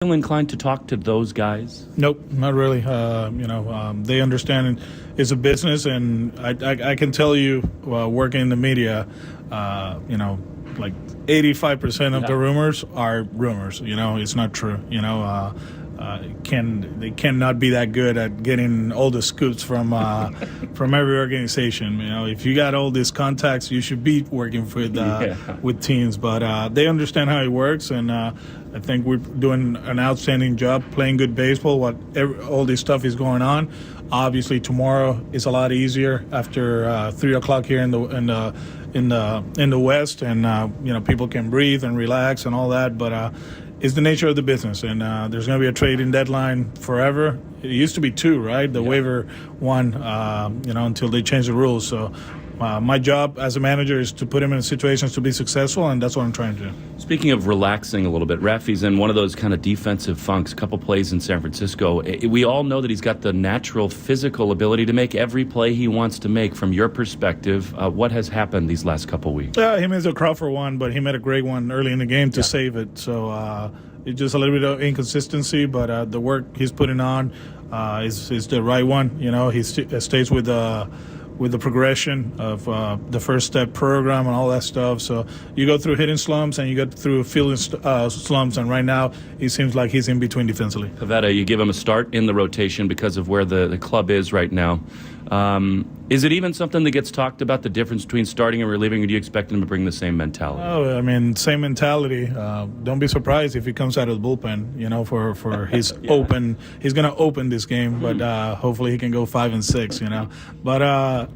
Feel inclined to talk to those guys? Nope, not really. They understand it's a business, and I can tell you, working in the media, like 85% of the rumors are rumors. It's not true. They cannot be that good at getting all the scoops from every organization. If you got all these contacts, you should be working with teams. But they understand how it works, and I think we're doing an outstanding job playing good baseball. All this stuff is going on. Obviously, tomorrow is a lot easier after 3:00 here in the West, and people can breathe and relax and all that. But it's the nature of the business, and there's going to be a trading deadline forever. It used to be 2, right? The waiver one, until they change the rules. So my job as a manager is to put him in situations to be successful, and that's what I'm trying to do. Speaking of relaxing a little bit, Rafi's in one of those kind of defensive funks, a couple plays in San Francisco. We all know that he's got the natural physical ability to make every play he wants to make. From your perspective, what has happened these last couple weeks? He missed a Crawford one, but he made a great one early in the game to save it. So it's just a little bit of inconsistency, but the work he's putting on is the right one. He stays with the progression of the first step program and all that stuff. So you go through hitting slumps and you go through fielding slumps, and right now he seems like he's in between defensively. Pivetta, you give him a start in the rotation because of where the club is right now. Is it even something that gets talked about, the difference between starting and relieving, or do you expect him to bring the same mentality? Oh, I mean, same mentality. Don't be surprised if he comes out of the bullpen, for his open. He's going to open this game, but hopefully he can go 5 and 6, But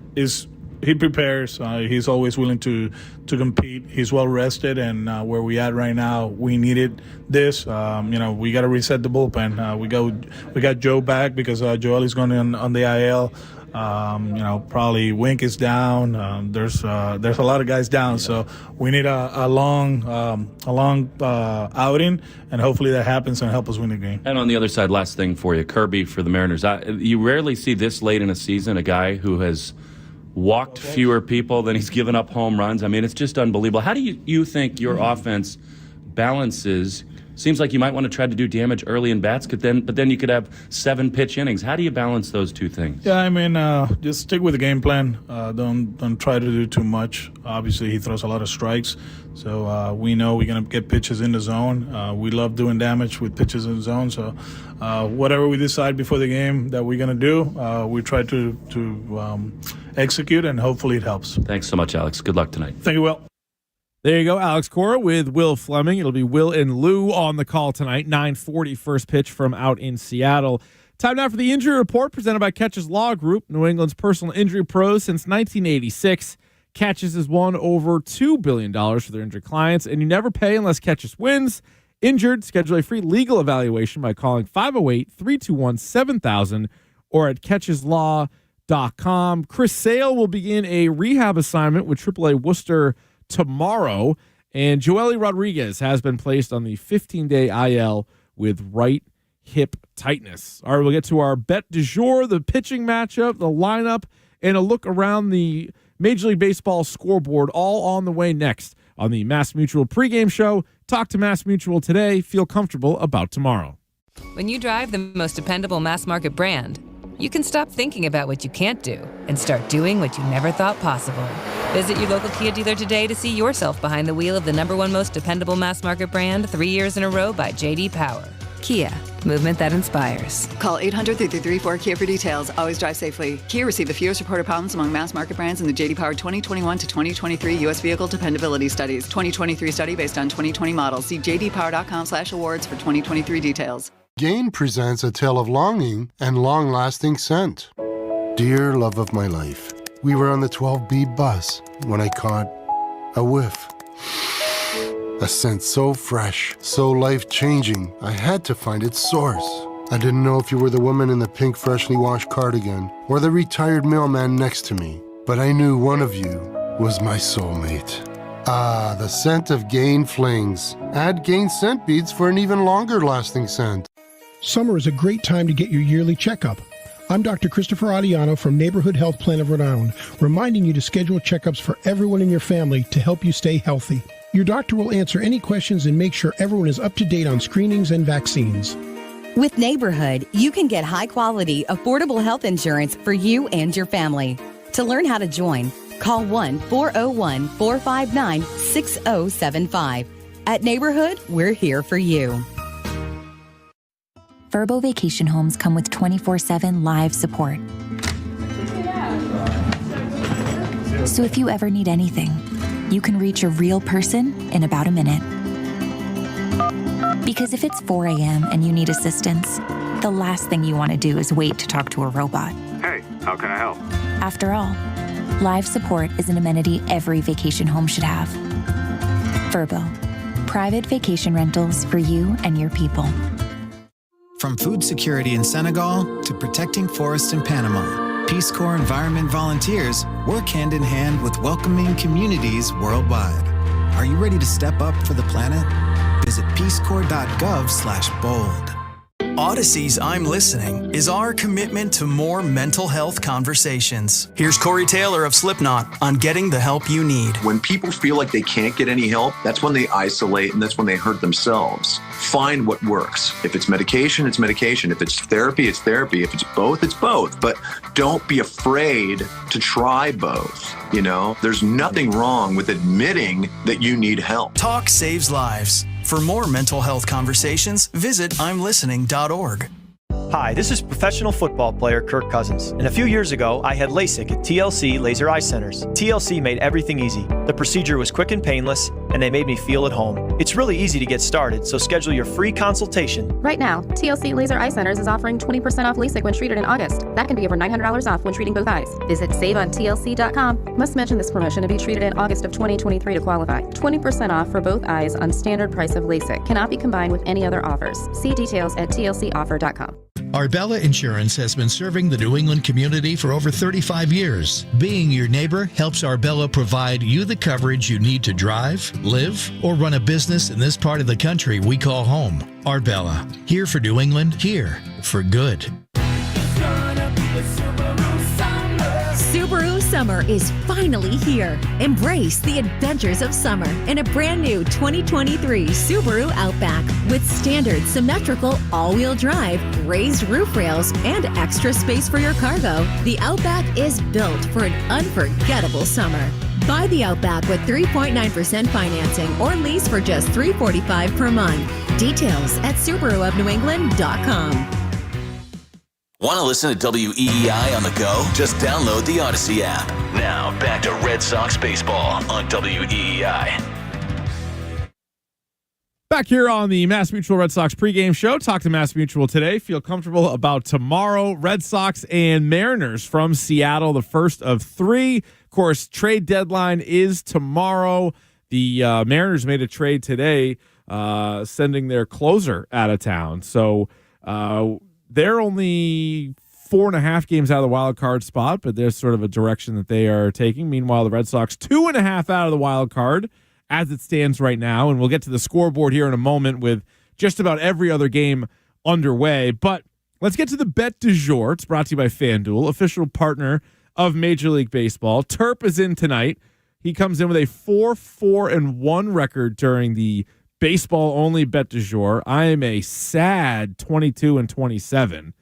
he prepares. He's always willing to compete. He's well rested, and where we at right now, we needed this. We got to reset the bullpen. We got Joe back because Joel is going on the IL. Probably Wink is down. There's a lot of guys down, so we need a long outing, and hopefully that happens and help us win the game. And on the other side, last thing for you, Kirby for the Mariners. You rarely see this late in a season a guy who has walked fewer people than he's given up home runs. I mean, it's just unbelievable. How do you think your offense balances? Seems like you might want to try to do damage early in bats, but then you could have 7 pitch innings. How do you balance those two things? Yeah, I mean, just stick with the game plan. Don't try to do too much. Obviously, he throws a lot of strikes, so we know we're going to get pitches in the zone. We love doing damage with pitches in the zone, so whatever we decide before the game that we're going to do, we try to execute, and hopefully it helps. Thanks so much, Alex. Good luck tonight. Thank you, Will. There you go, Alex Cora with Will Fleming. It'll be Will and Lou on the call tonight. 9:40 first pitch from out in Seattle. Time now for the injury report presented by Catches Law Group, New England's personal injury pros since 1986. Catches has won over $2 billion for their injured clients, and you never pay unless Catches wins. Injured, schedule a free legal evaluation by calling 508-321-7000 or at catcheslaw.com. Chris Sale will begin a rehab assignment with AAA Worcester tomorrow, and Joely Rodriguez has been placed on the 15-day IL with right hip tightness. All right, we'll get to our bet du jour, the pitching matchup, the lineup, and a look around the Major League Baseball scoreboard, all on the way next on the Mass Mutual pregame show. Talk to Mass Mutual today. Feel comfortable about tomorrow. When you drive the most dependable mass market brand, you can stop thinking about what you can't do and start doing what you never thought possible. Visit your local Kia dealer today to see yourself behind the wheel of the #1 most dependable mass market brand 3 years in a row by J.D. Power. Kia, movement that inspires. Call 800-334-KIA for details. Always drive safely. Kia received the fewest reported problems among mass market brands in the J.D. Power 2021 to 2023 U.S. Vehicle Dependability Studies. 2023 study based on 2020 models. See jdpower.com/awards for 2023 details. Gain presents a tale of longing and long-lasting scent. Dear love of my life, we were on the 12B bus when I caught a whiff. A scent so fresh, so life-changing, I had to find its source. I didn't know if you were the woman in the pink freshly washed cardigan or the retired mailman next to me, but I knew one of you was my soulmate. Ah, the scent of Gain Flings. Add Gain scent beads for an even longer-lasting scent. Summer is a great time to get your yearly checkup. I'm Dr. Christopher Adiano from Neighborhood Health Plan of Rhode Island, reminding you to schedule checkups for everyone in your family to help you stay healthy. Your doctor will answer any questions and make sure everyone is up to date on screenings and vaccines. With Neighborhood, you can get high-quality, affordable health insurance for you and your family. To learn how to join, call 1-401-459-6075. At Neighborhood, we're here for you. Verbo Vacation Homes come with 24/7 live support. So if you ever need anything, you can reach a real person in about a minute. Because if it's 4 a.m. and you need assistance, the last thing you want to do is wait to talk to a robot. Hey, how can I help? After all, live support is an amenity every vacation home should have. Verbo, private vacation rentals for you and your people. From food security in Senegal to protecting forests in Panama, Peace Corps environment volunteers work hand in hand with welcoming communities worldwide. Are you ready to step up for the planet? Visit peacecorps.gov/bold. Odyssey's I'm Listening is our commitment to more mental health conversations. Here's Corey Taylor of Slipknot on getting the help you need. When people feel like they can't get any help, that's when they isolate and that's when they hurt themselves. Find what works. If it's medication, it's medication. If it's therapy, it's therapy. If it's both, it's both. But don't be afraid to try both. You know, there's nothing wrong with admitting that you need help. Talk saves lives. For more mental health conversations, visit imlistening.org. Hi, this is professional football player Kirk Cousins. And a few years ago, I had LASIK at TLC Laser Eye Centers. TLC made everything easy. The procedure was quick and painless, and they made me feel at home. It's really easy to get started, so schedule your free consultation. Right now, TLC Laser Eye Centers is offering 20% off LASIK when treated in August. That can be over $900 off when treating both eyes. Visit saveontlc.com. Must mention this promotion to be treated in August of 2023 to qualify. 20% off for both eyes on standard price of LASIK. Cannot be combined with any other offers. See details at tlcoffer.com. Arbella Insurance has been serving the New England community for over 35 years. Being your neighbor helps Arbella provide you the coverage you need to drive, live, or run a business in this part of the country we call home. Arbella, here for New England, here for good. Subaru Summer is finally here. Embrace the adventures of summer in a brand new 2023 Subaru Outback with standard symmetrical all-wheel drive, raised roof rails, and extra space for your cargo. The Outback is built for an unforgettable summer. Buy the Outback with 3.9% financing or lease for just $345 per month. Details at SubaruofNewEngland.com. Want to listen to WEEI on the go? Just download the Odyssey app. Now, back to Red Sox baseball on WEEI. Back here on the Mass Mutual Red Sox pregame show. Talk to Mass Mutual today. Feel comfortable about tomorrow. Red Sox and Mariners from Seattle, the first of three. Of course, trade deadline is tomorrow. The Mariners made a trade today, sending their closer out of town. So, they're only 4.5 games out of the wild card spot, but there's sort of a direction that they are taking. Meanwhile, the Red Sox 2.5 out of the wild card as it stands right now. And we'll get to the scoreboard here in a moment with just about every other game underway. But let's get to the bet du jour. It's brought to you by FanDuel, official partner of Major League Baseball. Terp is in tonight. He comes in with a 4-4-1 record during the baseball-only bet du jour. I am a sad 22-27.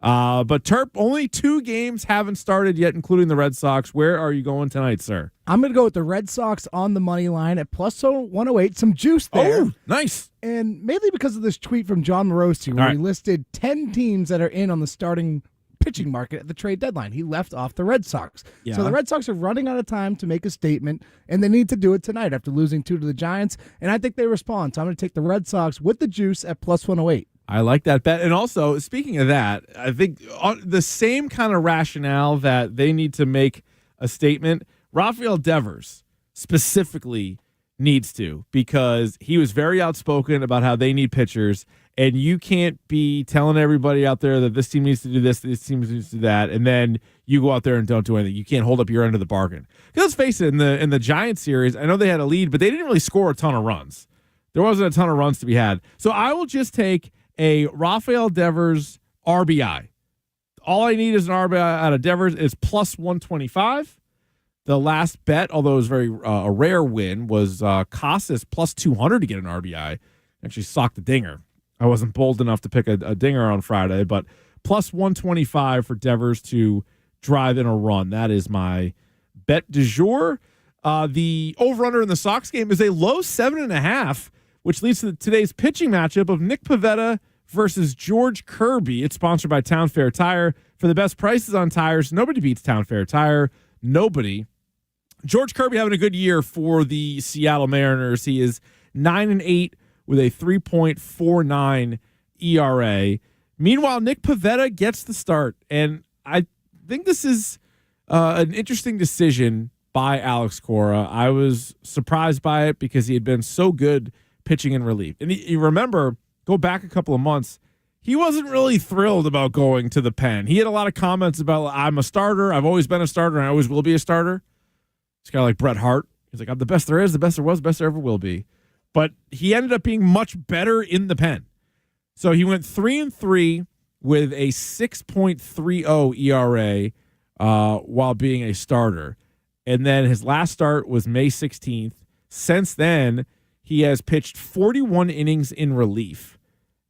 But Terp, only 2 games haven't started yet, including the Red Sox. Where are you going tonight, sir? I'm going to go with the Red Sox on the money line at plus 108. Some juice there. Oh, nice. And mainly because of this tweet from John Morosi, where he listed 10 teams that are in on the starting pitching market at the trade deadline. He left off the Red Sox. Yeah. So the Red Sox are running out of time to make a statement, and they need to do it tonight after losing 2 to the Giants, and I think they respond. So I'm going to take the Red Sox with the juice at plus 108. I like that bet. And also, speaking of that, I think the same kind of rationale that they need to make a statement, Rafael Devers specifically needs to, because he was very outspoken about how they need pitchers. And you can't be telling everybody out there that this team needs to do this team needs to do that, and then you go out there and don't do anything. You can't hold up your end of the bargain. Because let's face it, in the Giants series, I know they had a lead, but they didn't really score a ton of runs. There wasn't a ton of runs to be had. So I will just take a Rafael Devers RBI. All I need is an RBI out of Devers is plus 125. The last bet, although it was very a rare win, was Casas plus 200 to get an RBI. Actually socked the dinger. I wasn't bold enough to pick a dinger on Friday, but plus 125 for Devers to drive in a run. That is my bet du jour. The over-under in the Sox game is a low 7.5, which leads to today's pitching matchup of Nick Pivetta versus George Kirby. It's sponsored by Town Fair Tire. For the best prices on tires, nobody beats Town Fair Tire. Nobody. George Kirby having a good year for the Seattle Mariners. He is 9-8 with a 3.49 ERA. Meanwhile, Nick Pivetta gets the start, and I think this is an interesting decision by Alex Cora. I was surprised by it because he had been so good pitching in relief. And you remember, go back a couple of months, he wasn't really thrilled about going to the pen. He had a lot of comments about, I'm a starter, I've always been a starter, and I always will be a starter. It's kind of like Bret Hart. He's like, I'm the best there is, the best there was, the best there ever will be. But he ended up being much better in the pen. So he went 3-3 with a 6.30 ERA while being a starter. And then his last start was May 16th. Since then, he has pitched 41 innings in relief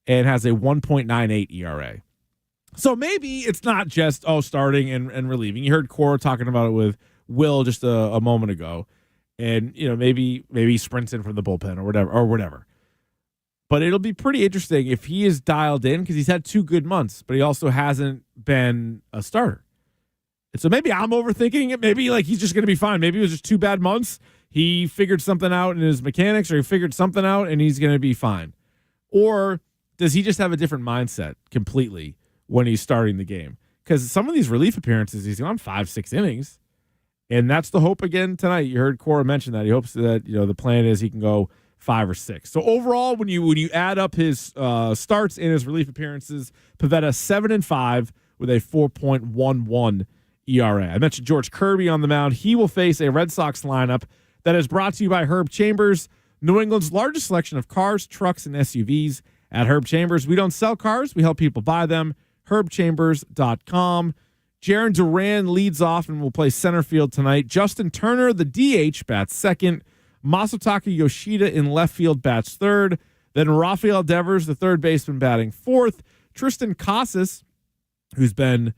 and has a 1.98 ERA. So maybe it's not just, starting and relieving. You heard Cora talking about it with Will just a moment ago. And, maybe he sprints in from the bullpen or whatever. But it'll be pretty interesting if he is dialed in because he's had 2 good months, but he also hasn't been a starter. And so maybe I'm overthinking it. Maybe he's just going to be fine. Maybe it was just 2 bad months. He figured something out in his mechanics, or he figured something out and he's going to be fine. Or does he just have a different mindset completely when he's starting the game? Because some of these relief appearances, he's gone 5-6 innings. And that's the hope again tonight. You heard Cora mention that. He hopes that, the plan is he can go 5 or 6. So overall, when you add up his starts and his relief appearances, Pivetta 7-5 with a 4.11 ERA. I mentioned George Kirby on the mound. He will face a Red Sox lineup that is brought to you by Herb Chambers, New England's largest selection of cars, trucks, and SUVs. At Herb Chambers, we don't sell cars, we help people buy them. HerbChambers.com. Jarren Duran leads off and will play center field tonight. Justin Turner, the DH, bats second. Masataka Yoshida in left field bats third. Then Rafael Devers, the third baseman, batting fourth. Tristan Casas, who's been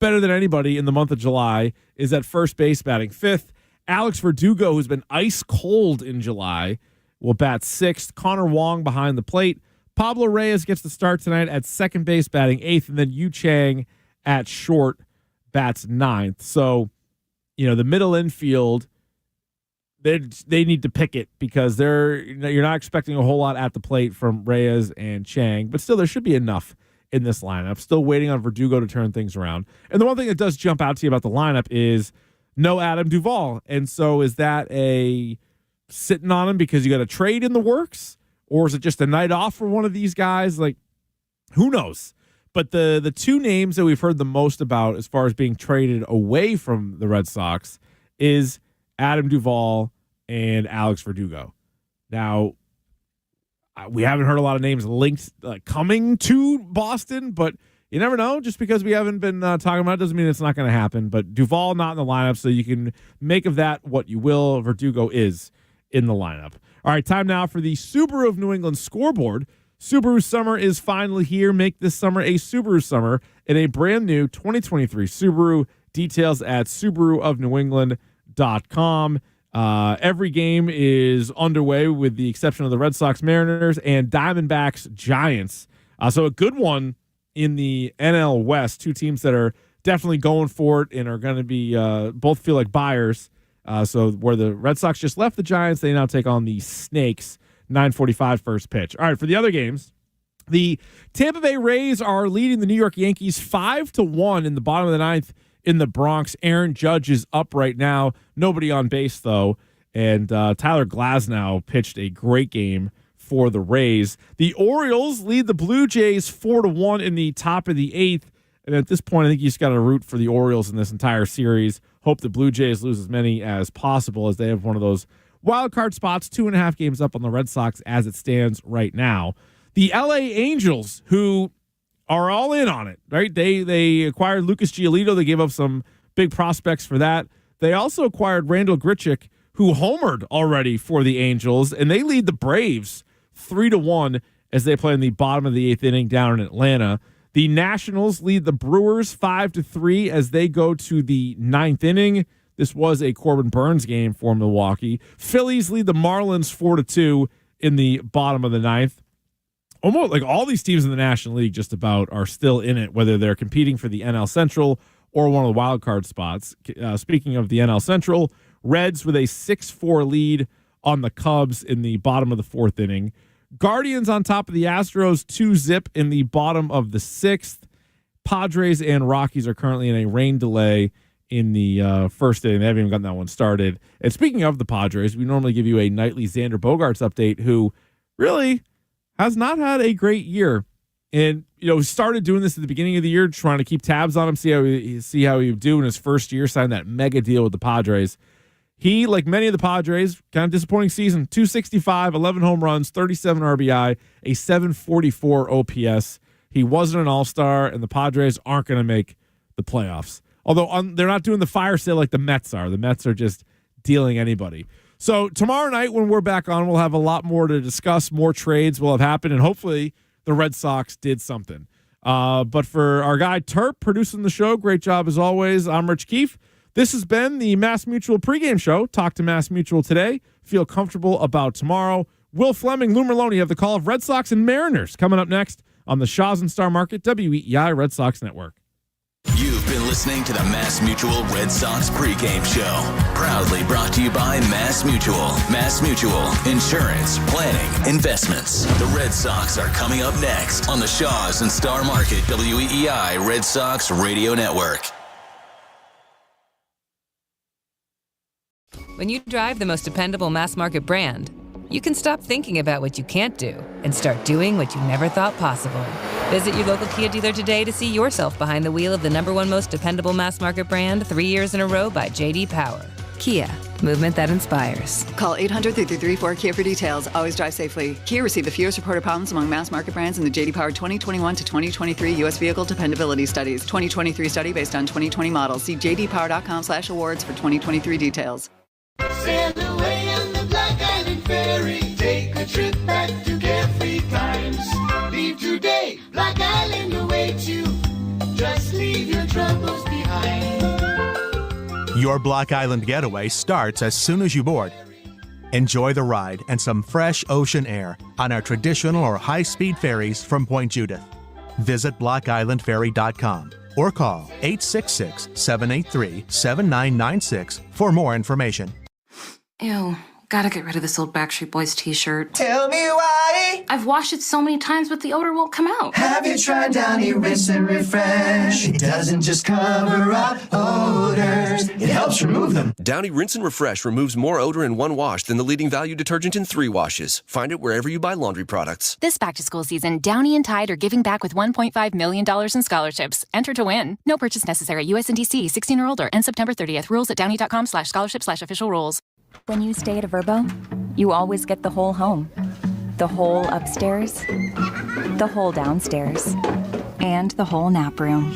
better than anybody in the month of July, is at first base batting fifth. Alex Verdugo, who's been ice cold in July, will bat sixth. Connor Wong behind the plate. Pablo Reyes gets the start tonight at second base batting eighth. And then Yu Chang at short bats ninth. So, the middle infield, they need to pick it because you're not expecting a whole lot at the plate from Reyes and Chang, but still there should be enough in this lineup. Still waiting on Verdugo to turn things around. And the one thing that does jump out to you about the lineup is no Adam Duvall. And so is that a sitting on him because you got a trade in the works, or is it just a night off for one of these guys? Who knows? But the 2 names that we've heard the most about as far as being traded away from the Red Sox is Adam Duvall and Alex Verdugo. Now, we haven't heard a lot of names linked coming to Boston, but you never know. Just because we haven't been talking about it doesn't mean it's not going to happen. But Duvall not in the lineup, so you can make of that what you will. Verdugo is in the lineup. All right, time now for the Subaru of New England scoreboard. Subaru summer is finally here. Make this summer a Subaru summer in a brand new 2023 Subaru. Details at SubaruofNewEngland.com. Every game is underway with the exception of the Red Sox Mariners and Diamondbacks Giants. So a good one in the NL West. 2 teams that are definitely going for it and are going to be both feel like buyers. So where the Red Sox just left the Giants, they now take on the Snakes. 9:45 first pitch. All right, for the other games, the Tampa Bay Rays are leading the New York Yankees 5-1 in the bottom of the ninth in the Bronx. Aaron Judge is up right now. Nobody on base, though. And Tyler Glasnow pitched a great game for the Rays. The Orioles lead the Blue Jays 4-1 in the top of the eighth. And at this point, I think you just got to root for the Orioles in this entire series. Hope the Blue Jays lose as many as possible as they have one of those wildcard spots, 2.5 games up on the Red Sox as it stands right now. The LA Angels, who are all in on it, right? They acquired Lucas Giolito. They gave up some big prospects for that. They also acquired Randall Grichuk, who homered already for the Angels, and they lead the Braves 3-1 as they play in the bottom of the 8th inning down in Atlanta. The Nationals lead the Brewers 5-3 as they go to the 9th inning. This was a Corbin Burns game for Milwaukee. Phillies lead the Marlins 4-2 in the bottom of the 9th. Almost like all these teams in the National League just about are still in it, whether they're competing for the NL Central or one of the wild card spots. Speaking of the NL Central, Reds with a 6-4 lead on the Cubs in the bottom of the 4th inning. Guardians on top of the Astros 2-0 in the bottom of the 6th. Padres and Rockies are currently in a rain delay in the first inning. They haven't even gotten that one started. And speaking of the Padres, we normally give you a nightly Xander Bogaerts update, who really has not had a great year. And, started doing this at the beginning of the year, trying to keep tabs on him, see how he would do in his first year, signed that mega deal with the Padres. He, like many of the Padres, kind of disappointing season, 265, 11 home runs, 37 RBI, a 744 OPS. He wasn't an all-star, and the Padres aren't going to make the playoffs. Although they're not doing the fire sale like the Mets are. The Mets are just dealing anybody. So tomorrow night when we're back on, we'll have a lot more to discuss. More trades will have happened, and hopefully the Red Sox did something. But for our guy Terp producing the show, great job as always. I'm Rich Keefe. This has been the Mass Mutual pregame show. Talk to Mass Mutual today. Feel comfortable about tomorrow. Will Fleming, Lou Merlone have the call of Red Sox and Mariners coming up next on the Shaw's and Star Market WEEI Red Sox Network. You've been listening to the Mass Mutual Red Sox pregame show. Proudly brought to you by Mass Mutual. Mass Mutual. Insurance, planning, investments. The Red Sox are coming up next on the Shaw's and Star Market WEEI Red Sox Radio Network. When you drive the most dependable mass market brand, you can stop thinking about what you can't do and start doing what you never thought possible. Visit your local Kia dealer today to see yourself behind the wheel of the #1 most dependable mass market brand 3 years in a row by J.D. Power. Kia, movement that inspires. Call 800-334-KIA for details. Always drive safely. Kia received the fewest reported problems among mass market brands in the J.D. Power 2021 to 2023 U.S. Vehicle Dependability Studies. 2023 study based on 2020 models. See jdpower.com/awards for 2023 details. Sail away on the Black Island Ferry. Take a trip back to carefree times. Leave today, Black Island awaits you. Just leave your troubles behind. Your Black Island getaway starts as soon as you board. Enjoy the ride and some fresh ocean air on our traditional or high-speed ferries from Point Judith. Visit blackislandferry.com or call 866-783-7996 for more information. Ew, gotta get rid of this old Backstreet Boys t-shirt. Tell me why. I've washed it so many times, but the odor won't come out. Have you tried Downy Rinse and Refresh? It doesn't just cover up odors, it helps remove them. Downy Rinse and Refresh removes more odor in one wash than the leading value detergent in 3 washes. Find it wherever you buy laundry products. This back-to-school season, Downy and Tide are giving back with $1.5 million in scholarships. Enter to win. No purchase necessary. USNDC, 16 or older. End September 30th. Rules at downy.com/scholarship/official rules. When you stay at a Verbo, you always get the whole home. The whole upstairs, the whole downstairs, and the whole nap room.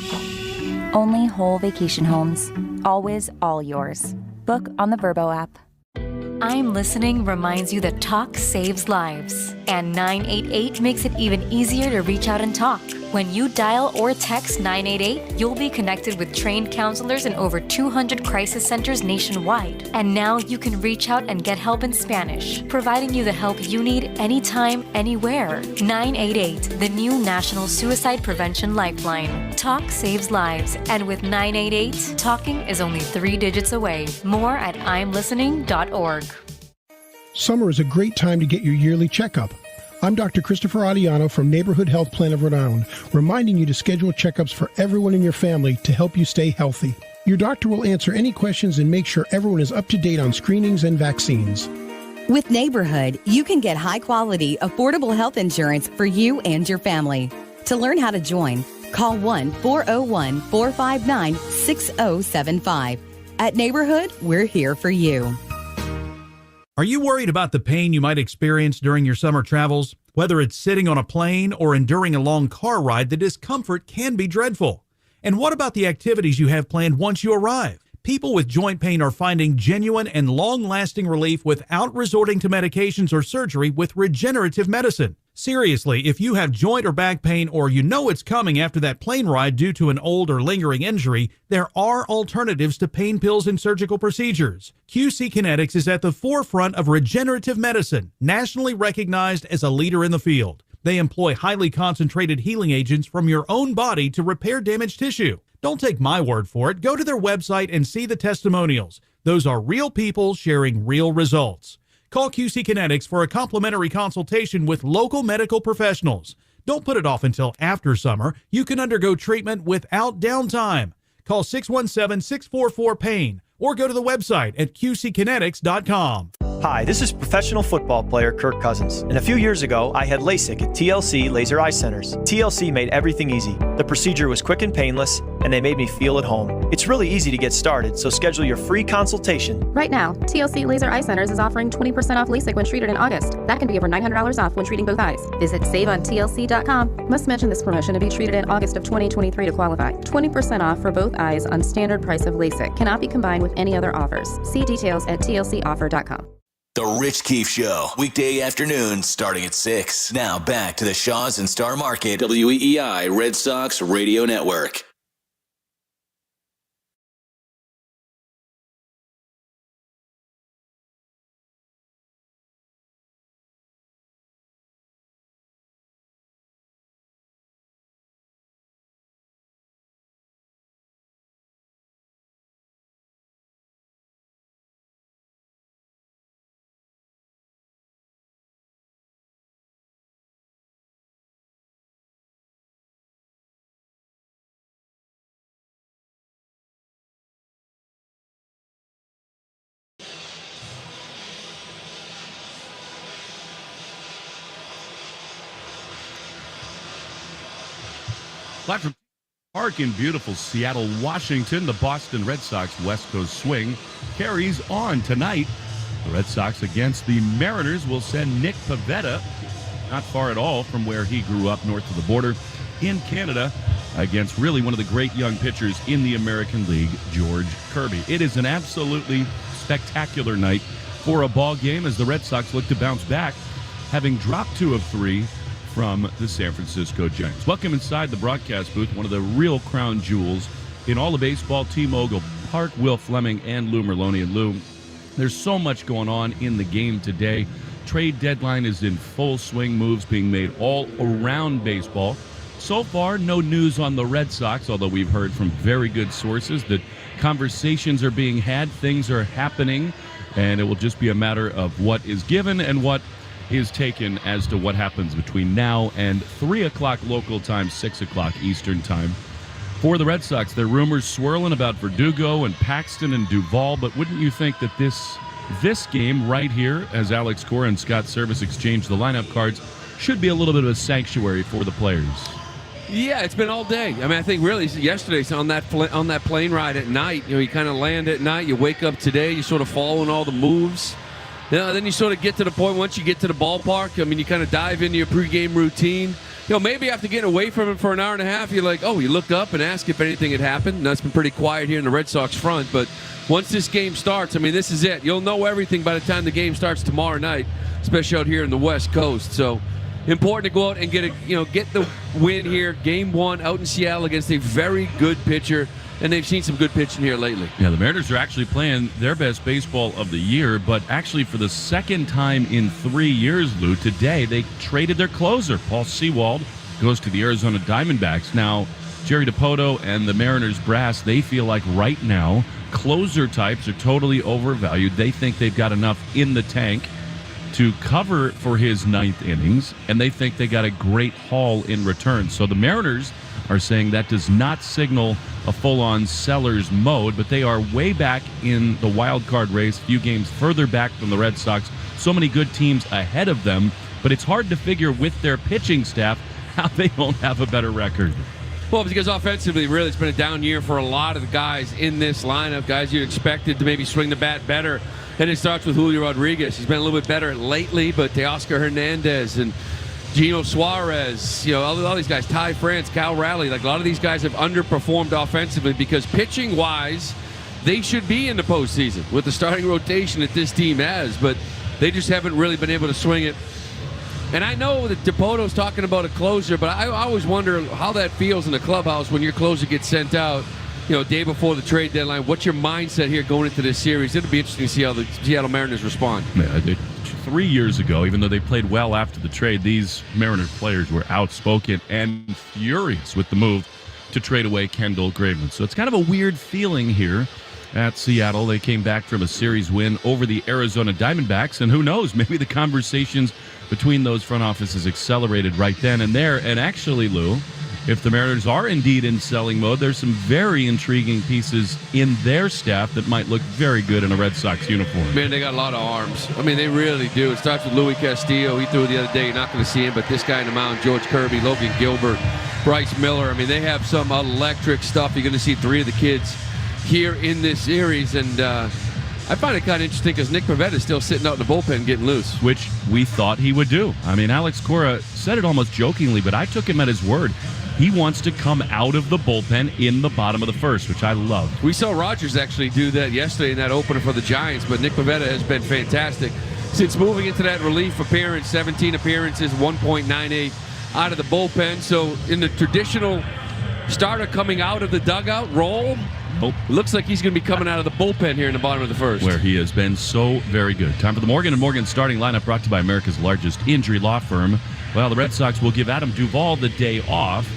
Only whole vacation homes. Always all yours. Book on the Verbo app. I'm Listening reminds you that talk saves lives. And 988 makes it even easier to reach out and talk. When you dial or text 988, you'll be connected with trained counselors in over 200 crisis centers nationwide. And now you can reach out and get help in Spanish, providing you the help you need anytime, anywhere. 988, the new National Suicide Prevention Lifeline. Talk saves lives. And with 988, talking is only 3 digits away. More at imlistening.org. Summer is a great time to get your yearly checkup. I'm Dr. Christopher Adiano from Neighborhood Health Plan of Rhode Island, reminding you to schedule checkups for everyone in your family to help you stay healthy. Your doctor will answer any questions and make sure everyone is up to date on screenings and vaccines. With Neighborhood, you can get high-quality, affordable health insurance for you and your family. To learn how to join, call 1-401-459-6075. At Neighborhood, we're here for you. Are you worried about the pain you might experience during your summer travels? Whether it's sitting on a plane or enduring a long car ride, the discomfort can be dreadful. And what about the activities you have planned once you arrive? People with joint pain are finding genuine and long-lasting relief without resorting to medications or surgery with regenerative medicine. Seriously, if you have joint or back pain or you know it's coming after that plane ride due to an old or lingering injury, there are alternatives to pain pills and surgical procedures. QC Kinetics is at the forefront of regenerative medicine, nationally recognized as a leader in the field. They employ highly concentrated healing agents from your own body to repair damaged tissue. Don't take my word for it. Go to their website and see the testimonials. Those are real people sharing real results. Call QC Kinetics for a complimentary consultation with local medical professionals. Don't put it off until after summer. You can undergo treatment without downtime. Call 617-644-PAIN or go to the website at qckinetics.com. Hi, this is professional football player Kirk Cousins. And a few years ago, I had LASIK at TLC Laser Eye Centers. TLC made everything easy. The procedure was quick and painless, and they made me feel at home. It's really easy to get started, so schedule your free consultation. Right now, TLC Laser Eye Centers is offering 20% off LASIK when treated in August. That can be over $900 off when treating both eyes. Visit saveontlc.com. Must mention this promotion to be treated in August of 2023 to qualify. 20% off for both eyes on standard price of LASIK. Cannot be combined with any other offers. See details at tlcoffer.com. The Rich Keefe Show, weekday afternoons starting at 6. Now back to the Shaws and Star Market, WEEI Red Sox Radio Network. Live from Park in beautiful Seattle, Washington, the Boston Red Sox West Coast swing carries on tonight. The Red Sox against the Mariners will send Nick Pivetta, not far at all from where he grew up north of the border in Canada, against really one of the great young pitchers in the American League, George Kirby. It is an absolutely spectacular night for a ball game as the Red Sox look to bounce back, having dropped 2 of 3 from the San Francisco Giants. Welcome inside the broadcast booth, one of the real crown jewels in all of baseball, T-Mobile Park, Will Fleming and Lou Merloni. And Lou, there's so much going on in the game today. Trade deadline is in full swing, moves being made all around baseball. So far, no news on the Red Sox, although we've heard from very good sources that conversations are being had, things are happening, and it will just be a matter of what is given and what is taken as to what happens between now and 3 o'clock local time, 6 o'clock Eastern time. For the Red Sox, there are rumors swirling about Verdugo and Paxton and Duvall, but wouldn't you think that this game right here, as Alex Cora and Scott Service exchange the lineup cards, should be a little bit of a sanctuary for the players? Yeah, it's been all day. I mean, I think really yesterday's on that plane ride at night. You know, you kind of land at night, you wake up today, you're sort of following all the moves. You know, then you sort of get to the point, once you get to the ballpark, I mean, you kind of dive into your pregame routine. You know, maybe after getting away from him for an hour and a half, you're like, oh, you look up and ask if anything had happened. And that's been pretty quiet here in the Red Sox front. But once this game starts, I mean, this is it. You'll know everything by the time the game starts tomorrow night, especially out here in the West Coast. So important to go out and get the win here. Game 1 out in Seattle against a very good pitcher. And they've seen some good pitching here lately. Yeah, the Mariners are actually playing their best baseball of the year, but actually for the second time in 3 years, Lou, today they traded their closer. Paul Sewald goes to the Arizona Diamondbacks. Now, Jerry DiPoto and the Mariners brass, they feel like right now closer types are totally overvalued. They think they've got enough in the tank to cover for his 9th innings, and they think they got a great haul in return. So the Mariners are saying that does not signal a full-on seller's mode, but they are way back in the wild card race, few games further back than the Red Sox. So many good teams ahead of them, but it's hard to figure with their pitching staff how they don't have a better record. Well, because offensively, really, it's been a down year for a lot of the guys in this lineup, guys you'd expected to maybe swing the bat better. And it starts with Julio Rodriguez. He's been a little bit better lately, but Teoscar Hernandez and Gino Suarez, all these guys, Ty France, Cal Raleigh, like a lot of these guys have underperformed offensively because pitching-wise, they should be in the postseason with the starting rotation that this team has, but they just haven't really been able to swing it. And I know that DePoto's talking about a closer, but I always wonder how that feels in the clubhouse when your closer gets sent out, day before the trade deadline. What's your mindset here going into this series? It'll be interesting to see how the Seattle Mariners respond. Yeah, 3 years ago, even though they played well after the trade, these Mariners players were outspoken and furious with the move to trade away Kendall Graveman. So it's kind of a weird feeling here at Seattle. They came back from a series win over the Arizona Diamondbacks, and who knows, maybe the conversations between those front offices accelerated right then and there. And actually, Lou, if the Mariners are indeed in selling mode, there's some very intriguing pieces in their staff that might look very good in a Red Sox uniform. Man, they got a lot of arms. I mean, they really do. It starts with Louis Castillo. He threw the other day. You're not going to see him, but this guy in the mound, George Kirby, Logan Gilbert, Bryce Miller. I mean, they have some electric stuff. You're going to see 3 of the kids here in this series, and I find it kind of interesting because Nick Pivetta is still sitting out in the bullpen getting loose. Which we thought he would do. I mean, Alex Cora said it almost jokingly, but I took him at his word. He wants to come out of the bullpen in the bottom of the first, which I love. We saw Rogers actually do that yesterday in that opener for the Giants, but Nick Pivetta has been fantastic since moving into that relief appearance. 17 appearances, 1.98 out of the bullpen. So in the traditional starter coming out of the dugout role, looks like he's going to be coming out of the bullpen here in the bottom of the first, where he has been so very good. Time for the Morgan & Morgan starting lineup, brought to you by America's largest injury law firm. Well, the Red Sox will give Adam Duvall the day off.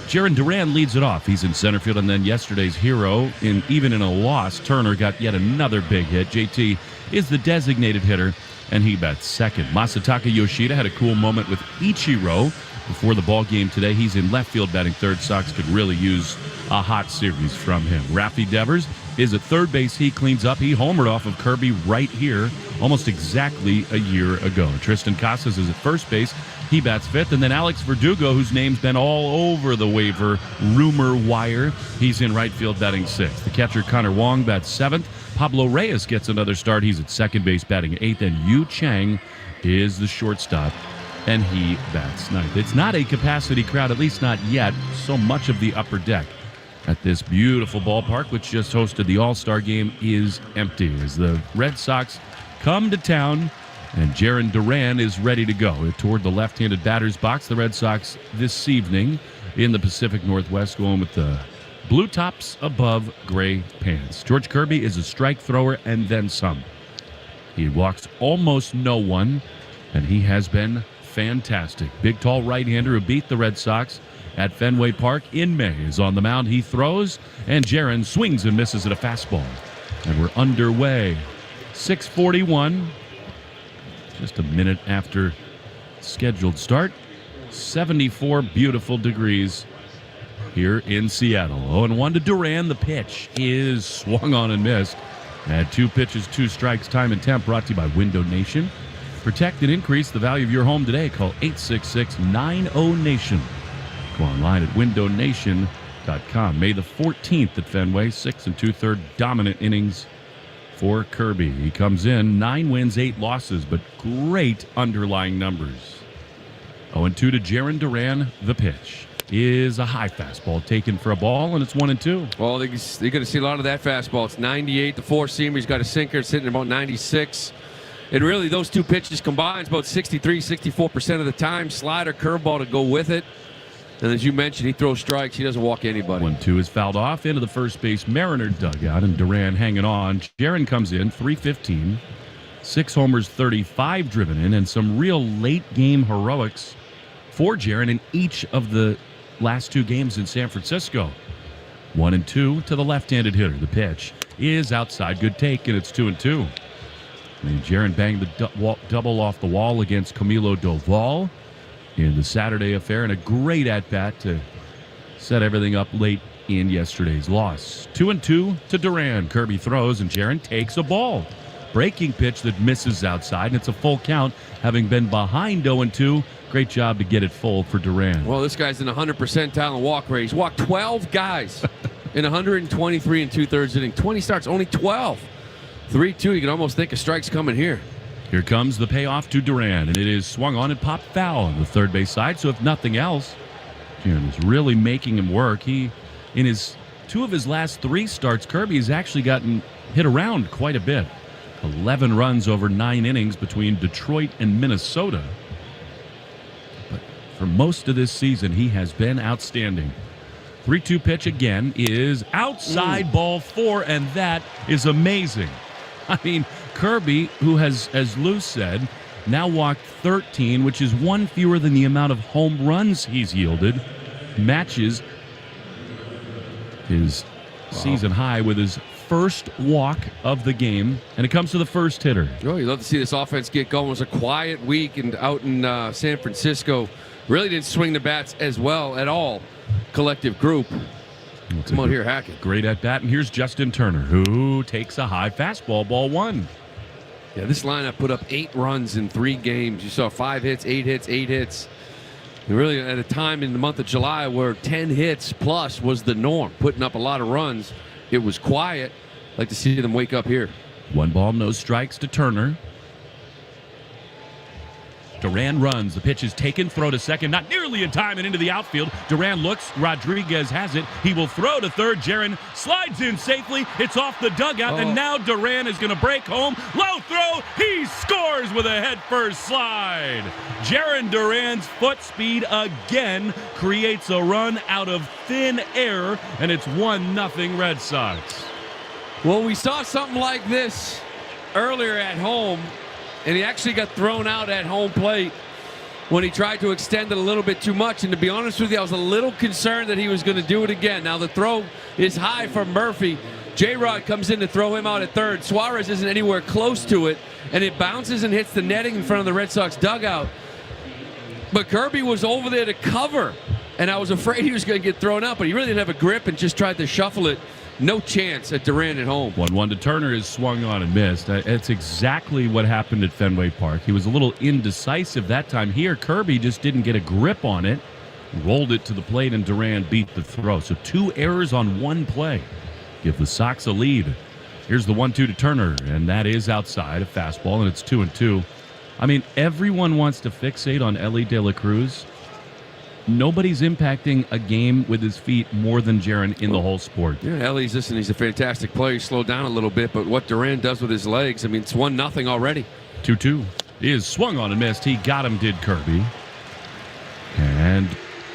Jaron Duran leads it off. He's in center field, and then yesterday's hero, even in a loss, Turner got yet another big hit. JT is the designated hitter, and he bats second. Masataka Yoshida had a cool moment with Ichiro before the ball game today. He's in left field batting third. Sox could really use a hot series from him. Rafi Devers is at third base. He cleans up. He homered off of Kirby right here almost exactly a year ago. Tristan Casas is at first base. He bats fifth. And then Alex Verdugo, whose name's been all over the waiver rumor wire, he's in right field batting sixth. The catcher Connor Wong bats seventh. Pablo Reyes gets another start. He's at second base batting eighth. And Yu Chang is the shortstop, and he bats ninth. It's not a capacity crowd, at least not yet. So much of the upper deck at this beautiful ballpark, which just hosted the All-Star game, is empty as the Red Sox come to town, and Jaron Duran is ready to go toward the left-handed batter's box. The Red Sox this evening in the Pacific Northwest going with the blue tops above gray pants. George Kirby is a strike thrower and then some. He walks almost no one, and he has been fantastic. Big, tall right-hander who beat the Red Sox at Fenway Park in May is on the mound. He throws, and Jaron swings and misses at a fastball. And we're underway. 6:41, just a minute after scheduled start. 74 beautiful degrees here in Seattle. 0-1 to Duran. The pitch is swung on and missed. At 2 pitches, 2 strikes, time and temp, brought to you by Window Nation. Protect and increase the value of your home today. Call 866-90-NATION. Go online at windownation.com. May the 14th at Fenway, 6 2/3 dominant innings for Kirby. He comes in 9 wins, 8 losses, but great underlying numbers. 0-2 to Jaron Duran. The pitch is a high fastball taken for a ball, and it's 1-2. Well, they're going to see a lot of that fastball. It's 98. The 4-seamer, he's got a sinker sitting at about 96. And really, those 2 pitches combined about 63, 64% of the time. Slider, curveball to go with it. And as you mentioned, he throws strikes. He doesn't walk anybody. 1-2 is fouled off into the first base Mariner dugout, and Duran hanging on. Jaron comes in, 315, 6 homers, 35 driven in, and some real late-game heroics for Jaron in each of the last 2 games in San Francisco. 1-2 to the left-handed hitter. The pitch is outside. Good take, and it's 2-2. And Jaron banged the double off the wall against Camilo Doval in the Saturday affair, and a great at-bat to set everything up late in yesterday's loss. 2-2 to Duran. Kirby throws, and Jaron takes a ball. Breaking pitch that misses outside, and it's a full count, having been behind 0-2. Great job to get it full for Duran. Well, this guy's in 100 percentile in walk rate. He's walked 12 guys in 123 2/3 inning. 20 starts, only 12. 3-2, you can almost think a strike's coming here. Here comes the payoff to Duran, and it is swung on and popped foul on the third base side. So if nothing else, Jaron is really making him work. He, in his 2 of his last 3 starts, Kirby has actually gotten hit around quite a bit. 11 runs over 9 innings between Detroit and Minnesota. But for most of this season, he has been outstanding. 3-2 pitch again is outside ball 4, and that is amazing. I mean, Kirby, who has, as Lou said, now walked 13, which is 1 fewer than the amount of home runs he's yielded, matches his season high with his first walk of the game, and it comes to the first hitter. Oh, you love to see this offense get going. It was a quiet week and out in San Francisco. Really didn't swing the bats as well at all. Collective group. Come on here, Hackett. Great at bat, and here's Justin Turner, who takes a high fastball, ball 1. Yeah, this lineup put up 8 runs in 3 games. You saw 5 hits, 8 hits, 8 hits. And really, at a time in the month of July where 10 hits plus was the norm, putting up a lot of runs, it was quiet. I'd like to see them wake up here. 1 ball, no strikes to Turner. Duran runs. The pitch is taken. Throw to second. Not nearly in time and into the outfield. Duran looks. Rodriguez has it. He will throw to third. Jaron slides in safely. It's off the dugout. And now Duran is going to break home. Low throw. He scores with a head-first slide. Jaron Duran's foot speed again creates a run out of thin air. And it's 1-0 Red Sox. Well, we saw something like this earlier at home. And he actually got thrown out at home plate when he tried to extend it a little bit too much. And to be honest with you, I was a little concerned that he was going to do it again. Now the throw is high for Murphy. J-Rod comes in to throw him out at third. Suarez isn't anywhere close to it. And it bounces and hits the netting in front of the Red Sox dugout. But Kirby was over there to cover. And I was afraid he was going to get thrown out. But he really didn't have a grip and just tried to shuffle it. No chance at Duran at home. 1-1 to Turner is swung on and missed. It's exactly what happened at Fenway Park. He was a little indecisive that time. Here, Kirby just didn't get a grip on it. Rolled it to the plate, and Duran beat the throw. So 2 errors on 1 play. Give the Sox a lead. Here's the 1-2 to Turner, and that is outside, a fastball, and it's 2-2. I mean, everyone wants to fixate on Elly De La Cruz. Nobody's impacting a game with his feet more than Jaron in the whole sport. Yeah, Ellie's, listen, he's a fantastic player. He slowed down a little bit, but what Duran does with his legs, I mean, it's 1-0 already. 2-2 is swung on and missed. He got him, did Kirby. And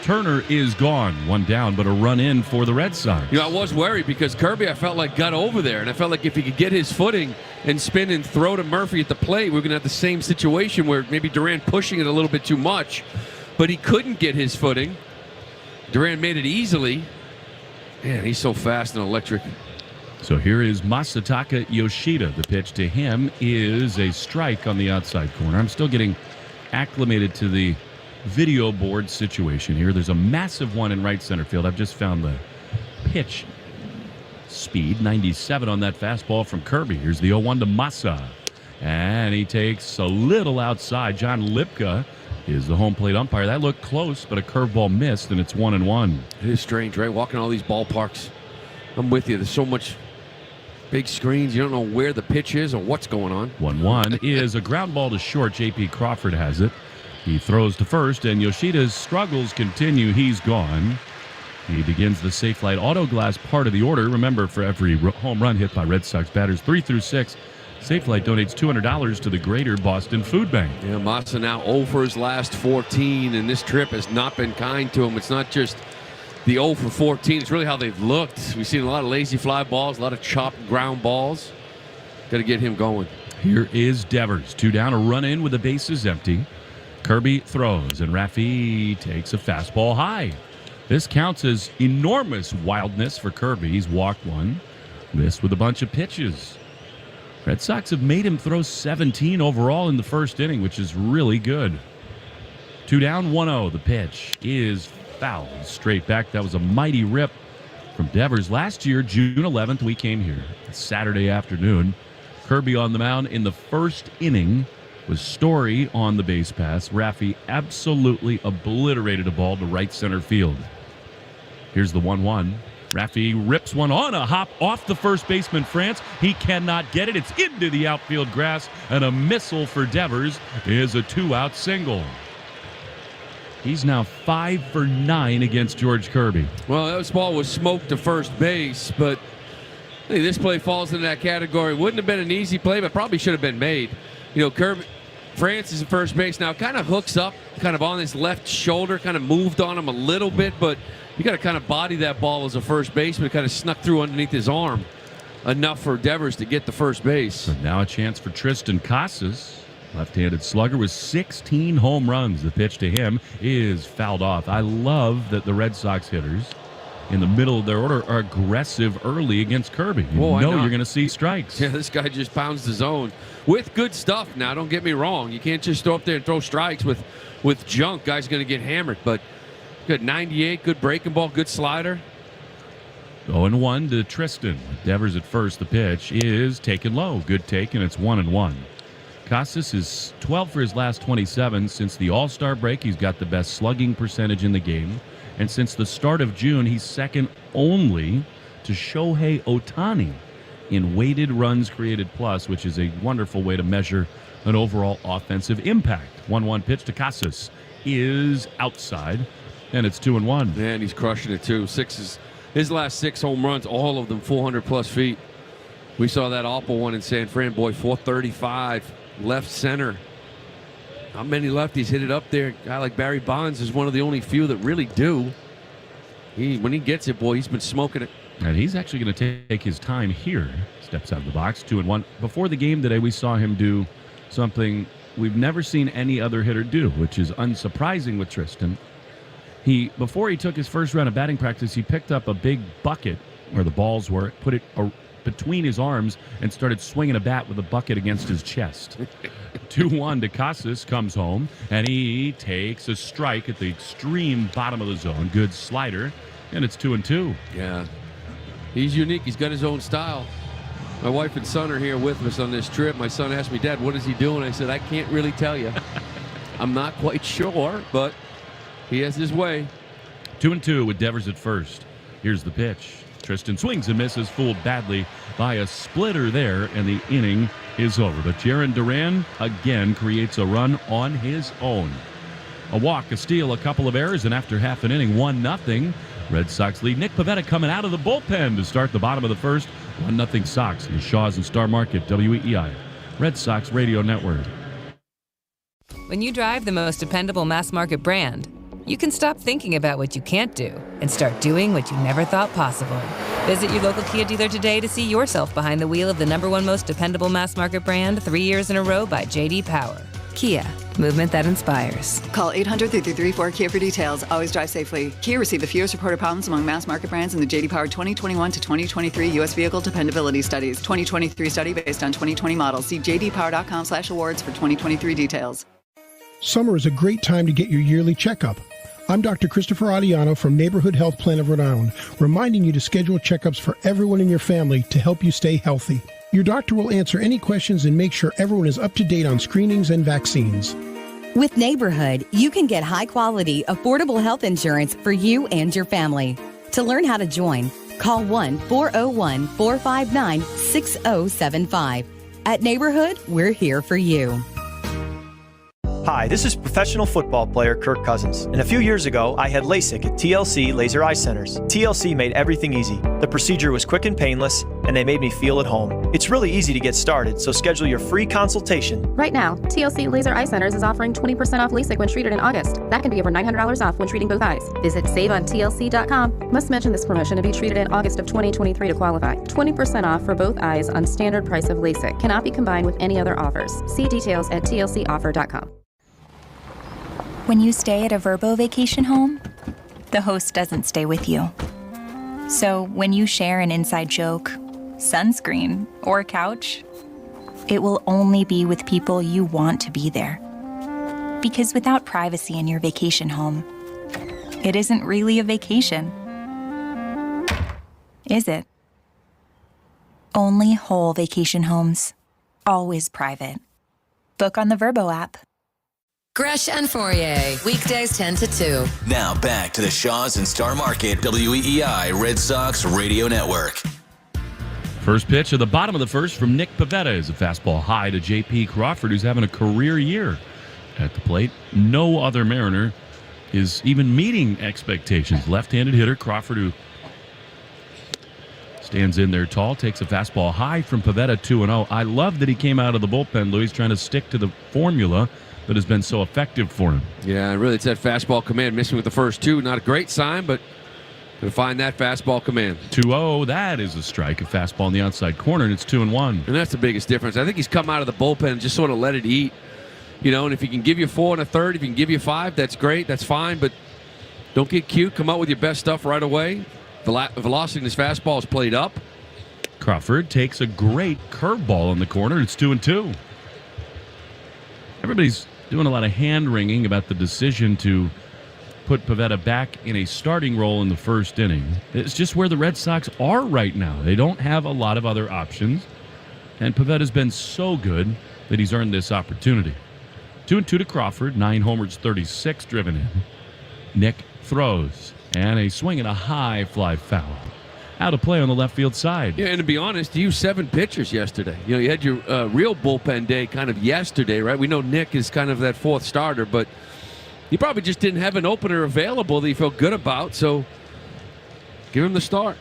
Turner is gone. 1 down, but a run in for the Red Sox. You know, I was worried because Kirby, I felt like, got over there, and I felt like if he could get his footing and spin and throw to Murphy at the plate, we're going to have the same situation where maybe Duran pushing it a little bit too much. But he couldn't get his footing. Duran made it easily. Man, he's so fast and electric. So here is Masataka Yoshida. The pitch to him is a strike on the outside corner. I'm still getting acclimated to the video board situation here. There's a massive one in right center field. I've just found the pitch speed. 97 on that fastball from Kirby. Here's the 0-1 to Massa. And he takes a little outside. John Lipka is the home plate umpire. That looked close, but a curveball missed, and it's 1-1. It is strange, right? Walking all these ballparks. I'm with you. There's so much big screens. You don't know where the pitch is or what's going on. 1-1 is a ground ball to short. J.P. Crawford has it. He throws to first, and Yoshida's struggles continue. He's gone. He begins the Safe Flight Auto Glass part of the order. Remember, for every home run hit by Red Sox batters 3 through 6, Safe Flight donates $200 to the Greater Boston Food Bank. Yeah, Massa now 0 for his last 14, and this trip has not been kind to him. It's not just the 0 for 14. It's really how they've looked. We've seen a lot of lazy fly balls, a lot of chopped ground balls. Got to get him going. Here is Devers. 2 down, a run in with the bases empty. Kirby throws, and Rafi takes a fastball high. This counts as enormous wildness for Kirby. He's walked 1, missed with a bunch of pitches. Red Sox have made him throw 17 overall in the first inning, which is really good. 2 down, 1-0. The pitch is fouled straight back. That was a mighty rip from Devers. Last year, June 11th, we came here. Saturday afternoon. Kirby on the mound in the first inning with Story on the base pass. Rafi absolutely obliterated a ball to right center field. Here's the 1-1. Rafi rips one on a hop off the first baseman, France. He cannot get it. It's into the outfield grass, and a missile for Devers is a 2-out single. He's now 5 for 9 against George Kirby. Well, that ball was smoked to first base, but I think this play falls into that category. Wouldn't have been an easy play, but probably should have been made. Kirby, France is at first base now, kind of hooks up, kind of on his left shoulder, kind of moved on him a little bit, but you got to kind of body that ball as a first baseman. It kind of snuck through underneath his arm enough for Devers to get the first base. So now a chance for Tristan Casas. Left-handed slugger with 16 home runs. The pitch to him is fouled off. I love that the Red Sox hitters in the middle of their order are aggressive early against Kirby. You know you're going to see strikes. Yeah, this guy just pounds the zone with good stuff. Now, don't get me wrong. You can't just throw up there and throw strikes with junk. Guy's going to get hammered. But good 98, good breaking ball, good slider. 0-1 to Tristan. Devers at first. The pitch is taken low. Good take, and it's 1-1. Casas is 12 for his last 27. Since the All-Star break, he's got the best slugging percentage in the game. And since the start of June, he's second only to Shohei Ohtani in weighted runs created plus, which is a wonderful way to measure an overall offensive impact. 1-1 pitch to Casas is outside, and it's 2-1. Man, he's crushing it too. His last 6 home runs, all of them 400-plus feet. We saw that awful one in San Fran, boy, 435. Left center. Not many lefties hit it up there. A guy like Barry Bonds is one of the only few that really do. When he gets it, boy, he's been smoking it. And he's actually going to take his time here. Steps out of the box, 2-1. Before the game today, we saw him do something we've never seen any other hitter do, which is unsurprising with Tristan. Before he took his first round of batting practice, he picked up a big bucket where the balls were, put it between his arms and started swinging a bat with a bucket against his chest. 2-1 to Casas, comes home, and he takes a strike at the extreme bottom of the zone. Good slider, and it's 2-2. Yeah, he's unique. He's got his own style. My wife and son are here with us on this trip. My son asked me, Dad, what is he doing? I said, I can't really tell you. I'm not quite sure, but he has his way. 2-2 with Devers at first. Here's the pitch. Tristan swings and misses, fooled badly by a splitter there, and the inning is over. But Jarren Duran again creates a run on his own. A walk, a steal, a couple of errors, and after half an inning, 1-0. Red Sox lead. Nick Pivetta coming out of the bullpen to start the bottom of the first. 1-0 Sox in the Shaw's and Star Market, WEEI, Red Sox Radio Network. When you drive the most dependable mass market brand, you can stop thinking about what you can't do and start doing what you never thought possible. Visit your local Kia dealer today to see yourself behind the wheel of the #1 most dependable mass market brand 3 years in a row by J.D. Power. Kia, movement that inspires. Call 800-334-KIA for details. Always drive safely. Kia received the fewest reported problems among mass market brands in the J.D. Power 2021 to 2023 U.S. Vehicle Dependability Studies. 2023 study based on 2020 models. See jdpower.com/awards for 2023 details. Summer is a great time to get your yearly checkup. I'm Dr. Christopher Adiano from Neighborhood Health Plan of Rhode Island, reminding you to schedule checkups for everyone in your family to help you stay healthy. Your doctor will answer any questions and make sure everyone is up to date on screenings and vaccines. With Neighborhood, you can get high-quality, affordable health insurance for you and your family. To learn how to join, call 1-401-459-6075. At Neighborhood, we're here for you. Hi, this is professional football player Kirk Cousins. And a few years ago, I had LASIK at TLC Laser Eye Centers. TLC made everything easy. The procedure was quick and painless, and they made me feel at home. It's really easy to get started, so schedule your free consultation. Right now, TLC Laser Eye Centers is offering 20% off LASIK when treated in August. That can be over $900 off when treating both eyes. Visit saveontlc.com. Must mention this promotion to be treated in August of 2023 to qualify. 20% off for both eyes on standard price of LASIK. Cannot be combined with any other offers. See details at tlcoffer.com. When you stay at a Vrbo vacation home, the host doesn't stay with you. So when you share an inside joke, sunscreen, or couch, it will only be with people you want to be there. Because without privacy in your vacation home, it isn't really a vacation. Is it? Only whole vacation homes. Always private. Book on the Vrbo app. Gresh and Fourier, weekdays 10 to 2. Now back to the Shaw's and Star Market, WEEI Red Sox Radio Network. First pitch of the bottom of the first from Nick Pivetta is a fastball high to J.P. Crawford, who's having a career year at the plate. No other Mariner is even meeting expectations. Left-handed hitter Crawford, who stands in there tall, takes a fastball high from Pivetta, 2-0. I love that he came out of the bullpen, Louis, trying to stick to the formula that has been so effective for him. Yeah, really, it's that fastball command. Missing with the first two. Not a great sign, but going to find that fastball command. 2-0, that is a strike. A fastball in the outside corner, and it's 2-1. And that's the biggest difference. I think he's come out of the bullpen and just sort of let it eat. And if he can give you 4 1/3, if he can give you 5, that's great. That's fine, but don't get cute. Come out with your best stuff right away. Velocity in his fastball is played up. Crawford takes a great curveball in the corner. It's 2-2. Everybody's doing a lot of hand-wringing about the decision to put Pivetta back in a starting role in the first inning. It's just where the Red Sox are right now. They don't have a lot of other options, and Pivetta's been so good that he's earned this opportunity. 2-2 to Crawford, 9 homers, 36 driven in. Nick throws, and a swing and a high fly foul. Out of play on the left field side. Yeah, and to be honest, you used 7 pitchers yesterday. You had your real bullpen day kind of yesterday, right? We know Nick is kind of that 4th starter, but you probably just didn't have an opener available that you felt good about, so give him the start.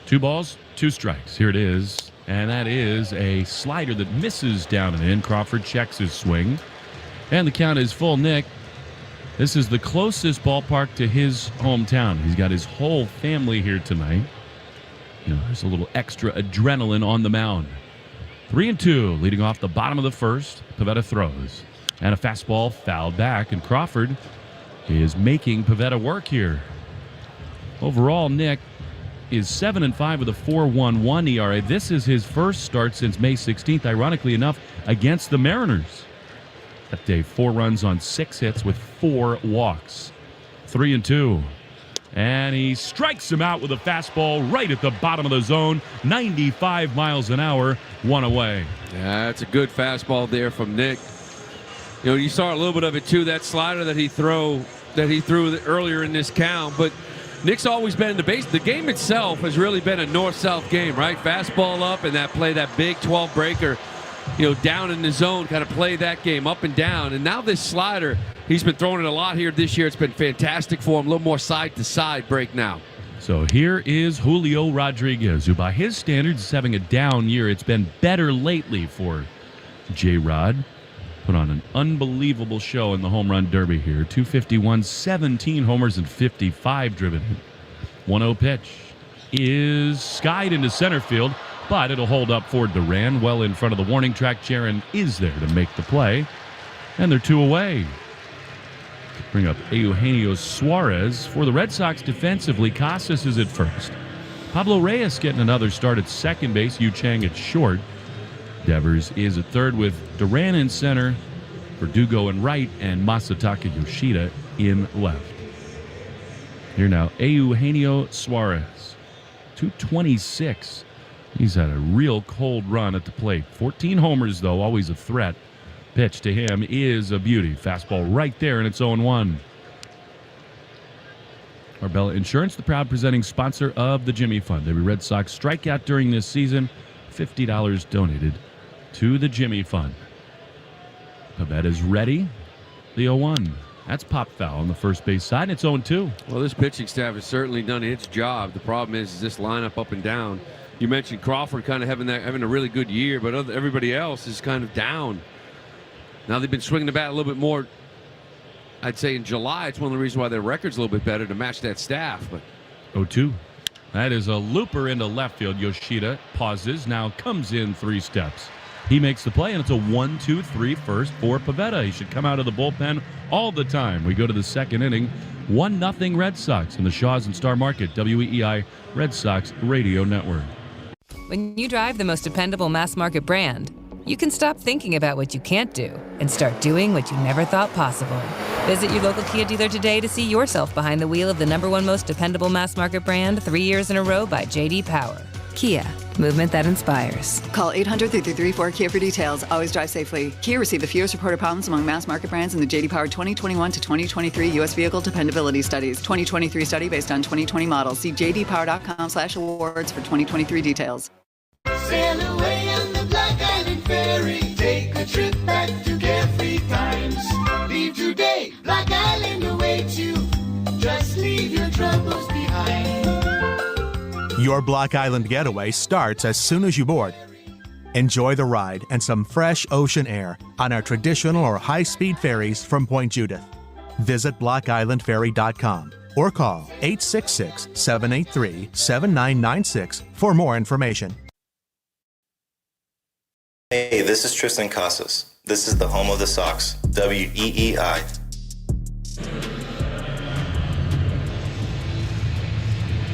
2 balls, 2 strikes. Here it is, and that is a slider that misses down and in. Crawford checks his swing, and the count is full. Nick, this is the closest ballpark to his hometown. He's got his whole family here tonight. There's a little extra adrenaline on the mound. 3-2, leading off the bottom of the first. Pivetta throws, and a fastball fouled back, and Crawford is making Pivetta work here. Overall, Nick is 7-5 with a 4.11 ERA. This is his first start since May 16th, ironically enough, against the Mariners. That day, 4 runs on 6 hits with 4 walks. 3-2. And he strikes him out with a fastball right at the bottom of the zone. 95 miles an hour, 1 away. Yeah, that's a good fastball there from Nick. You saw a little bit of it too, that slider that he threw earlier in this count. But Nick's always been in the base. The game itself has really been a north-south game, right? Fastball up and that big 12 breaker, down in the zone, kind of play that game up and down. And now this slider, he's been throwing it a lot here this year. It's been fantastic for him. A little more side-to-side break now. So here is Julio Rodriguez, who by his standards is having a down year. It's been better lately for J-Rod. Put on an unbelievable show in the home run derby here. 251, 17 homers, and 55 driven in. 1-0 pitch is skied into center field, but it'll hold up for Duran well in front of the warning track. Jaron is there to make the play, and they're 2 away. Bring up Eugenio Suarez. For the Red Sox defensively, Casas is at first. Pablo Reyes getting another start at second base. Yu Chang at short. Devers is at third with Duran in center, Verdugo in right, and Masataka Yoshida in left. Here now, Eugenio Suarez, 226. He's had a real cold run at the plate. 14 homers, though, always a threat. Pitch to him is a beauty. Fastball right there, and it's 0-1. Arbella Insurance, the proud presenting sponsor of the Jimmy Fund. Every Red Sox strikeout during this season, $50 donated to the Jimmy Fund. Pivetta's ready. The 0-1. That's pop foul on the first base side. It's 0-2. Well, this pitching staff has certainly done its job. The problem is this lineup up and down. You mentioned Crawford kind of having a really good year, but everybody else is kind of down. Now they've been swinging the bat a little bit more. I'd say in July, it's one of the reasons why their record's a little bit better to match that staff. But 0-2. That is a looper into left field. Yoshida pauses, now comes in 3 steps. He makes the play, and it's a 1-2-3 first for Pivetta. He should come out of the bullpen all the time. We go to the second inning. 1-0 Red Sox in the Shaw's and Star Market, WEEI Red Sox Radio Network. When you drive the most dependable mass market brand, you can stop thinking about what you can't do and start doing what you never thought possible. Visit your local Kia dealer today to see yourself behind the wheel of the #1 most dependable mass market brand 3 years in a row by J.D. Power. Kia, movement that inspires. Call 800-334-KIA for details. Always drive safely. Kia received the fewest reported problems among mass market brands in the J.D. Power 2021 to 2023 U.S. Vehicle Dependability Studies. 2023 study based on 2020 models. See jdpower.com/awards for 2023 details. Sail away on the Black Island Ferry. Take a trip back to carefree times. Leave today, Black Island awaits you. Your Block Island getaway starts as soon as you board. Enjoy the ride and some fresh ocean air on our traditional or high-speed ferries from Point Judith. Visit blockislandferry.com or call 866-783-7996 for more information. Hey, this is Tristan Casas. This is the home of the Sox, WEEI.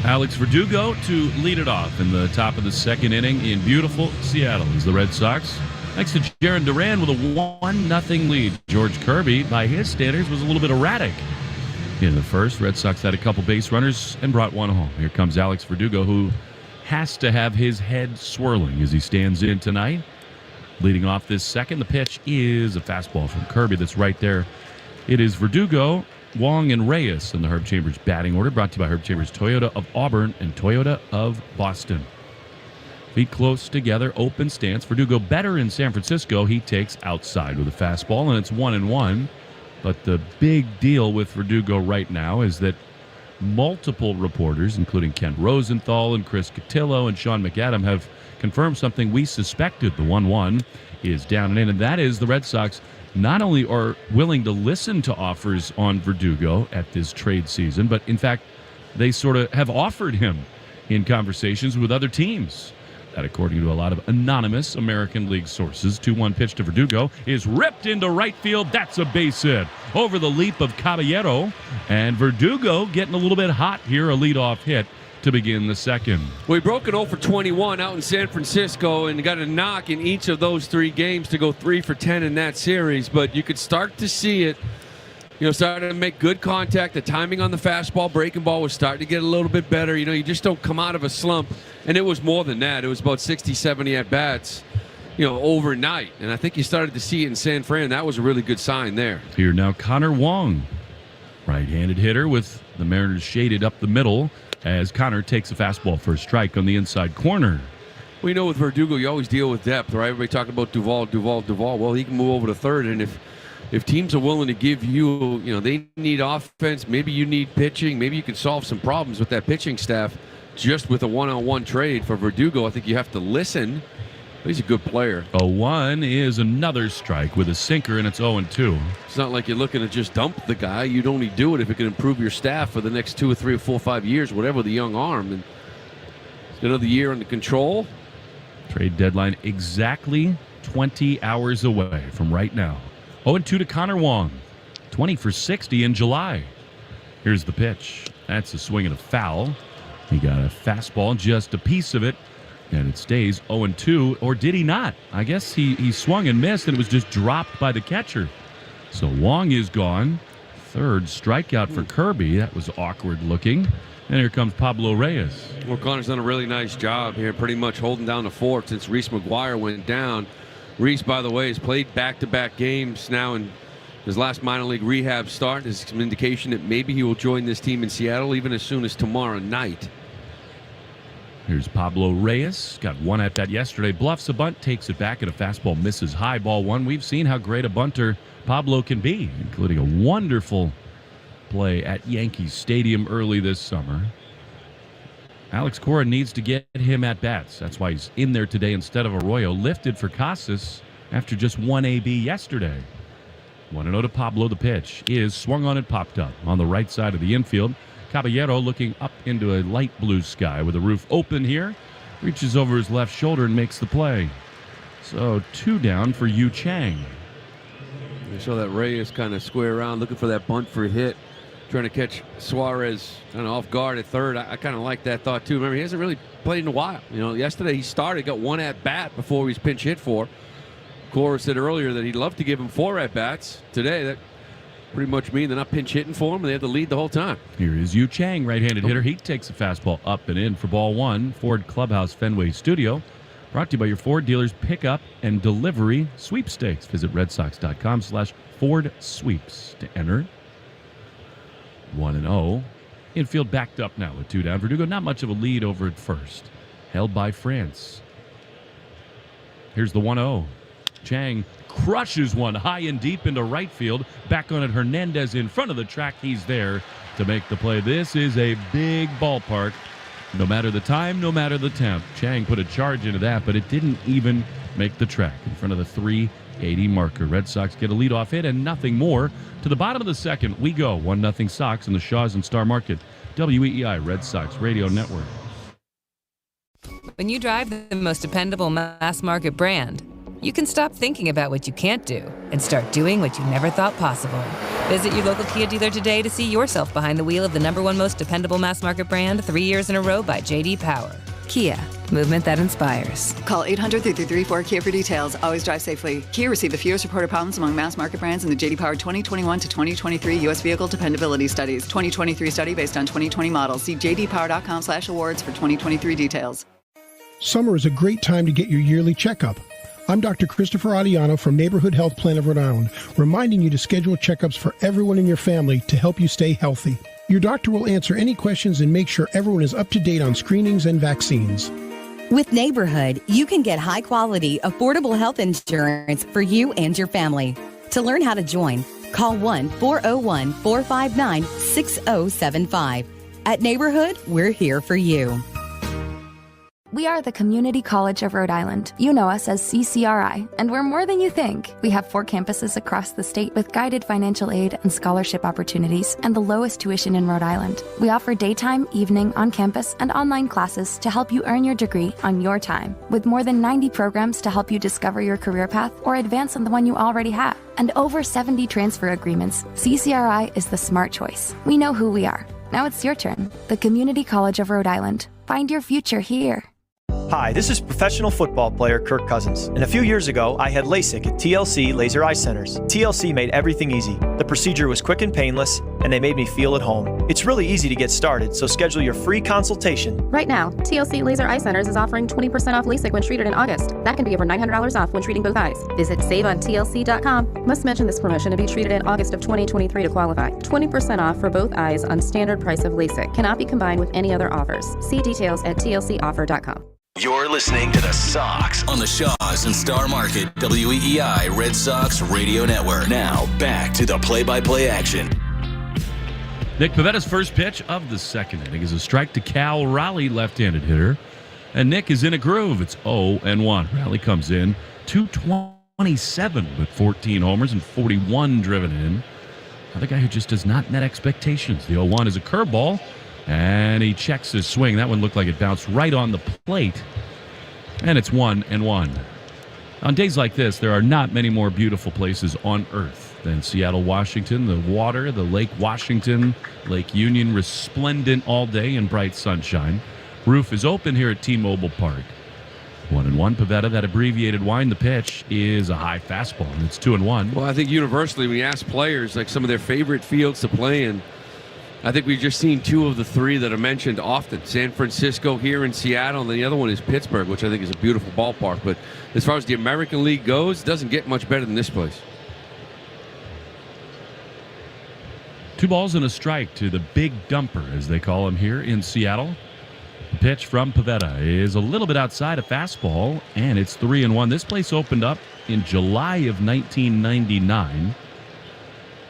Alex Verdugo to lead it off in the top of the second inning in beautiful Seattle as the Red Sox, next to Jarren Duran with a 1-0 lead. George Kirby, by his standards, was a little bit erratic in the first. Red Sox had a couple base runners and brought one home. Here comes Alex Verdugo, who has to have his head swirling as he stands in tonight. Leading off this second, the pitch is a fastball from Kirby that's right there. It is Verdugo, Wong, and Reyes in the Herb Chambers batting order, brought to you by Herb Chambers Toyota of Auburn and Toyota of Boston. Feet close together, open stance. Verdugo better in San Francisco. He takes outside with a fastball, and it's 1-1. But the big deal with Verdugo right now is that multiple reporters, including Kent Rosenthal and Chris Cotillo and Sean McAdam, have confirmed something we suspected. The 1-1 is down and in, and that is the Red Sox not only are willing to listen to offers on Verdugo at this trade season, but in fact, they sort of have offered him in conversations with other teams. That, according to a lot of anonymous American League sources. 2-1 pitch to Verdugo is ripped into right field. That's a base hit over the leap of Caballero. And Verdugo getting a little bit hot here, a leadoff hit to begin the second. Well, he broke it 0 for 21 out in San Francisco and got a knock in each of those 3 games to go 3 for 10 in that series. But you could start to see it, starting to make good contact. The timing on the fastball, breaking ball was starting to get a little bit better. You just don't come out of a slump. And it was more than that. It was about 60, 70 at-bats, overnight. And I think you started to see it in San Fran. That was a really good sign there. Here now, Connor Wong, right-handed hitter with the Mariners shaded up the middle as Connor takes a fastball for a strike on the inside corner. Well, with Verdugo, you always deal with depth, right? Everybody talking about Duvall. Well, he can move over to third, and if teams are willing to give you, they need offense, maybe you need pitching, maybe you can solve some problems with that pitching staff just with a one-on-one trade for Verdugo. I think you have to listen. But he's a good player. 0-1 is another strike with a sinker, and it's 0-2. It's not like you're looking to just dump the guy. You'd only do it if it can improve your staff for the next 2 or 3 or 4 or 5 years, whatever the young arm. And another year under control. Trade deadline exactly 20 hours away from right now. 0-2 to Connor Wong. 20 for 60 in July. Here's the pitch. That's a swing and a foul. He got a fastball, just a piece of it. And it stays 0-2, or did he not? I guess he swung and missed, and it was just dropped by the catcher. So Wong is gone. Third strikeout for Kirby. That was awkward looking. And here comes Pablo Reyes. Well, Connor's done a really nice job here, pretty much holding down the fort since Reese McGuire went down. Reese, by the way, has played back-to-back games now in his last minor league rehab start. There's some indication that maybe he will join this team in Seattle even as soon as tomorrow night. Here's Pablo Reyes. Got one at that yesterday. Bluffs a bunt, takes it back, and a fastball misses high. Ball 1. We've seen how great a bunter Pablo can be, including a wonderful play at Yankee Stadium early this summer. Alex Cora needs to get him at bats. That's why he's in there today instead of Arroyo. Lifted for Casas after just 1 AB yesterday. 1-0 to Pablo. The pitch is swung on and popped up on the right side of the infield. Caballero looking up into a light blue sky with the roof open here. Reaches over his left shoulder and makes the play. So 2 down for Yu Chang. You saw that Reyes kind of square around looking for that bunt for a hit. Trying to catch Suarez kind of off guard at third. I kind of like that thought too. Remember, he hasn't really played in a while. Yesterday he started, got 1 at-bat before he was pinch hit for. Cora said earlier that he'd love to give him 4 at-bats. Today, that pretty much mean they're not pinch hitting for him. They have the lead the whole time. Here is Yu Chang, right-handed hitter. He takes a fastball up and in for ball 1. Ford Clubhouse Fenway Studio. Brought to you by your Ford dealers pickup and delivery sweepstakes. Visit redsox.com/Ford sweeps to enter. 1-0. Infield backed up now with 2 down. Verdugo not much of a lead over at first. Held by France. Here's the 1-0. Chang crushes one high and deep into right field. Back on it, Hernandez in front of the track. He's there to make the play. This is a big ballpark No matter the time, no matter the temp. Chang put a charge into that, but it didn't even make the track in front of the 380 marker. Red Sox get a leadoff hit and nothing more. To the bottom of the second, we go. 1-0 Sox in the Shaws and Star Market. WEEI Red Sox Radio Network. When you drive the most dependable mass market brand, you can stop thinking about what you can't do and start doing what you never thought possible. Visit your local Kia dealer today to see yourself behind the wheel of the #1 most dependable mass market brand 3 years in a row by J.D. Power. Kia, movement that inspires. Call 800-334-KIA for details. Always drive safely. Kia received the fewest reported problems among mass market brands in the J.D. Power 2021 to 2023 U.S. Vehicle Dependability Studies. 2023 study based on 2020 models. See jdpower.com/awards for 2023 details. Summer is a great time to get your yearly checkup. I'm Dr. Christopher Adiano from Neighborhood Health Plan of Rhode Island, reminding you to schedule checkups for everyone in your family to help you stay healthy. Your doctor will answer any questions and make sure everyone is up to date on screenings and vaccines. With Neighborhood, you can get high-quality, affordable health insurance for you and your family. To learn how to join, call 1-401-459-6075. At Neighborhood, we're here for you. We are the Community College of Rhode Island. You know us as CCRI, and we're more than you think. We have 4 campuses across the state with guided financial aid and scholarship opportunities and the lowest tuition in Rhode Island. We offer daytime, evening, on-campus, and online classes to help you earn your degree on your time, with more than 90 programs to help you discover your career path or advance on the one you already have, and over 70 transfer agreements. CCRI is the smart choice. We know who we are. Now it's your turn. The Community College of Rhode Island. Find your future here. Hi, this is professional football player Kirk Cousins, and a few years ago, I had LASIK at TLC Laser Eye Centers. TLC made everything easy. The procedure was quick and painless, and they made me feel at home. It's really easy to get started, so schedule your free consultation. Right now, TLC Laser Eye Centers is offering 20% off LASIK when treated in August. That can be over $900 off when treating both eyes. Visit saveontlc.com. Must mention this promotion to be treated in August of 2023 to qualify. 20% off for both eyes on standard price of LASIK. Cannot be combined with any other offers. See details at tlcoffer.com. You're listening to the Sox on the Shaws and Star Market WEEI Red Sox Radio Network. Now back to the play-by-play action. Nick Pavetta's first pitch of the second inning is a strike to Cal Raleigh, left-handed hitter. And Nick is in a groove. It's 0-1. Raleigh comes in 227 with 14 homers and 41 driven in. Another guy who just does not net expectations. The 0-1 is a curveball. And he checks his swing. That one looked like it bounced right on the plate. And it's 1-1. On days like this, there are not many more beautiful places on earth than Seattle, Washington. The water, the Lake Washington, Lake Union, resplendent all day in bright sunshine. Roof is open here at T-Mobile Park. 1-1. Pavetta, that abbreviated wind. The pitch is a high fastball, and it's 2-1. Well, I think universally, when you ask players like some of their favorite fields to play in, I think we've just seen 2 of the 3 that are mentioned often. San Francisco here in Seattle, and the other one is Pittsburgh, which I think is a beautiful ballpark. But as far as the American League goes, it doesn't get much better than this place. 2 balls and a strike to the big dumper, as they call him here in Seattle. The pitch from Pavetta is a little bit outside a fastball, and it's 3-1. This place opened up in July of 1999.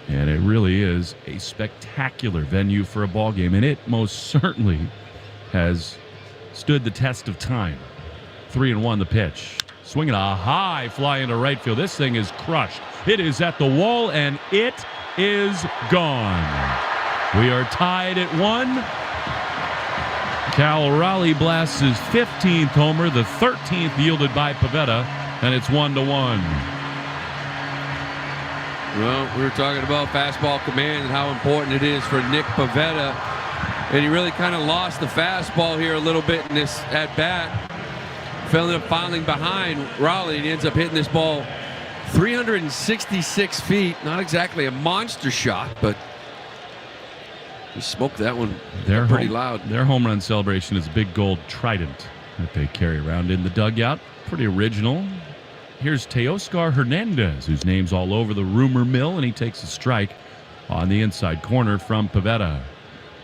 And it really is a spectacular venue for a ball game, and it most certainly has stood the test of time. 3-1 the pitch. Swinging a high fly into right field. This thing is crushed. It is at the wall, and it is gone. We are tied at 1. Cal Raleigh blasts his 15th homer, the 13th yielded by Pavetta, and it's 1-1. Well, we were talking about fastball command and how important it is for Nick Pavetta. And he really kind of lost the fastball here a little bit in this at-bat. Ended up filing behind Raleigh, and he ends up hitting this ball 366 feet. Not exactly a monster shot, but he smoked that one pretty loud. Their home run celebration is a big gold trident that they carry around in the dugout. Pretty original. Here's Teoscar Hernandez, whose name's all over the rumor mill, and he takes a strike on the inside corner from Pavetta.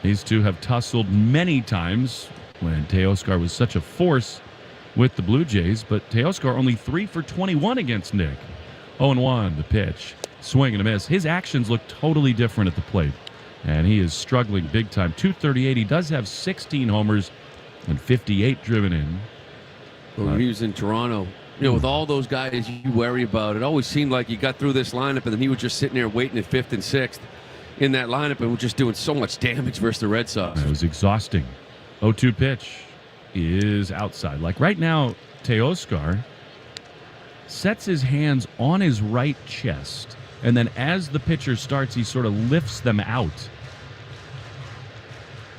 These two have tussled many times when Teoscar was such a force with the Blue Jays, but Teoscar only 3 for 21 against Nick. 0-1, the pitch. Swing and a miss. His actions look totally different at the plate, and he is struggling big time. .238. He does have 16 homers and 58 driven in. When he was in Toronto, with all those guys you worry about, it always seemed like you got through this lineup and then he was just sitting there waiting at 5th and 6th in that lineup and was just doing so much damage versus the Red Sox. It was exhausting. 0-2 pitch is outside. Like right now, Teoscar sets his hands on his right chest, and then as the pitcher starts, he sort of lifts them out.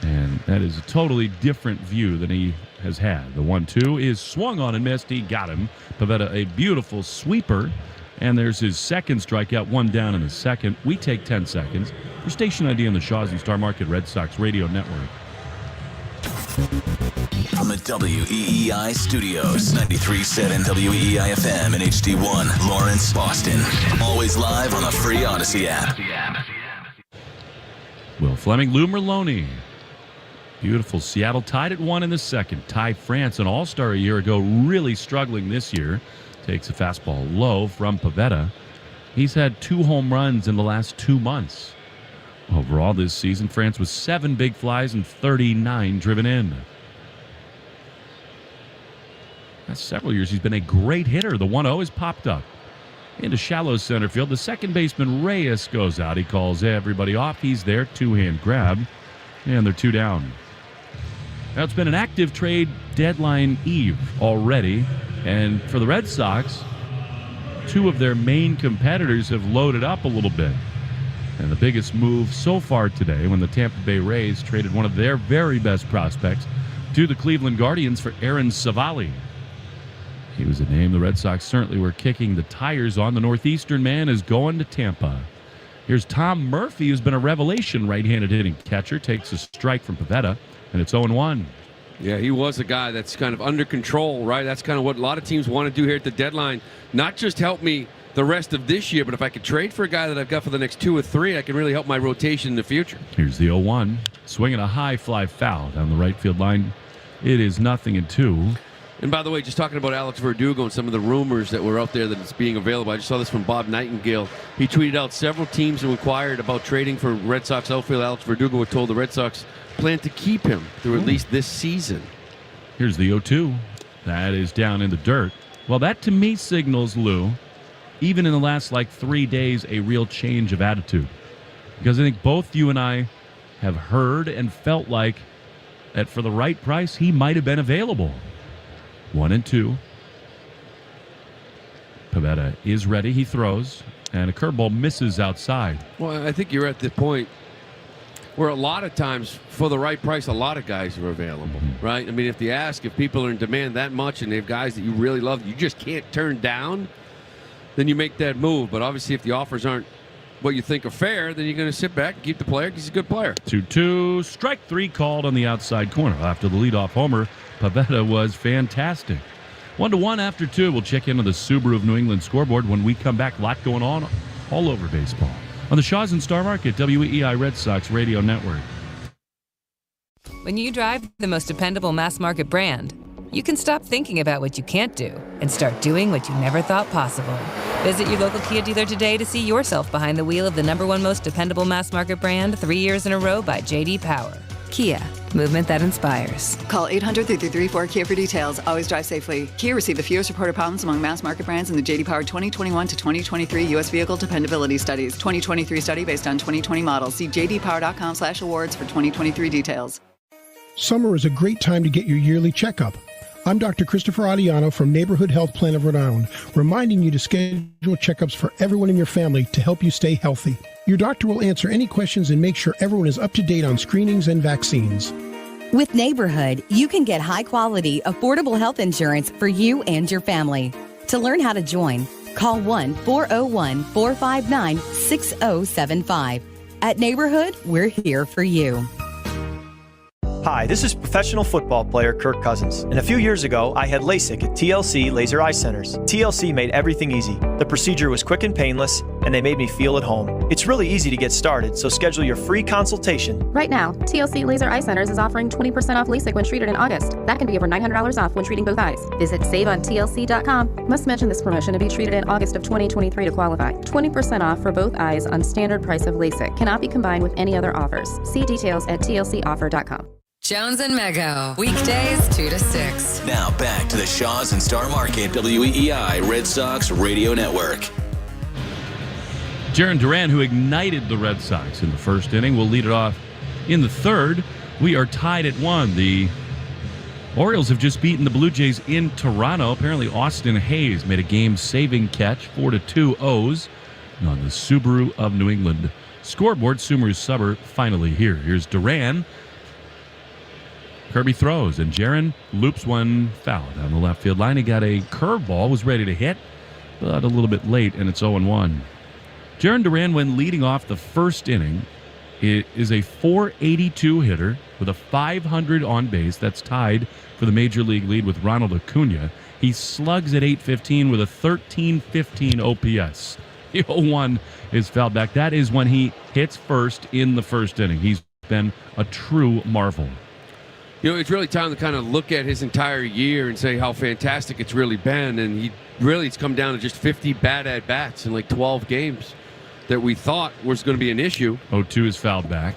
And that is a totally different view than he has had. The 1-2 is swung on and missed. He got him. Pivetta, a beautiful sweeper. And there's his second strikeout, one down in the second. We take 10 seconds. Your station ID on the Shaw's and Star Market Red Sox Radio Network. From the WEEI studios, 93.7 WEEI FM and HD1, Lawrence, Boston. Always live on the free Odyssey app. Will Fleming, Lou Merlone. Beautiful. Seattle tied at 1 in the second. Ty France, an all-star a year ago, really struggling this year. Takes a fastball low from Pivetta. He's had 2 home runs in the last 2 months. Overall this season, France was 7 big flies and 39 driven in. Last several years, he's been a great hitter. The 1-0 has popped up into shallow center field. The second baseman, Reyes, goes out. He calls everybody off. He's there. 2-hand grab. And they're 2 down. Now, it's been an active trade deadline eve already. And for the Red Sox, 2 of their main competitors have loaded up a little bit. And the biggest move so far today, when the Tampa Bay Rays traded one of their very best prospects to the Cleveland Guardians for Aaron Savali. He was a name the Red Sox certainly were kicking the tires on. The Northeastern man is going to Tampa. Here's Tom Murphy, who's been a revelation right-handed hitting catcher, takes a strike from Pivetta, and it's 0-1. Yeah, he was a guy that's kind of under control, right? That's kind of what a lot of teams want to do here at the deadline. Not just help me the rest of this year, but if I could trade for a guy that I've got for the next 2 or 3, I can really help my rotation in the future. Here's the 0-1. Swinging a high fly foul down the right field line. It is 0-2. And by the way, just talking about Alex Verdugo and some of the rumors that were out there that it's being available, I just saw this from Bob Nightingale. He tweeted out several teams who inquired about trading for Red Sox outfield. Alex Verdugo was told the Red Sox plan to keep him through at least this season. Here's the 0-2. That is down in the dirt. Well, that to me signals, Lou, even in the last 3 days, a real change of attitude. Because I think both you and I have heard and felt like that for the right price, he might have been available. 1-2. Pivetta is ready. He throws, and a curveball misses outside. Well, I think you're at the point where a lot of times, for the right price, a lot of guys are available, right? I mean, if people are in demand that much and they have guys that you really love, you just can't turn down, then you make that move. But obviously, if the offers aren't what you think are fair, then you're going to sit back and keep the player because he's a good player. 2-2. Strike 3 called on the outside corner. After the leadoff homer, Pivetta was fantastic. 1-1 after 2. We'll check into the Subaru of New England scoreboard when we come back. A lot going on all over baseball on the Shaw's and Star Market WEEI Red Sox Radio Network. When you drive the most dependable mass market brand, you can stop thinking about what you can't do and start doing what you never thought possible. Visit your local Kia dealer today to see yourself behind the wheel of the #1 most dependable mass market brand 3 years in a row by J.D. Power. Kia, movement that inspires. Call 800-334-KIA for details. Always drive safely. Kia received the fewest reported problems among mass market brands in the J.D. Power 2021 to 2023 U.S. Vehicle Dependability Studies. 2023 study based on 2020 models. See jdpower.com/awards for 2023 details. Summer is a great time to get your yearly checkup. I'm Dr. Christopher Adiano from Neighborhood Health Plan of Rhode Island, reminding you to schedule checkups for everyone in your family to help you stay healthy. Your doctor will answer any questions and make sure everyone is up to date on screenings and vaccines. With Neighborhood, you can get high-quality, affordable health insurance for you and your family. To learn how to join, call 1-401-459-6075. At Neighborhood, we're here for you. Hi, this is professional football player Kirk Cousins, and a few years ago, I had LASIK at TLC Laser Eye Centers. TLC made everything easy. The procedure was quick and painless, and they made me feel at home. It's really easy to get started, so schedule your free consultation. Right now, TLC Laser Eye Centers is offering 20% off LASIK when treated in August. That can be over $900 off when treating both eyes. Visit saveontlc.com. Must mention this promotion to be treated in August of 2023 to qualify. 20% off for both eyes on standard price of LASIK. Cannot be combined with any other offers. See details at tlcoffer.com. Jones and Mego, weekdays 2 to 6. Now back to the Shaws and Star Market WEEI Red Sox Radio Network. Jarren Duran, who ignited the Red Sox in the first inning, will lead it off in the third. We are tied at 1. The Orioles have just beaten the Blue Jays in Toronto. Apparently, Austin Hayes made a game-saving catch, 4-2 O's on the Subaru of New England scoreboard. Subaru's Suburb finally here. Here's Duran. Kirby throws, and Jarren loops one foul down the left field line. He got a curveball, was ready to hit, but a little bit late, and it's 0-1. Jarren Duran, when leading off the first inning, is a .482 hitter with a .500 on base. That's tied for the Major League lead with Ronald Acuna. He slugs at .815 with a .1315 OPS. The 0-1 is fouled back. That is when he hits first in the first inning. He's been a true marvel. You know, it's really time to kind of look at his entire year and say how fantastic it's really been. And it's come down to just 50 bad at-bats in like 12 games that we thought was going to be an issue. 0-2 is fouled back.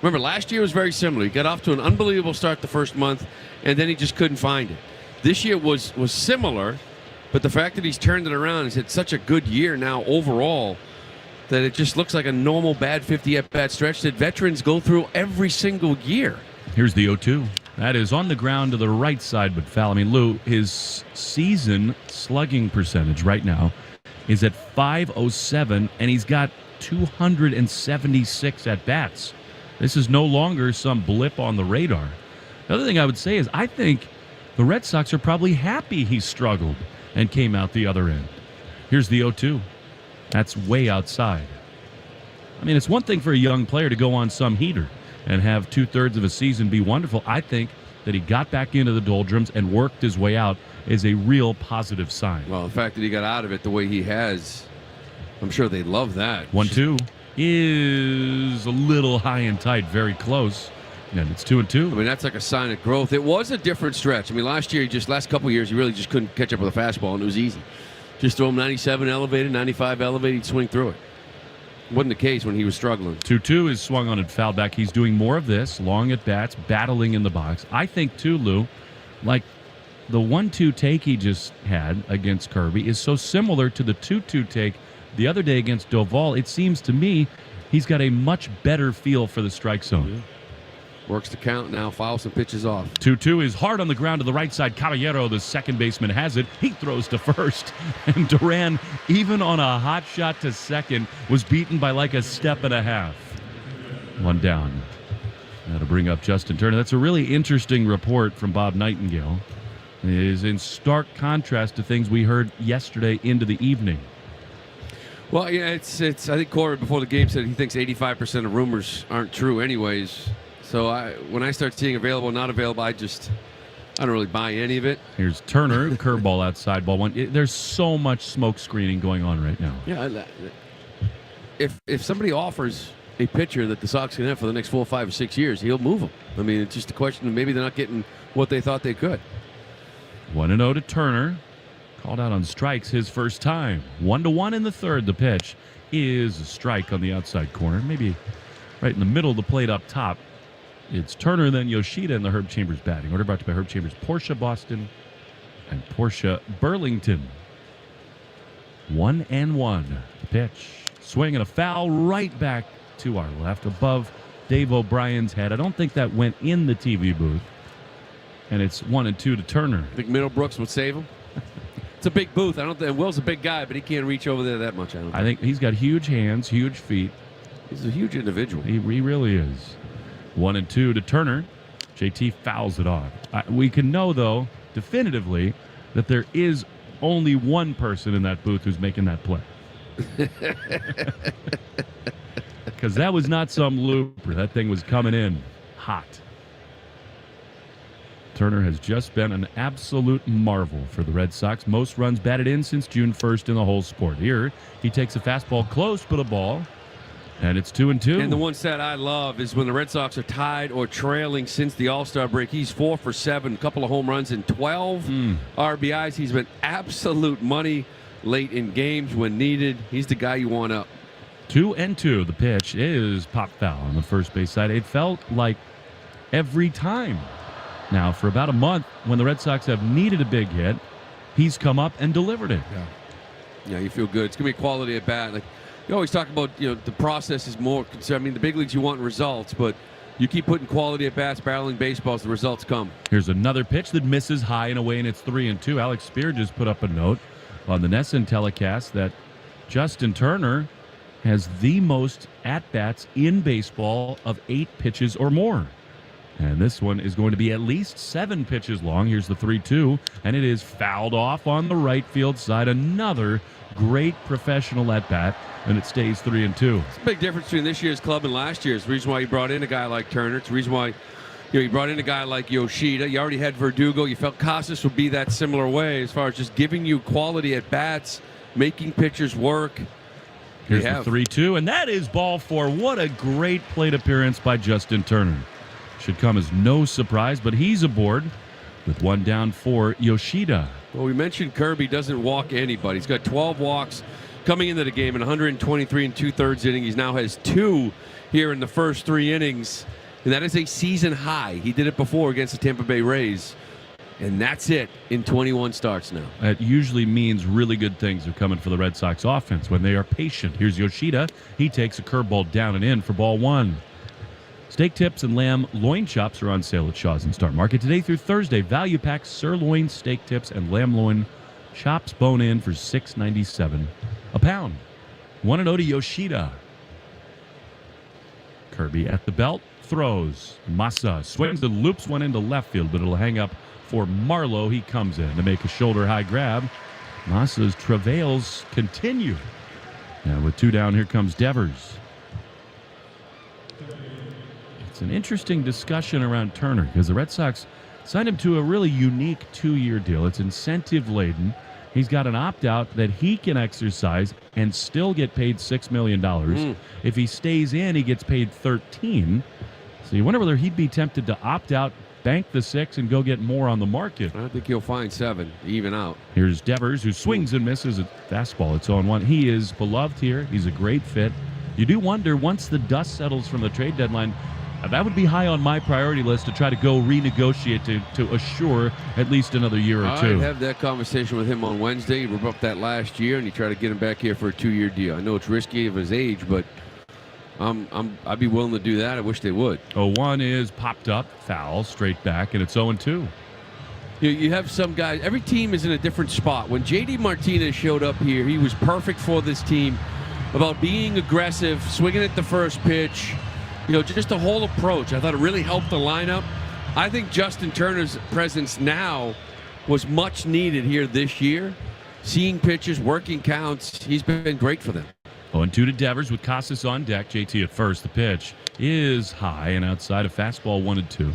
Remember, last year was very similar. He got off to an unbelievable start the first month, and then he just couldn't find it. This year was similar, but the fact that he's turned it around, he's had such a good year now overall, that it just looks like a normal bad 50 at-bat stretch that veterans go through every single year. Here's the 0-2. That is on the ground to the right side, but foul. I mean, Lou, his season slugging percentage right now is at .507, and he's got 276 at-bats. This is no longer some blip on the radar. The other thing I would say is I think the Red Sox are probably happy he struggled and came out the other end. Here's the 0-2. That's way outside. I mean, it's one thing for a young player to go on some heater and have 2/3 of a season be wonderful. I think that he got back into the doldrums and worked his way out is a real positive sign. Well, the fact that he got out of it the way he has, I'm sure they love that. 1-2 is a little high and tight, very close. And it's 2-2. I mean, that's like a sign of growth. It was a different stretch. I mean, last couple of years, he really just couldn't catch up with a fastball, and it was easy. Just throw him 97 elevated, 95 elevated, he'd swing through it. Wasn't the case when he was struggling. 2-2 is swung on and fouled back. He's doing more of this, long at bats, battling in the box. I think, too, Lou, like the 1-2 take he just had against Kirby is so similar to the 2-2 take the other day against Doval. It seems to me he's got a much better feel for the strike zone. Yeah. Works the count now, fouls some pitches off. 2-2 is hard on the ground to the right side. Caballero, the second baseman, has it. He throws to first. And Duran, even on a hot shot to second, was beaten by like a step and a half. One down. That'll bring up Justin Turner. That's a really interesting report from Bob Nightingale. It is in stark contrast to things we heard yesterday into the evening. Well, yeah, it's. I think Corey before the game said he thinks 85% of rumors aren't true anyways. So when I start seeing available, not available, I don't really buy any of it. Here's Turner, curveball outside, ball one. There's so much smoke screening going on right now. Yeah, if somebody offers a pitcher that the Sox can have for the next 4, 5, or 6 years, he'll move them. I mean, it's just a question of maybe they're not getting what they thought they could. 1-0 to Turner. Called out on strikes his first time. 1-1 in the third. The pitch is a strike on the outside corner. Maybe right in the middle of the plate up top. It's Turner, then Yoshida in the Herb Chambers batting. Order brought to you by Herb Chambers, Porsche Boston, and Porsche Burlington. 1-1. The pitch. Swing and a foul right back to our left above Dave O'Brien's head. I don't think that went in the TV booth. And it's 1-2 to Turner. I think Middlebrooks would save him. It's a big booth. I don't think Will's a big guy, but he can't reach over there that much. I think he's got huge hands, huge feet. He's a huge individual. He really is. 1-2 to Turner. JT fouls it off. We can know, though, definitively, that there is only one person in that booth who's making that play. Because that was not some looper. That thing was coming in hot. Turner has just been an absolute marvel for the Red Sox. Most runs batted in since June 1st in the whole sport. Here, he takes a fastball close, but a ball. And it's 2-2. And the one stat I love is when the Red Sox are tied or trailing since the All-Star break, he's 4 for 7, a couple of home runs and 12 RBIs. He's been absolute money late in games when needed. He's the guy you want up. 2-2. The pitch is pop foul on the first base side. It felt like every time. Now, for about a month, when the Red Sox have needed a big hit, he's come up and delivered it. Yeah, you feel good. It's going to be quality at bat. Like you always talk about, the process is more concerned. I mean, the big leagues, you want results, but you keep putting quality at bats, barreling baseballs, the results come. Here's another pitch that misses high and away, and it's 3-2. Alex Spear just put up a note on the NESN telecast that Justin Turner has the most at-bats in baseball of 8 pitches or more. And this one is going to be at least 7 pitches long. Here's the 3-2, and it is fouled off on the right field side. Another great professional at-bat, and it stays 3-2. It's a big difference between this year's club and last year's. The reason why you brought in a guy like Turner. It's the reason why you brought in a guy like Yoshida. You already had Verdugo. You felt Casas would be that similar way as far as just giving you quality at-bats, making pitchers work. Here's the 3-2, and that is ball 4. What a great plate appearance by Justin Turner. Should come as no surprise, but he's aboard with one down for Yoshida. Well, we mentioned Kirby doesn't walk anybody. He's got 12 walks coming into the game in 123 and 2/3 inning. He now has 2 here in the first 3 innings, and that is a season high. He did it before against the Tampa Bay Rays, and that's it in 21 starts now. That usually means really good things are coming for the Red Sox offense when they are patient. Here's Yoshida. He takes a curveball down and in for ball 1. Steak tips and lamb loin chops are on sale at Shaw's and Star Market today through Thursday. Value pack sirloin steak tips and lamb loin chops bone in for $6.97 a pound. 1-0 to Yoshida. Kirby at the belt, throws. Massa swings and loops one into left field, but it'll hang up for Marlowe. He comes in to make a shoulder high grab. Massa's travails continue. And with 2 down, here comes Devers. It's an interesting discussion around Turner because the Red Sox signed him to a really unique 2-year deal. It's incentive-laden. He's got an opt-out that he can exercise and still get paid $6 million. If he stays in, he gets paid $13. So you wonder whether he'd be tempted to opt out, bank the 6, and go get more on the market. I think he'll find 7, even out. Here's Devers, who swings and misses a fastball. It's 0-1. He is beloved here. He's a great fit. You do wonder, once the dust settles from the trade deadline, that would be high on my priority list to try to go renegotiate to assure at least another year or 2. I'd have that conversation with him on Wednesday. He up that last year, and he tried to get him back here for a 2-year deal. I know it's risky of his age, but I'd be willing to do that. I wish they would. 0-1 is popped up, foul, straight back, and it's 0-2. You have some guys. Every team is in a different spot. When J.D. Martinez showed up here, he was perfect for this team about being aggressive, swinging at the first pitch. Just the whole approach. I thought it really helped the lineup. I think Justin Turner's presence now was much needed here this year. Seeing pitches, working counts, he's been great for them. 0-2 to Devers with Casas on deck. JT at first. The pitch is high and outside, a fastball 1-2.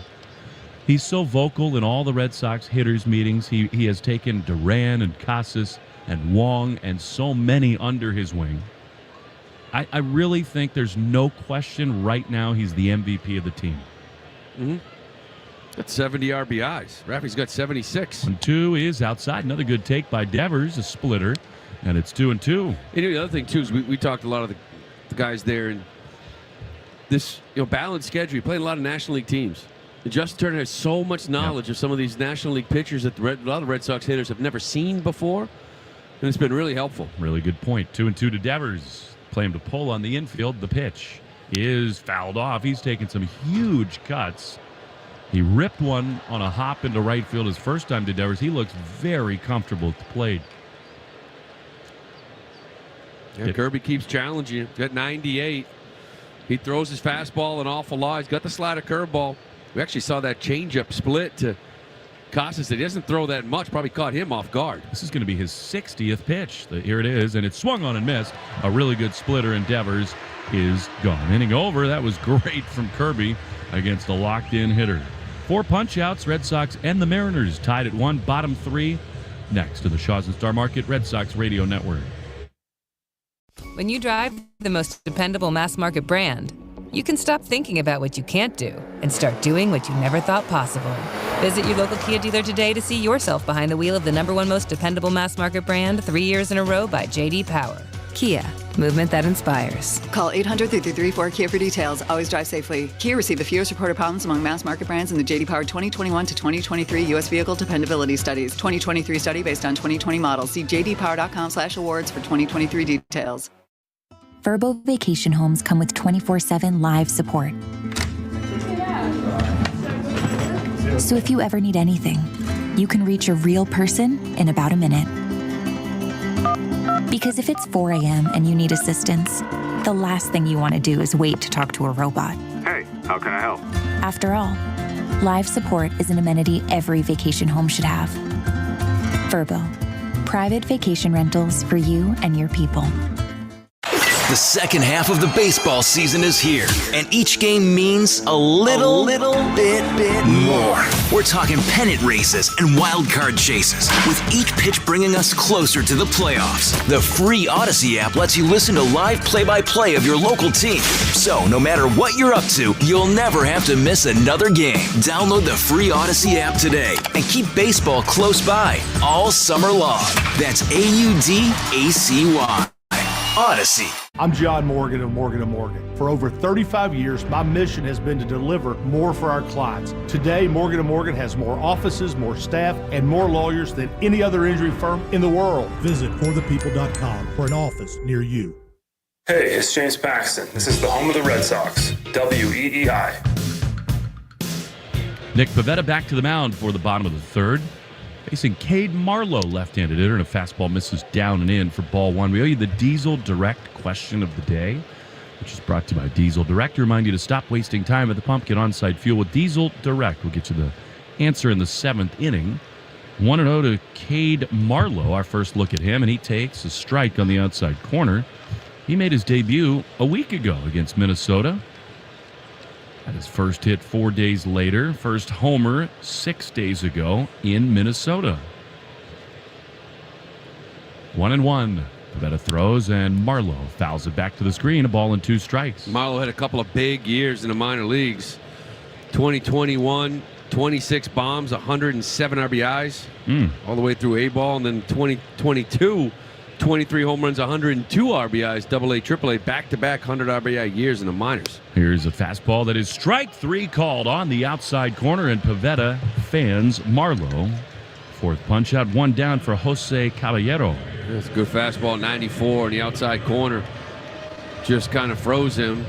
He's so vocal in all the Red Sox hitters meetings. He has taken Duran and Casas and Wong and so many under his wing. I really think there's no question right now he's the MVP of the team. Got 70 RBIs. Raffy's got 76. 1-2 is outside. Another good take by Devers, a splitter, and it's 2-2. The other thing, too, is we talked a lot of the guys there, and this balanced schedule. You play a lot of National League teams. And Justin Turner has so much knowledge of some of these National League pitchers that a lot of Red Sox hitters have never seen before, and it's been really helpful. Really good point. 2-2 to Devers. Play him to pull on the infield. The pitch is fouled off. He's taken some huge cuts. He ripped one on a hop into right field his first time to Devers. He looks very comfortable at the plate. Yeah, Kirby keeps challenging him. Got 98. He throws his fastball an awful lot. He's got the slider curveball. We actually saw that changeup split to Casas. He doesn't throw that much. Probably caught him off guard. This is going to be his 60th pitch. Here it is, and it's swung on and missed. A really good splitter, and Devers is gone. Inning over. That was great from Kirby against a locked-in hitter. 4 punch-outs. Red Sox and the Mariners tied at 1. Bottom 3 next to the Shaw's and Star Market Red Sox Radio Network. When you drive the most dependable mass market brand, you can stop thinking about what you can't do and start doing what you never thought possible. Visit your local Kia dealer today to see yourself behind the wheel of the #1 most dependable mass market brand 3 years in a row by J.D. Power. Kia, movement that inspires. Call 800-333-4KIA for details. Always drive safely. Kia received the fewest reported problems among mass market brands in the J.D. Power 2021 to 2023 U.S. Vehicle Dependability Studies. 2023 study based on 2020 models. See jdpower.com/awards for 2023 details. Verbo Vacation Homes come with 24/7 live support. So if you ever need anything, you can reach a real person in about a minute. Because if it's 4 a.m. and you need assistance, the last thing you want to do is wait to talk to a robot. Hey, how can I help? After all, live support is an amenity every vacation home should have. Verbo, private vacation rentals for you and your people. The second half of the baseball season is here, and each game means a little bit more. We're talking pennant races and wildcard chases, with each pitch bringing us closer to the playoffs. The free Odyssey app lets you listen to live play-by-play of your local team. So no matter what you're up to, you'll never have to miss another game. Download the free Odyssey app today and keep baseball close by all summer long. That's AUDACY. Odyssey. I'm John Morgan of Morgan & Morgan. For over 35 years, my mission has been to deliver more for our clients. Today, Morgan & Morgan has more offices, more staff, and more lawyers than any other injury firm in the world. Visit forthepeople.com for an office near you. Hey, it's James Paxton. This is the home of the Red Sox, WEEI. Nick Pivetta back to the mound for the bottom of the third. Facing Cade Marlowe, left-handed hitter, and a fastball misses down and in for ball one. We owe you the Diesel Direct question of the day, which is brought to you by Diesel Direct. To remind you to stop wasting time at the pump, get on-site fuel with Diesel Direct. We'll get you the answer in the seventh inning. 1-0 to Cade Marlowe, our first look at him, and he takes a strike on the outside corner. He made his debut a week ago against Minnesota. Had his first hit 4 days later. First homer 6 days ago in Minnesota. 1-1. Pivetta throws, and Marlowe fouls it back to the screen. A ball and 2 strikes. Marlowe had a couple of big years in the minor leagues. 2021, 26 bombs, 107 RBIs, all the way through A-ball. And then 2022, 23 home runs, 102 RBIs, AA, AAA, back-to-back 100 RBI years in the minors. Here's a fastball that is strike 3 called on the outside corner, and Pivetta fans Marlowe. Fourth punch out, 1 down for Jose Caballero. That's a good fastball, 94 on the outside corner. Just kind of froze him.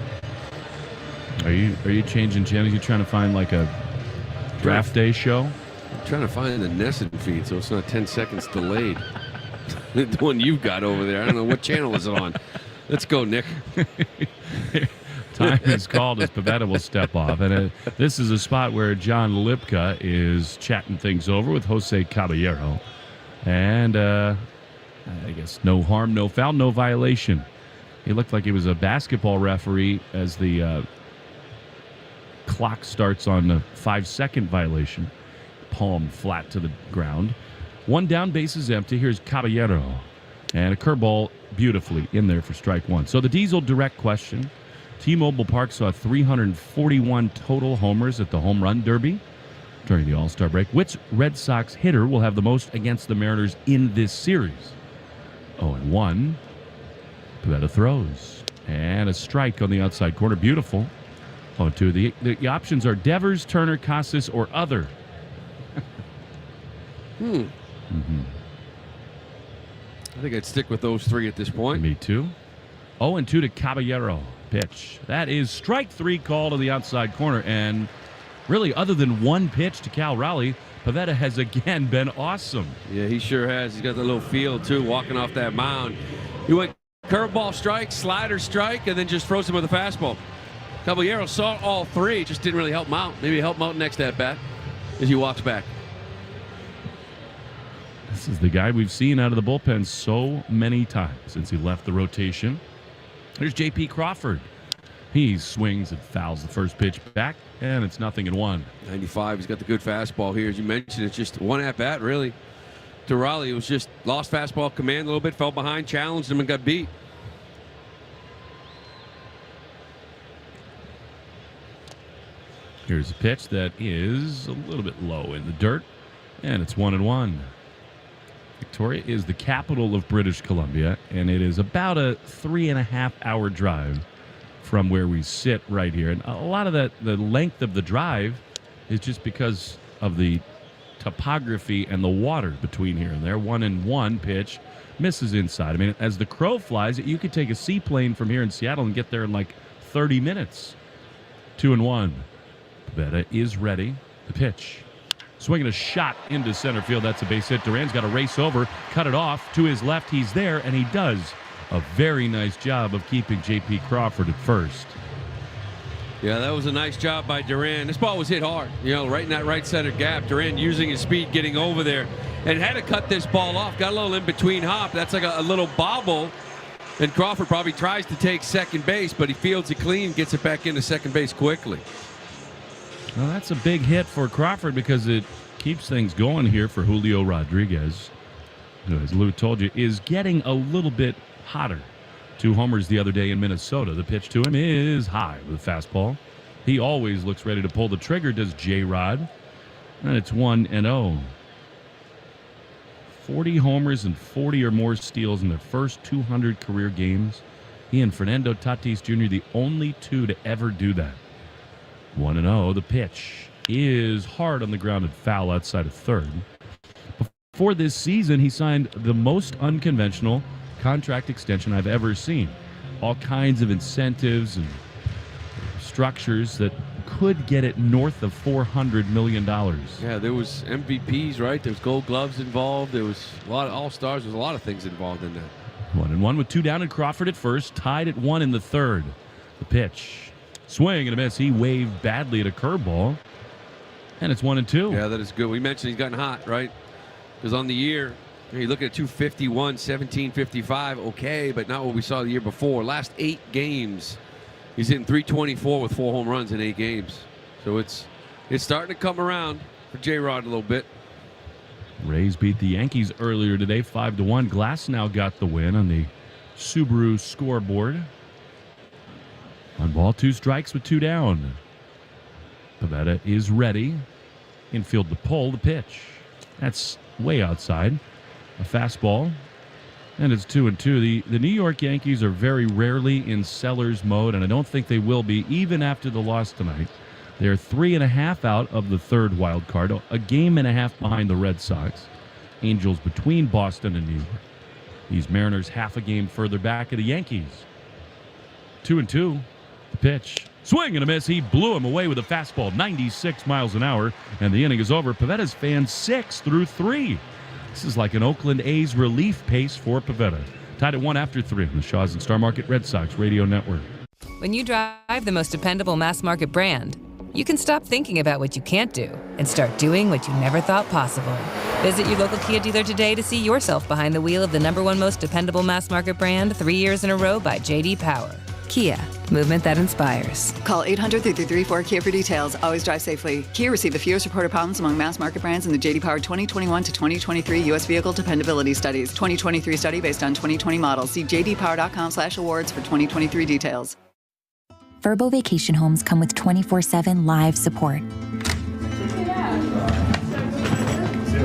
Are you changing channels? You trying to find like a draft day show? I'm trying to find the Nesson feed so it's not 10 seconds delayed. The one you've got over there. I don't know what channel is it on. Let's go, Nick. Time is called as Pivetta will step off. And this is a spot where John Lipka is chatting things over with Jose Caballero. And I guess no harm, no foul, no violation. He looked like he was a basketball referee as the clock starts on the 5-second violation. Palm flat to the ground. 1 down, base is empty. Here's Caballero. And a curveball beautifully in there for strike 1. So the Diesel Direct question. T-Mobile Park saw 341 total homers at the Home Run Derby during the All-Star break. Which Red Sox hitter will have the most against the Mariners in this series? 0-1. Pivetta throws. And a strike on the outside corner. Beautiful. 0-2. The options are Devers, Turner, Casas, or other. I think I'd stick with those 3 at this point. Me too. 0-2 to Caballero. Pitch. That is strike 3 call to the outside corner. And really, other than 1 pitch to Cal Raleigh, Pivetta has again been awesome. Yeah, he sure has. He's got the little feel, too, walking off that mound. He went curveball strike, slider strike, and then just froze him with a fastball. Caballero saw all 3, just didn't really help him out. Maybe help him out next at-bat as he walks back. This is the guy we've seen out of the bullpen so many times since he left the rotation. There's J.P. Crawford. He swings and fouls the first pitch back, and it's 0-1. 95, he's got the good fastball here. As you mentioned, it's just 1 at-bat, really. To Raleigh, it was just lost fastball command a little bit, fell behind, challenged him, and got beat. Here's a pitch that is a little bit low in the dirt, and it's 1-1. Victoria is the capital of British Columbia, and it is about a 3.5-hour drive from where we sit right here. And a lot of the length of the drive is just because of the topography and the water between here and there. 1-1 pitch misses inside. I mean, as the crow flies, you could take a seaplane from here in Seattle and get there in like 30 minutes. 2-1. Pivetta is ready. The pitch. Swinging a shot into center field. That's a base hit. Duran's got to race over, cut it off to his left. He's there, and he does a very nice job of keeping J.P. Crawford at first. Yeah, that was a nice job by Duran. This ball was hit hard, right in that right center gap. Duran using his speed, getting over there, and had to cut this ball off. Got a little in between hop. That's like a little bobble, and Crawford probably tries to take second base, but he fields it clean, gets it back into second base quickly. Well, that's a big hit for Crawford because it keeps things going here for Julio Rodriguez, who, as Lou told you, is getting a little bit hotter. 2 homers the other day in Minnesota. The pitch to him is high with a fastball. He always looks ready to pull the trigger, does J-Rod. And it's 1-0. 40 homers and 40 or more steals in their first 200 career games. He and Fernando Tatis Jr., the only 2 to ever do that. 1-0. The pitch is hard on the ground and foul outside of third. Before this season, he signed the most unconventional contract extension I've ever seen. All kinds of incentives and structures that could get it north of $400 million. Yeah, there was MVPs, right? There was Gold Gloves involved. There was a lot of All-Stars. There's a lot of things involved in that. 1-1 with 2 down and Crawford at first, tied at 1 in the third. The pitch. Swing and a miss. He waved badly at a curveball. And it's 1-2. Yeah, that is good. We mentioned he's gotten hot, right? Because on the year, you look at 251, 1755, okay, but not what we saw the year before. Last 8 games, he's hitting 324 with 4 home runs in 8 games. So it's starting to come around for J-Rod a little bit. Rays beat the Yankees earlier today, 5-1. Glasnow got the win on the Subaru scoreboard. 1 ball, 2 strikes with 2 down. Pivetta is ready. Infield to pull the pitch. That's way outside. A fastball. And it's 2-2. The New York Yankees are very rarely in seller's mode, and I don't think they will be even after the loss tonight. They're 3.5 out of the third wild card, a game and a half behind the Red Sox. Angels between Boston and New York. These Mariners half a game further back of the Yankees. 2-2. The pitch. Swing and a miss. He blew him away with a fastball, 96 miles an hour, and the inning is over. Pivetta's fanned 6 through 3. This is like an Oakland A's relief pace for Pivetta. Tied at 1 after 3 on the Shaw's and Star Market Red Sox Radio Network. When you drive the most dependable mass market brand, you can stop thinking about what you can't do and start doing what you never thought possible. Visit your local Kia dealer today to see yourself behind the wheel of the #1 most dependable mass market brand 3 years in a row by J.D. Power. Kia, movement that inspires. Call 800-334-KIA for details. Always drive safely. Kia received the fewest reported problems among mass market brands in the J.D. Power 2021 to 2023 U.S. Vehicle Dependability Studies. 2023 study based on 2020 models. See jdpower.com/awards for 2023 details. Verbo Vacation Homes come with 24/7 live support.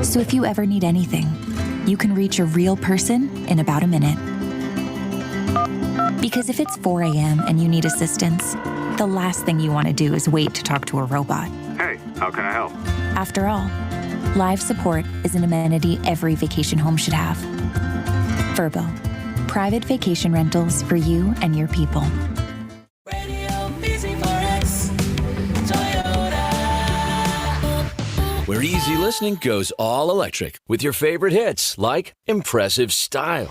So if you ever need anything, you can reach a real person in about a minute. Because if it's 4 a.m. and you need assistance, the last thing you want to do is wait to talk to a robot. Hey, how can I help? After all, live support is an amenity every vacation home should have. Verbo, private vacation rentals for you and your people. Where easy listening goes all electric with your favorite hits like impressive style.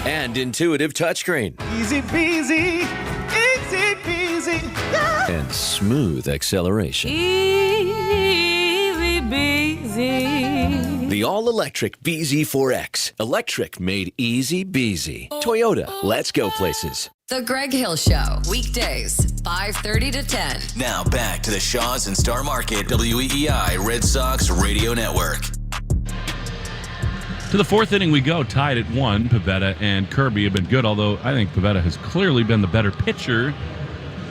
And intuitive touchscreen. Easy peasy, easy peasy. Yeah. And smooth acceleration. Easy peasy. The all-electric BZ4X. Electric made easy beasy. Toyota, let's go places. The Greg Hill Show, weekdays, 5:30 to 10. Now back to the Shaw's and Star Market WEEI Red Sox Radio Network. To the 4th inning we go, tied at 1. Pivetta and Kirby have been good, although I think Pivetta has clearly been the better pitcher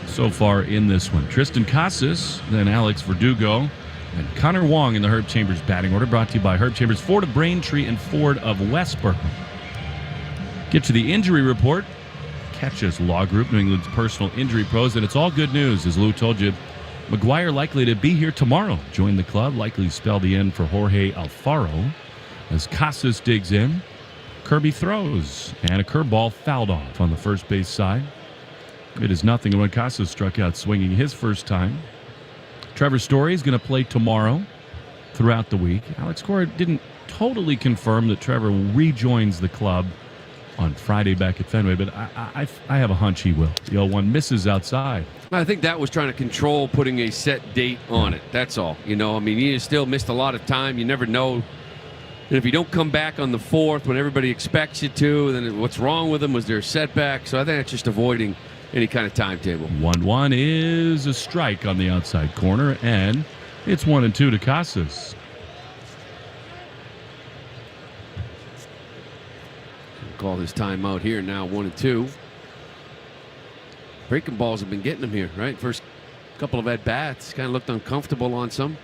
so far in this one. Tristan Casas, then Alex Verdugo, And Connor Wong in the Herb Chambers batting order, brought to you by Herb Chambers, Ford of Braintree and Ford of Westboro. Get to the injury report. Catches Law Group, New England's personal injury pros, and it's all good news. As Lou told you, McGuire likely to be here tomorrow. Join the club, likely spell the end for Jorge Alfaro. As Casas digs in, Kirby throws, and a curveball fouled off on the first base side. It is nothing when Casas struck out swinging his first time. Trevor Story is going to play tomorrow throughout the week. Alex Cora didn't totally confirm that Trevor rejoins the club on Friday back at Fenway, but I have a hunch he will. The 0-1 misses outside. I think that was trying to control putting a set date on it. That's all. He still missed a lot of time. You never know. And if you don't come back on the 4th when everybody expects you to, then what's wrong with him? Was there a setback? So I think that's just avoiding any kind of timetable. 1-1 is a strike on the outside corner, and it's 1-2 to Casas. Call this timeout here now, 1-2. Breaking balls have been getting him here, right? First couple of at-bats, kind of looked uncomfortable on some.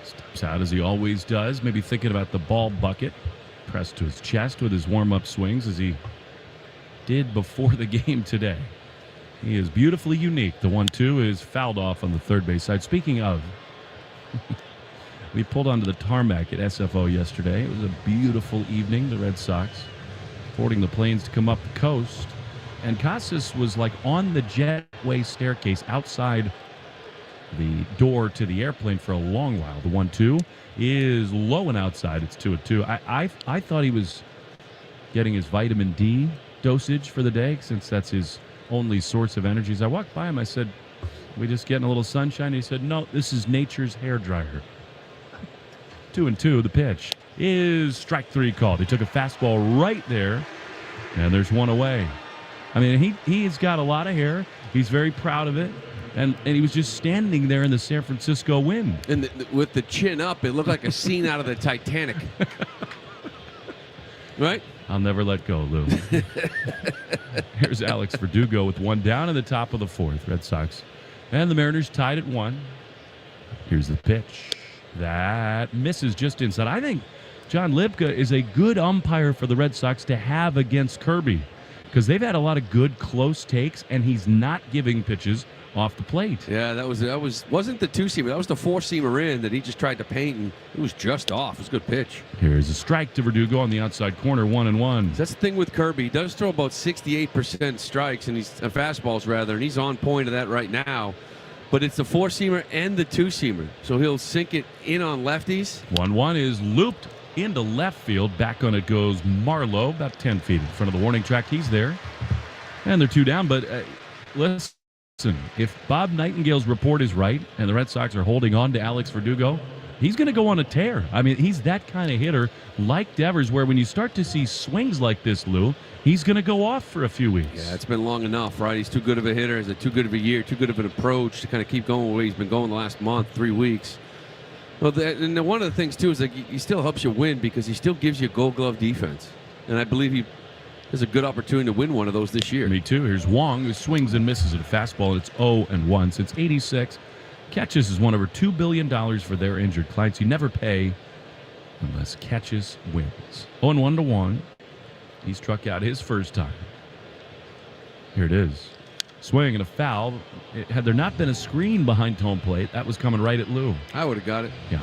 Steps out as he always does, maybe thinking about the ball bucket. Pressed to his chest with his warm-up swings as he did before the game today. He is beautifully unique. The 1-2 is fouled off on the third base side. Speaking of, we pulled onto the tarmac at SFO yesterday. It was a beautiful evening. The Red Sox boarding the planes to come up the coast. And Casas was like on the jetway staircase outside the door to the airplane for a long while. The 1-2 is low and outside. It's 2-2. I thought he was getting his vitamin D dosage for the day, since that's his only source of energy. As I walked by him, I said, "We just getting a little sunshine?" He said, "No, this is nature's hair dryer." 2-2. The pitch is strike 3 called. He took a fastball right there, and there's one away. I mean, he's got a lot of hair. He's very proud of it, and he was just standing there in the San Francisco wind. And with the chin up, it looked like a scene out of the Titanic. Right? I'll never let go, Lou. Here's Alex Verdugo with one down in the top of the 4th. Red Sox and the Mariners tied at 1. Here's the pitch. That misses just inside. I think John Libka is a good umpire for the Red Sox to have against Kirby, because they've had a lot of good close takes, and he's not giving pitches off the plate. Yeah, that wasn't the 2-seamer. That was the 4-seamer in that he just tried to paint, and it was just off. It was a good pitch. Here's a strike to Verdugo on the outside corner, 1-1. That's the thing with Kirby. He does throw about 68% strikes, and he's fastballs rather, and he's on point of that right now. But it's the 4-seamer and the 2-seamer, so he'll sink it in on lefties. 1-1 is looped into left field. Back on it goes Marlowe, about 10 feet in front of the warning track. He's there, and they're 2 down. But listen, if Bob Nightingale's report is right and the Red Sox are holding on to Alex Verdugo, he's going to go on a tear. I mean, he's that kind of hitter, like Devers, where when you start to see swings like this, Lou, he's going to go off for a few weeks. Yeah, it's been long enough, right? He's too good of a hitter, has too good of a year, too good of an approach to kind of keep going the way he's been going the last month, 3 weeks. Well, and one of the things, too, is like he still helps you win because he still gives you Gold Glove defense. And I believe he has a good opportunity to win one of those this year. Me too. Here's Wong, who swings and misses at a fastball, and it's 0-1 since '86. Catches has won over $2 billion for their injured clients. You never pay unless Catches wins. 0-1 to Wong. He struck out his first time. Here it is. Swing and a foul. Had there not been a screen behind home plate, that was coming right at Lou. I would have got it. Yeah.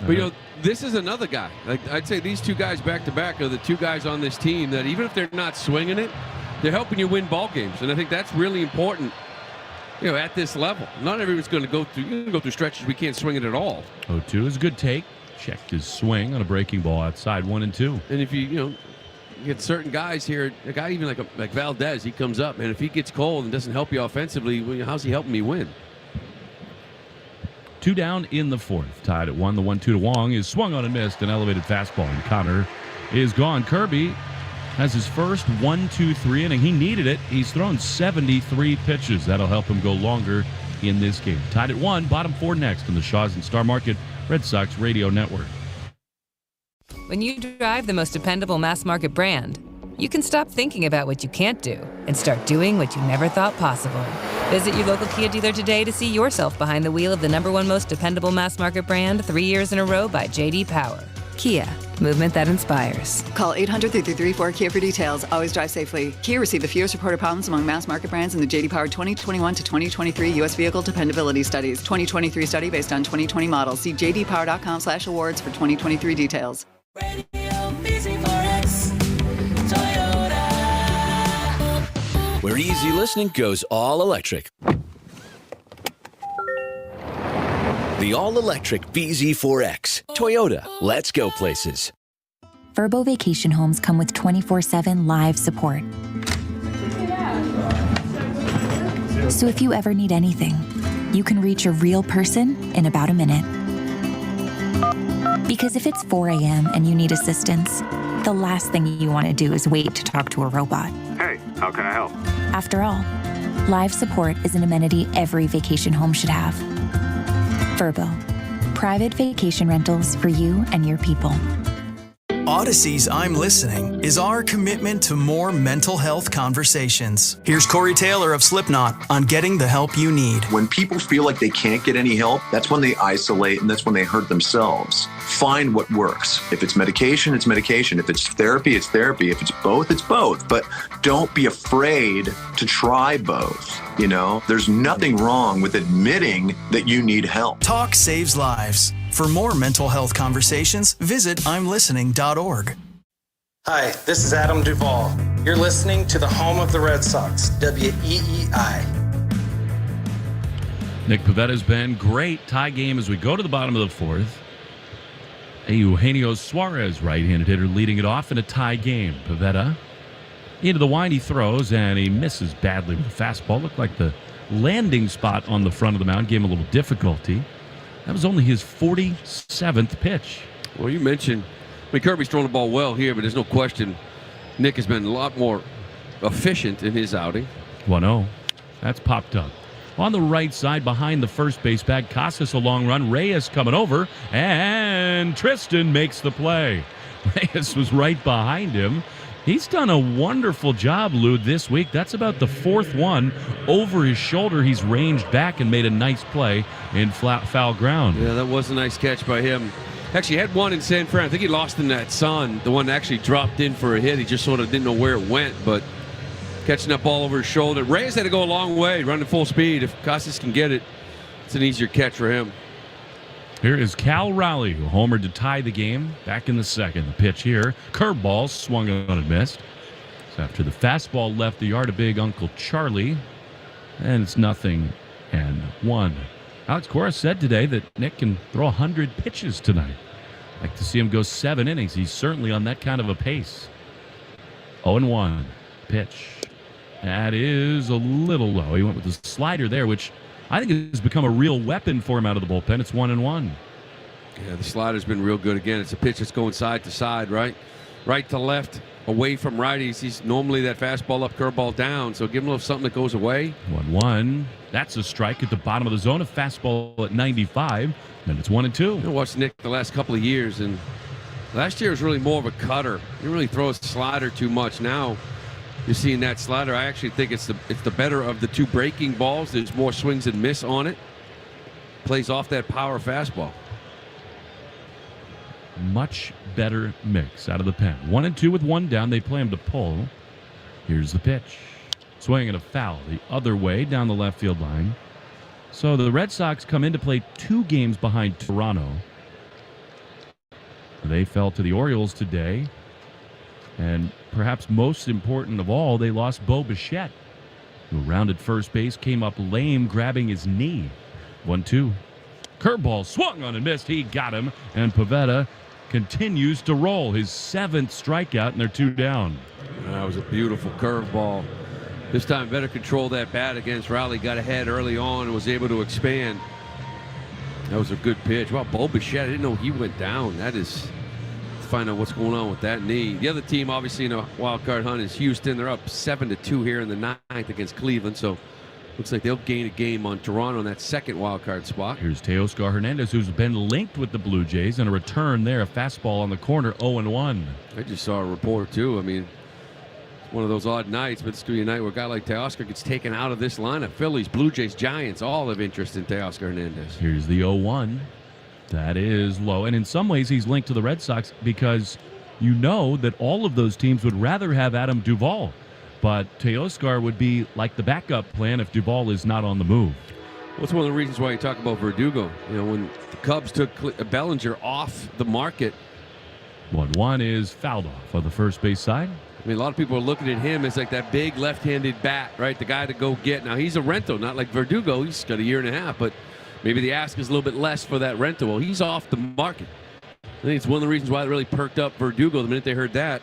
But, this is another guy. Like I'd say these 2 guys back-to-back are the 2 guys on this team that even if they're not swinging it, they're helping you win ball games. And I think that's really important, at this level. Not everyone's going to go through stretches we can't swing it at all. 0-2 is a good take. Checked his swing on a breaking ball outside, 1-2. And if you get certain guys here, a guy even like Valdez, he comes up, and if he gets cold and doesn't help you offensively, how's he helping me win? 2 down in the 4th. Tied at 1. The 1-2 to Wong is swung on and missed. An elevated fastball, and Connor is gone. Kirby has his first 1-2-3 inning. He needed it. He's thrown 73 pitches. That'll help him go longer in this game. Tied at 1. Bottom 4 next on the Shaw's and Star Market Red Sox Radio Network. When you drive the most dependable mass market brand, you can stop thinking about what you can't do and start doing what you never thought possible. Visit your local Kia dealer today to see yourself behind the wheel of the #1 most dependable mass market brand 3 years in a row by J.D. Power. Kia, movement that inspires. Call 800-333-4KIA for details. Always drive safely. Kia received the fewest reported problems among mass market brands in the J.D. Power 2021 to 2023 U.S. Vehicle Dependability Studies. 2023 study based on 2020 models. See jdpower.com/awards for 2023 details. Where easy listening goes all electric. The all-electric BZ4X. Toyota. Let's go places. Verbo Vacation Homes come with 24/7 live support. So if you ever need anything, you can reach a real person in about a minute. Because if it's 4 a.m. and you need assistance, the last thing you want to do is wait to talk to a robot. Hey, how can I help? After all, live support is an amenity every vacation home should have. Verbo, private vacation rentals for you and your people. Odyssey's I'm Listening is our commitment to more mental health conversations. Here's Corey Taylor of Slipknot on getting the help you need. When people feel like they can't get any help, that's when they isolate and that's when they hurt themselves. Find what works. If it's medication, it's medication. If it's therapy, it's therapy. If it's both, it's both. But don't be afraid to try both. You know, there's nothing wrong with admitting that you need help. Talk saves lives. For more mental health conversations, visit imlistening.org. Hi, this is Adam Duvall. You're listening to the home of the Red Sox, WEEI. Nick Pavetta's been great. Tie game as we go to the bottom of the fourth. Eugenio Suarez, right-handed hitter, leading it off in a tie game. Pavetta into the wind he throws, and he misses badly with a fastball. Looked like the landing spot on the front of the mound gave him a little difficulty. That was only his 47th pitch. Well, you mentioned, Kirby's throwing the ball well here, but there's no question Nick has been a lot more efficient in his outing. 1-0. That's popped up. On the right side, behind the first base bag, Casas a long run. Reyes coming over, and Tristan makes the play. Reyes was right behind him. He's done a wonderful job, Lou, this week. That's about the fourth one over his shoulder. He's ranged back and made a nice play in foul ground. Yeah, that was a nice catch by him. Actually, had one in San Fran. I think he lost in that sun. The one that actually dropped in for a hit. He just sort of didn't know where it went, but catching that ball over his shoulder. Reyes had to go a long way, running full speed. If Casas can get it, it's an easier catch for him. Here is Cal Raleigh, who homered to tie the game back in the second. The pitch here, curveball, swung on and missed. So after the fastball left the yard, a big Uncle Charlie, and it's 0-1. Alex Cora said today that Nick can throw 100 pitches tonight. I'd like to see him go 7 innings. He's certainly on that kind of a pace. 0-1 pitch. That is a little low. He went with the slider there, which I think has become a real weapon for him out of the bullpen. It's 1-1. Yeah, the slider's been real good. Again, it's a pitch that's going side to side, right to left, away from righties. He's normally that fastball up, curveball down, so give him a little something that goes away. 1-1. That's a strike at the bottom of the zone. A fastball at 95. Then it's 1-2. I watched Nick the last couple of years, and last year was really more of a cutter. He didn't really throw his slider too much. Now you're seeing that slider. I actually think it's the better of the two breaking balls. There's more swings and miss on it. Plays off that power fastball. Much better mix out of the pen. 1-2 with one down. They play him to pull. Here's the pitch. Swing and a foul the other way down the left field line. So the Red Sox come in to play 2 games behind Toronto. They fell to the Orioles today. And perhaps most important of all, they lost Bo Bichette, who rounded first base, came up lame, grabbing his knee. 1-2. Curveball swung on and missed. He got him, and Pavetta continues to roll. His 7th strikeout, and they're 2 down. That was a beautiful curveball. This time better control that bat against Raleigh. Got ahead early on and was able to expand. That was a good pitch. Wow, Bo Bichette, I didn't know he went down. That is... find out what's going on with that knee. The other team, obviously, in a wild card hunt is Houston. They're up 7-2 here in the 9th against Cleveland. So looks like they'll gain a game on Toronto in that second wild card spot. Here's Teoscar Hernandez, who's been linked with the Blue Jays, and a return there, a fastball on the corner, 0-1. I just saw a report too. I mean, one of those odd nights, but it's going to be a night where a guy like Teoscar gets taken out of this lineup. Phillies, Blue Jays, Giants, all have interest in Teoscar Hernandez. Here's the 0-1. That is low. And in some ways, he's linked to the Red Sox because you know that all of those teams would rather have Adam Duvall. But Teoscar would be like the backup plan if Duvall is not on the move. Well, it's one of the reasons why you talk about Verdugo. You know, when the Cubs took Bellinger off the market. 1-1 is fouled off on the first base side. I mean, a lot of people are looking at him as like that big left-handed bat, right? The guy to go get. Now, he's a rental, not like Verdugo. He's got a year and a half, but maybe the ask is a little bit less for that rental. Well, he's off the market. I think it's one of the reasons why it really perked up Verdugo the minute they heard that.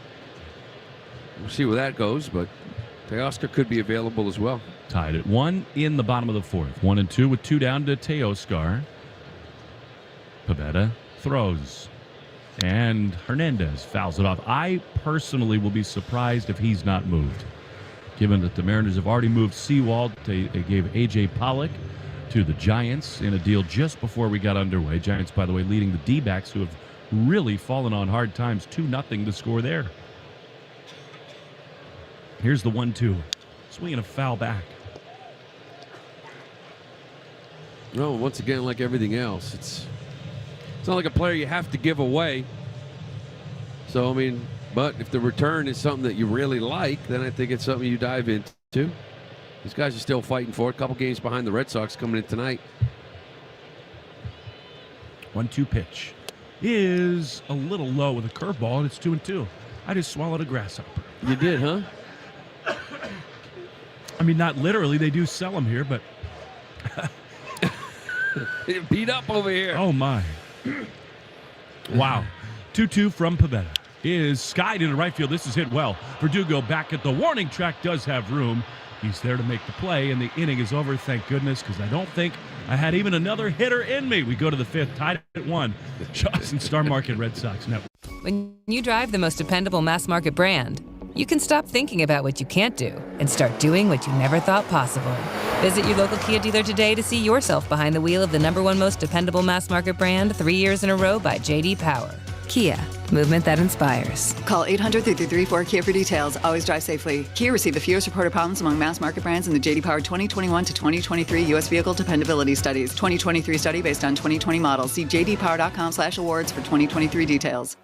We'll see where that goes, but Teoscar could be available as well. Tied at 1 in the bottom of the fourth. 1-2 with 2 down to Teoscar. Pivetta throws. And Hernandez fouls it off. I personally will be surprised if he's not moved. Given that the Mariners have already moved Sewald, they gave A.J. Pollock to the Giants in a deal just before we got underway. Giants, by the way, leading the D-backs, who have really fallen on hard times. 2-0 the score there. Here's the 1-2. Swinging a foul back. No, once again, like everything else, it's not like a player you have to give away. So, I mean, but if the return is something that you really like, then I think it's something you dive into. These guys are still fighting for it. A couple games behind the Red Sox coming in tonight. 1-2 pitch is a little low with a curveball, and it's 2-2. I just swallowed a grasshopper. You did, huh? I mean, not literally. They do sell them here, but... Beat up over here. Oh, my. Wow. 2-2 from Pivetta. Is skied into right field. This is hit well. Verdugo back at the warning track, does have room. He's there to make the play, and the inning is over, thank goodness, because I don't think I had even another hitter in me. We go to the fifth, tied at 1. Shaw's and Star Market Red Sox Network. When you drive the most dependable mass market brand, you can stop thinking about what you can't do and start doing what you never thought possible. Visit your local Kia dealer today to see yourself behind the wheel of the #1 most dependable mass market brand 3 years in a row by J.D. Power. Kia, movement that inspires. Call 800-334-KIA for details. Always drive safely. Kia received the fewest reported problems among mass market brands in the J.D. Power 2021 to 2023 U.S. Vehicle Dependability Studies. 2023 study based on 2020 models. See jdpower.com/awards for 2023 details.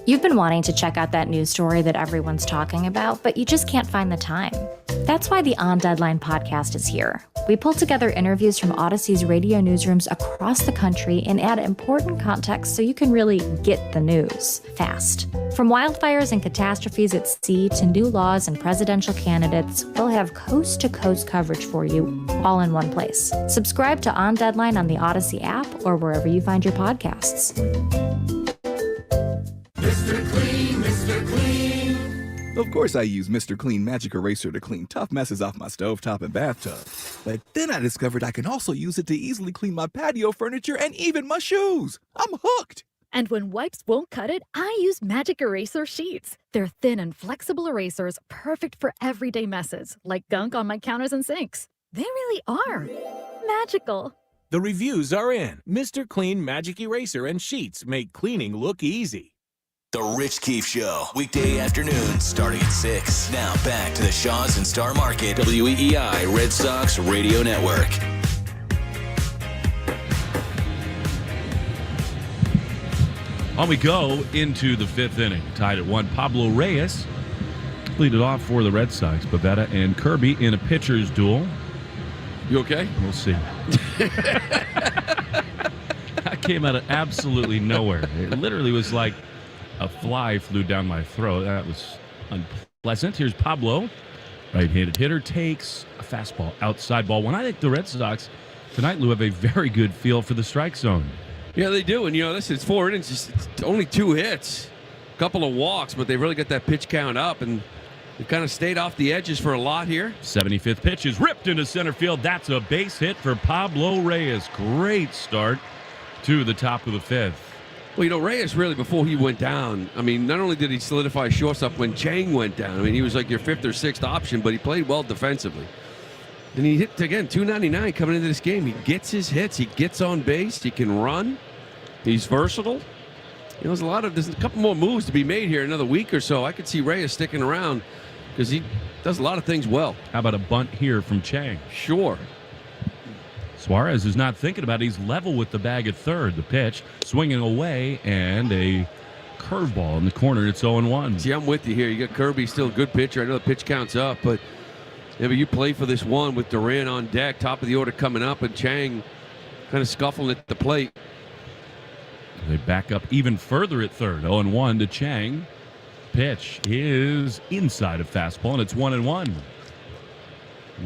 You've been wanting to check out that news story that everyone's talking about, but you just can't find the time. That's why the On Deadline podcast is here. We pull together interviews from Odyssey's radio newsrooms across the country and add important context so you can really get the news fast. From wildfires and catastrophes at sea to new laws and presidential candidates, we'll have coast-to-coast coverage for you all in one place. Subscribe to On Deadline on the Odyssey app or wherever you find your podcasts. Mr. Clean, Mr. Clean. Of course I use Mr. Clean Magic Eraser to clean tough messes off my stovetop and bathtub. But then I discovered I can also use it to easily clean my patio furniture and even my shoes. I'm hooked. And when wipes won't cut it, I use Magic Eraser Sheets. They're thin and flexible erasers, perfect for everyday messes, like gunk on my counters and sinks. They really are magical. The reviews are in. Mr. Clean Magic Eraser and Sheets make cleaning look easy. The Rich Keefe Show, weekday afternoons starting at 6. Now back to the Shaws and Star Market, WEEI Red Sox Radio Network. On we go into the fifth inning. Tied at 1. Pablo Reyes leaded off for the Red Sox. Pivetta and Kirby in a pitcher's duel. You okay? We'll see. That came out of absolutely nowhere. It literally was like a fly flew down my throat. That was unpleasant. Here's Pablo. Right-handed hitter takes a fastball, outside ball. When I think the Red Sox tonight, Lou, have a very good feel for the strike zone. Yeah, they do. And, listen, it's 4 innings. It's only 2 hits, a couple of walks, but they really got that pitch count up, and they've kind of stayed off the edges for a lot here. 75th pitch is ripped into center field. That's a base hit for Pablo Reyes. Great start to the top of the fifth. Well, Reyes really, before he went down, I mean, not only did he solidify shortstop when Chang went down, I mean, he was like your 5th or 6th option, but he played well defensively. And he hit, again, .299 coming into this game. He gets his hits. He gets on base. He can run. He's versatile. There's a couple more moves to be made here, another week or so. I could see Reyes sticking around because he does a lot of things well. How about a bunt here from Chang? Sure. Suarez is not thinking about it. He's level with the bag at third. The pitch, swinging away, and a curveball in the corner. It's 0-1. See, I'm with you here. You got Kirby, still a good pitcher. I know the pitch counts up, but you play for this one with Duran on deck, top of the order coming up, and Chang kind of scuffling at the plate. They back up even further at third. 0-1 to Chang. Pitch is inside of fastball, and it's 1-1.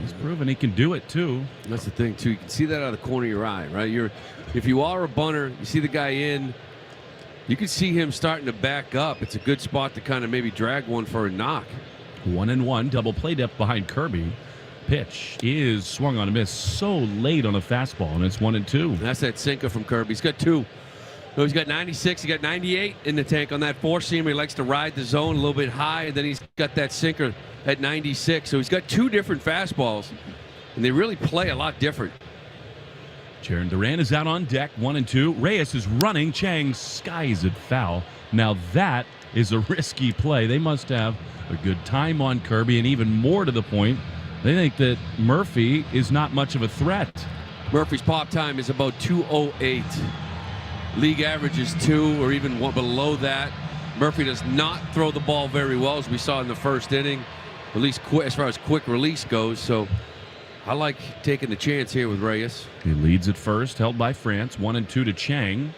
He's proven he can do it, too. That's the thing, too. You can see that out of the corner of your eye, right? If you are a bunter, you see the guy in, you can see him starting to back up. It's a good spot to kind of maybe drag one for a knock. 1-1, double play depth behind Kirby. Pitch is swung on a miss so late on a fastball, and it's 1-2. That's that sinker from Kirby. He's got two. So he's got 96, he got 98 in the tank on that four-seamer. He likes to ride the zone a little bit high, and then he's got that sinker at 96. So he's got two different fastballs, and they really play a lot different. Jaron Duran is out on deck, 1-2. Reyes is running. Chang skies it foul. Now that is a risky play. They must have a good time on Kirby, and even more to the point, they think that Murphy is not much of a threat. Murphy's pop time is about 2:08. League average is 2 or even below that. Murphy does not throw the ball very well, as we saw in the first inning, at least as far as quick release goes. So I like taking the chance here with Reyes. He leads at first, held by France. 1-2 to Chang.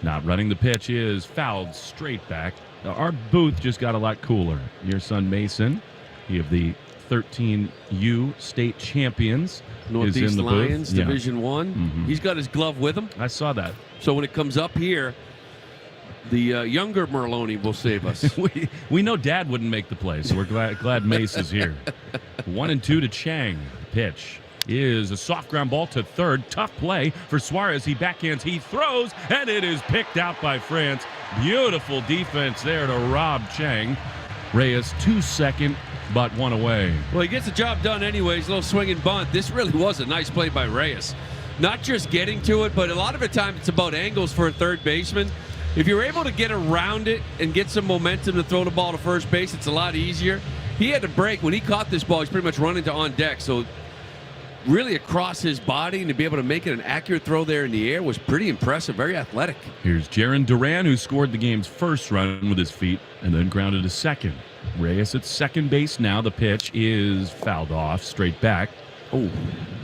Not running the pitch is fouled straight back. Now, our booth just got a lot cooler. Your son Mason, he of the 13U state champions, Northeast is in the Lions, booth. Division One. Mm-hmm. He's got his glove with him. I saw that. So when it comes up here, the younger Merloni will save us. we know Dad wouldn't make the play, so we're glad Mace is here. 1-2 to Chang. Pitch is a soft ground ball to third. Tough play for Suarez. He backhands, he throws, and it is picked out by France. Beautiful defense there to rob Chang. Reyes 2 second, but 1 away. Well, he gets the job done anyways. A little swing and bunt. This really was a nice play by Reyes. Not just getting to it, but a lot of the time it's about angles for a third baseman. If you're able to get around it and get some momentum to throw the ball to first base, it's a lot easier. He had to break. When he caught this ball, he's pretty much running to on deck. So really across his body, and to be able to make it an accurate throw there in the air was pretty impressive, very athletic. Here's Jaron Duran, who scored the game's first run with his feet and then grounded to second. Reyes at second base now. The pitch is fouled off straight back. Oh.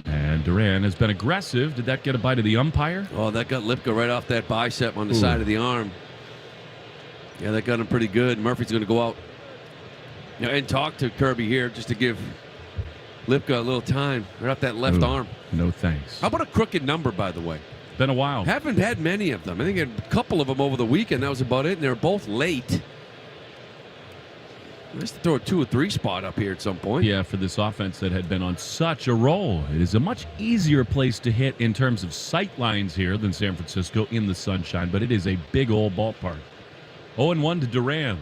And Duran has been aggressive. Did that get a bite of the umpire? Oh, that got Lipka right off that bicep on the side of the arm. Yeah, that got him pretty good. Murphy's going to go out and talk to Kirby here just to give Lipka a little time right off that left arm. No thanks. How about a crooked number, by the way? Been a while. Haven't had many of them. I think I had a couple of them over the weekend. That was about it, and they were both late. Nice to throw a 2 or 3 spot up here at some point. Yeah, for this offense that had been on such a roll. It is a much easier place to hit in terms of sight lines here than San Francisco in the sunshine, but it is a big old ballpark. 0-1 to Duran.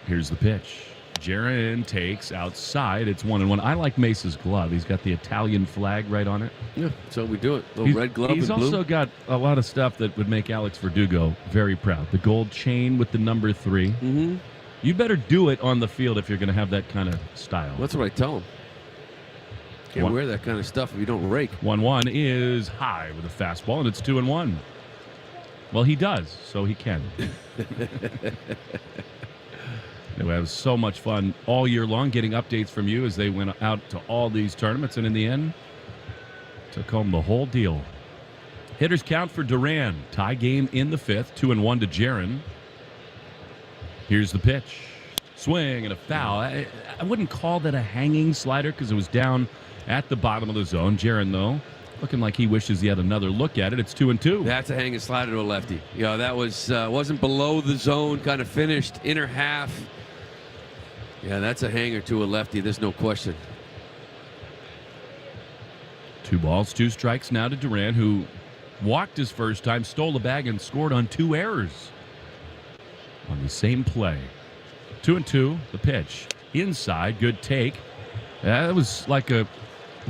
Here's the pitch. Jaron takes outside. It's 1-1. I like Mesa's glove. He's got the Italian flag right on it. Yeah, so we do it. Little red glove He's and blue. also got a lot of stuff that would make Alex Verdugo very proud. The gold chain with the number 3. Mm-hmm. You better do it on the field if you're going to have that kind of style. That's what I tell him. Can't wear that kind of stuff if you don't rake. 1-1 is high with a fastball, and it's 2-1. Well, he does, so he can. We have so much fun all year long getting updates from you as they went out to all these tournaments, and in the end, took home the whole deal. Hitters count for Duran. Tie game in the 5th, 2-1 to Jaron. Here's the pitch. Swing and a foul. I wouldn't call that a hanging slider because it was down at the bottom of the zone. Jaron, though, looking like he wishes he had another look at it. It's 2-2. That's a hanging slider to a lefty. Yeah, that was wasn't below the zone, kind of finished inner half. Yeah, that's a hanger to a lefty. There's no question. 2 balls, 2 strikes now to Duran, who walked his first time, stole the bag, and scored on 2 errors on the same play. 2-2, the pitch. Inside, good take. That was like a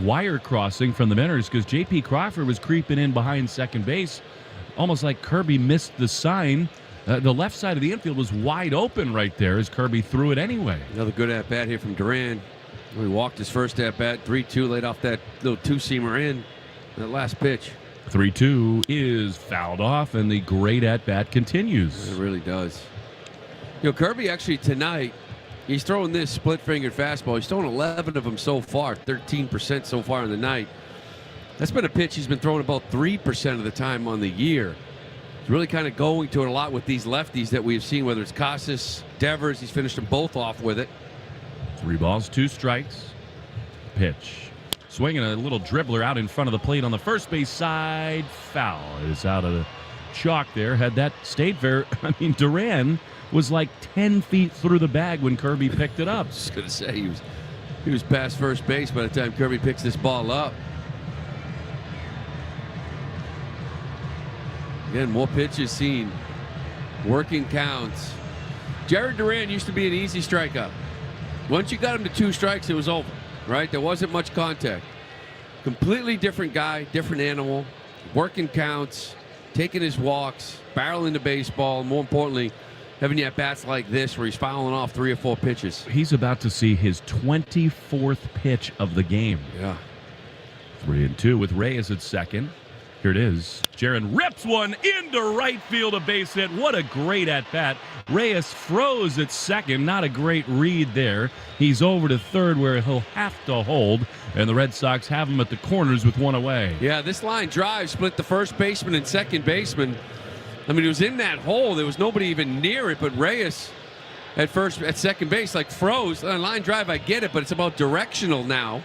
wire crossing from the Mariners because J.P. Crawford was creeping in behind second base, almost like Kirby missed the sign The left side of the infield was wide open right there as Kirby threw it anyway. Another good at-bat here from Duran. He walked his first at-bat, 3-2, laid off that little two-seamer in that last pitch. 3-2 is fouled off, and the great at-bat continues. It really does. Kirby actually tonight, he's throwing this split-fingered fastball. He's thrown 11 of them so far, 13% so far in the night. That's been a pitch he's been throwing about 3% of the time on the year. He's really kind of going to it a lot with these lefties that we've seen, whether it's Casas, Devers. He's finished them both off with it. 3 balls, 2 strikes. Pitch. Swinging a little dribbler out in front of the plate on the first base side. Foul. It's out of the chalk there. Had that stayed fair, Duran was like 10 feet through the bag when Kirby picked it up. I was just going to say, he was past first base by the time Kirby picks this ball up. Again, more pitches seen. Working counts. Jared Duran used to be an easy strikeout. Once you got him to 2 strikes, it was over, right? There wasn't much contact. Completely different guy, different animal. Working counts, taking his walks, barreling the baseball, and more importantly, having at-bats like this where he's fouling off 3 or 4 pitches. He's about to see his 24th pitch of the game. Yeah. 3-2 with Reyes at second. Here it is. Jaron rips one into right field, a base hit. What a great at-bat. Reyes froze at second. Not a great read there. He's over to third where he'll have to hold, and the Red Sox have him at the corners with 1 away. Yeah, this line drive split the first baseman and second baseman. He was in that hole. There was nobody even near it, but Reyes at second base froze. Line drive, I get it, but it's about directional now.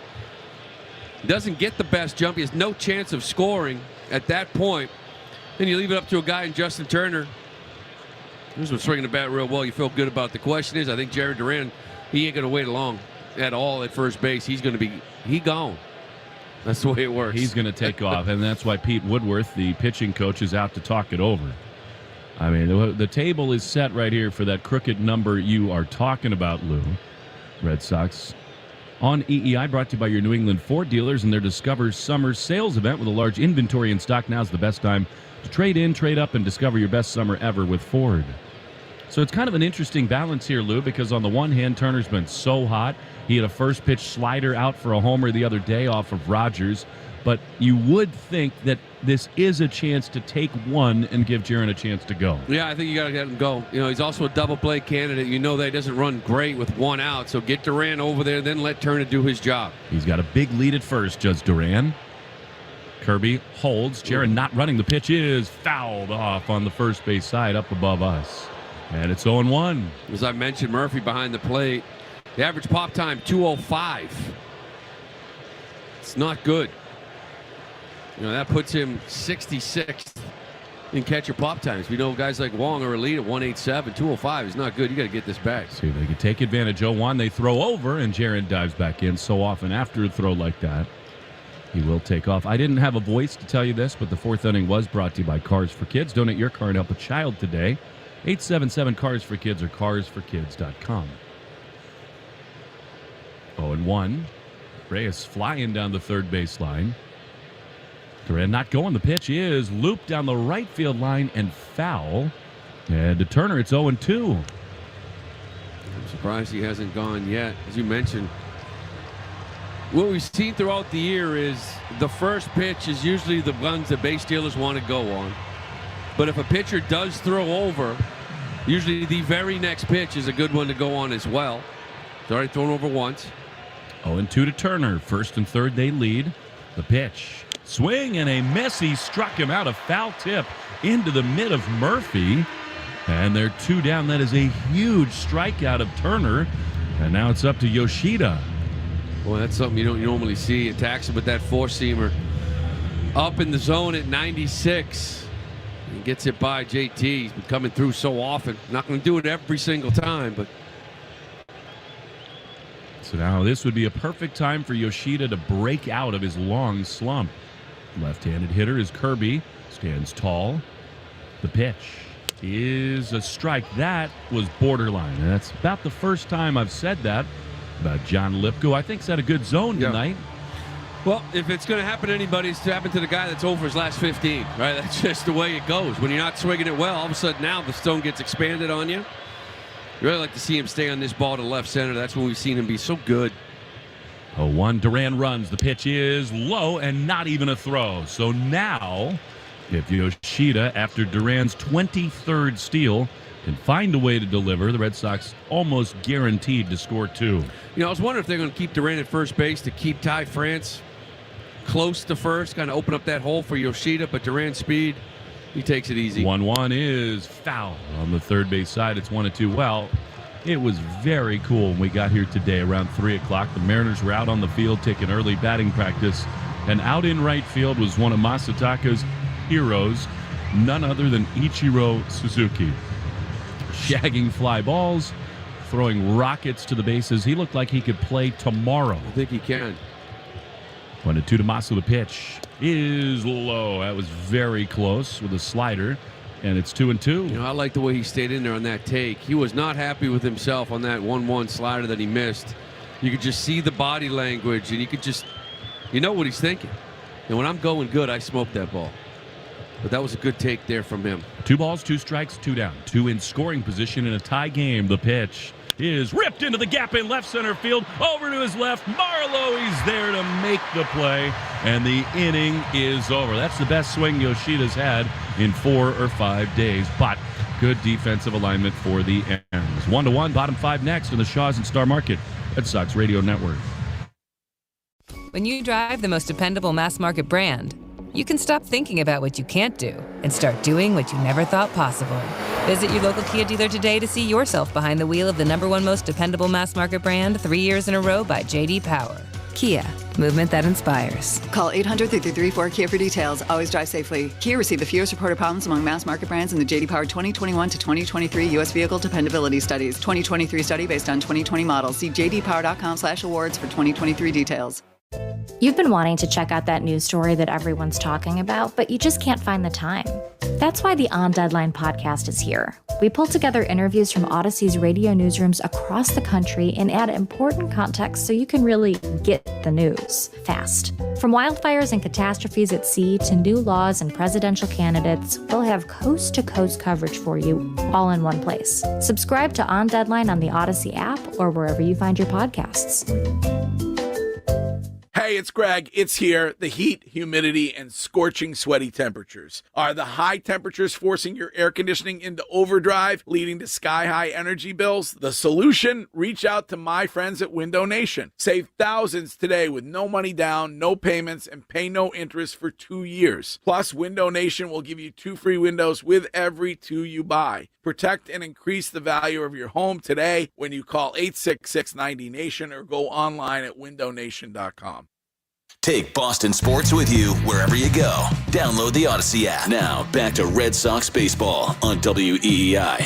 Doesn't get the best jump. He has no chance of scoring at that point. Then you leave it up to a guy in Justin Turner. This was swinging the bat real well. You feel good about it. The question is, I think Jared Duran, he ain't going to wait long at all at first base. He's going to be gone. That's the way it works. He's going to take off, and that's why Pete Woodworth, the pitching coach, is out to talk it over. The table is set right here for that crooked number you are talking about, Lou. Red Sox on EEI, brought to you by your New England Ford dealers and their Discover Summer Sales event. With a large inventory in stock, now's the best time to trade in, trade up, and discover your best summer ever with Ford. So it's kind of an interesting balance here, Lou, because on the one hand, Turner's been so hot. He had a first pitch slider out for a homer the other day off of Rogers. But you would think that this is a chance to take one and give Jaron a chance to go. Yeah, I think you got to let him go. He's also a double play candidate. That he doesn't run great with 1 out. So get Duran over there, then let Turner do his job. He's got a big lead at first, Judge Duran. Kirby holds. Jaron not running. The pitch is fouled off on the first base side up above us. And it's 0-1. As I mentioned, Murphy behind the plate. The average pop time, 2:05. It's not good. That puts him 66th in catcher pop times. We know guys like Wong are elite at 187. 205 is not good. You got to get this back. See if they can take advantage. 0-1. They throw over, and Jaron dives back in. So often after a throw like that, he will take off. I didn't have a voice to tell you this, but the 4th inning was brought to you by Cars for Kids. Donate your car and help a child today. 877-CARS-FOR-KIDS or carsforkids.com. 0-1. Reyes flying down the third baseline. Duran not going. The pitch is looped down the right field line and foul. And to Turner, it's 0-2. I'm surprised he hasn't gone yet. As you mentioned, what we've seen throughout the year is the first pitch is usually the ones that base stealers want to go on. But if a pitcher does throw over, usually the very next pitch is a good one to go on as well. It's already thrown over once. 0-2 to Turner. First and third, they lead. The pitch. Swing and a miss. He struck him out. A foul tip into the mid of Murphy. And they're 2 down. That is a huge strikeout of Turner. And now it's up to Yoshida. Well, that's something you don't normally see. Attacks him with that 4-seamer. Up in the zone at 96. He gets it by JT. He's been coming through so often. Not going to do it every single time, but. So now this would be a perfect time for Yoshida to break out of his long slump. Left-handed hitter is Kirby. Stands tall. The pitch is a strike. That was borderline. And that's about the first time I've said that about John Lipko. I think he's had a good zone tonight. Well, if it's going to happen to anybody, it's to happen to the guy that's over his last 15, right? That's just the way it goes. When you're not swinging it well, all of a sudden now the stone gets expanded on you. You really like to see him stay on this ball to left center. That's when we've seen him be so good. 0-1, Duran runs. The pitch is low and not even a throw. So now, if Yoshida, after Duran's 23rd steal, can find a way to deliver, the Red Sox almost guaranteed to score 2. I was wondering if they're going to keep Duran at first base to keep Ty France close to first, kind of open up that hole for Yoshida, but Duran's speed, he takes it easy. 1-1 is foul on the third base side. It's 1-2. Well, it was very cool when we got here today around 3 o'clock. The Mariners were out on the field taking early batting practice, and out in right field was one of Masataka's heroes, none other than Ichiro Suzuki. Shagging fly balls, throwing rockets to the bases. He looked like he could play tomorrow. I think he can. 1-2 to Masu. The pitch is low. That was very close with a slider, and it's 2-2. I like the way he stayed in there on that take. He was not happy with himself on that 1-1 slider that he missed. You could just see the body language, and you could just, what he's thinking. And when I'm going good, I smoke that ball. But that was a good take there from him. 2 balls, 2 strikes, 2 down. 2 in scoring position in a tie game. The pitch is ripped into the gap in left center field. Over to his left. Marlowe, he's there to make the play. And the inning is over. That's the best swing Yoshida's had in 4 or 5 days. But good defensive alignment for the ends. 1-1, bottom 5 next in the Shaw's and Star Market Red Sox Radio Network. When you drive the most dependable mass market brand, you can stop thinking about what you can't do and start doing what you never thought possible. Visit your local Kia dealer today to see yourself behind the wheel of the #1 most dependable mass market brand 3 years in a row by J.D. Power. Kia, movement that inspires. Call 800-334-KIA for details. Always drive safely. Kia received the fewest reported problems among mass market brands in the J.D. Power 2021 to 2023 U.S. Vehicle Dependability Studies. 2023 study based on 2020 models. See jdpower.com/awards for 2023 details. You've been wanting to check out that news story that everyone's talking about, but you just can't find the time. That's why the On Deadline podcast is here. We pull together interviews from Odyssey's radio newsrooms across the country and add important context so you can really get the news fast. From wildfires and catastrophes at sea to new laws and presidential candidates, we'll have coast-to-coast coverage for you all in one place. Subscribe to On Deadline on the Odyssey app or wherever you find your podcasts. Hey, it's Greg. It's here. The heat, humidity, and scorching sweaty temperatures. Are the high temperatures forcing your air conditioning into overdrive, leading to sky-high energy bills? The solution? Reach out to my friends at Window Nation. Save thousands today with no money down, no payments, and pay no interest for 2 years. Plus, Window Nation will give you 2 free windows with every 2 you buy. Protect and increase the value of your home today when you call 866-90-NATION or go online at windownation.com. Take Boston sports with you wherever you go. Download the Odyssey app. Now, back to Red Sox baseball on WEEI.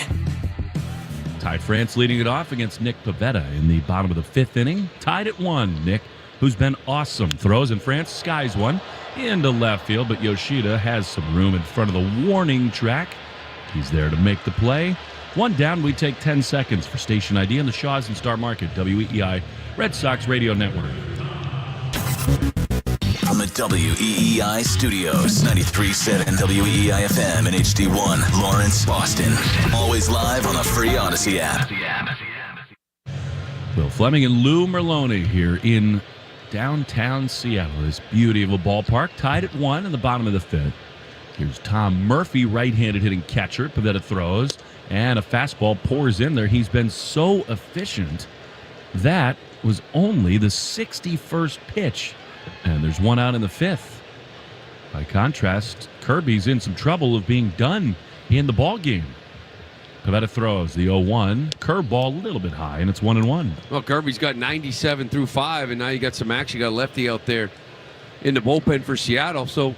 Ty France leading it off against Nick Pivetta in the bottom of the 5th inning. Tied at 1. Nick, who's been awesome, throws, and France skies one into left field, but Yoshida has some room in front of the warning track. He's there to make the play. 1 down, we take 10 seconds for station ID on the Shaw's and Star Market, WEEI Red Sox Radio Network. From the WEEI studios, 93.7 WEEI FM and HD1, Lawrence, Boston. Always live on the free Odyssey app. Will Fleming and Lou Merlone here in downtown Seattle. This beauty of a ballpark, tied at 1 in the bottom of the 5th. Here's Tom Murphy, right-handed hitting catcher. Pivetta throws, and a fastball pours in there. He's been so efficient. That was only the 61st pitch, and there's 1 out in the 5th. By contrast, Kirby's in some trouble of being done in the ball game. Pivetta throws the 0-1, curveball a little bit high, and it's 1-1. Well, Kirby's got 97 through 5, and now you got some action. You got a lefty out there in the bullpen for Seattle, so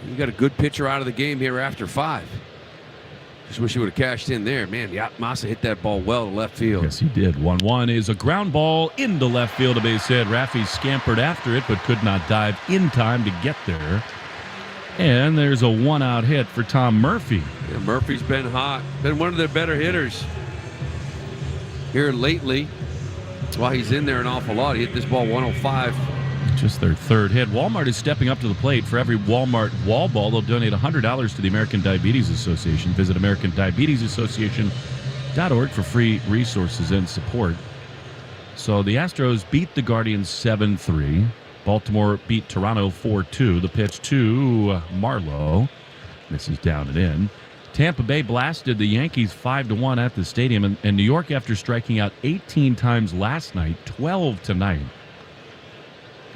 you got a good pitcher out of the game here after 5. Just wish he would have cashed in there. Man, Masa hit that ball well to left field. Yes, he did. 1-1 is a ground ball into left field, a base hit. Raffi scampered after it, but could not dive in time to get there. And there's a 1-out hit for Tom Murphy. Yeah, Murphy's been hot. Been one of their better hitters here lately. That's why he's in there an awful lot. He hit this ball 105. Just their third hit. Walmart is stepping up to the plate. For every Walmart wall ball, they'll donate $100 to the American Diabetes Association. Visit AmericanDiabetesAssociation.org for free resources and support. So the Astros beat the Guardians 7-3. Baltimore beat Toronto 4-2. The pitch to Marlowe. This is down and in. Tampa Bay blasted the Yankees 5-1 at the stadium. And New York, after striking out 18 times last night, 12 tonight.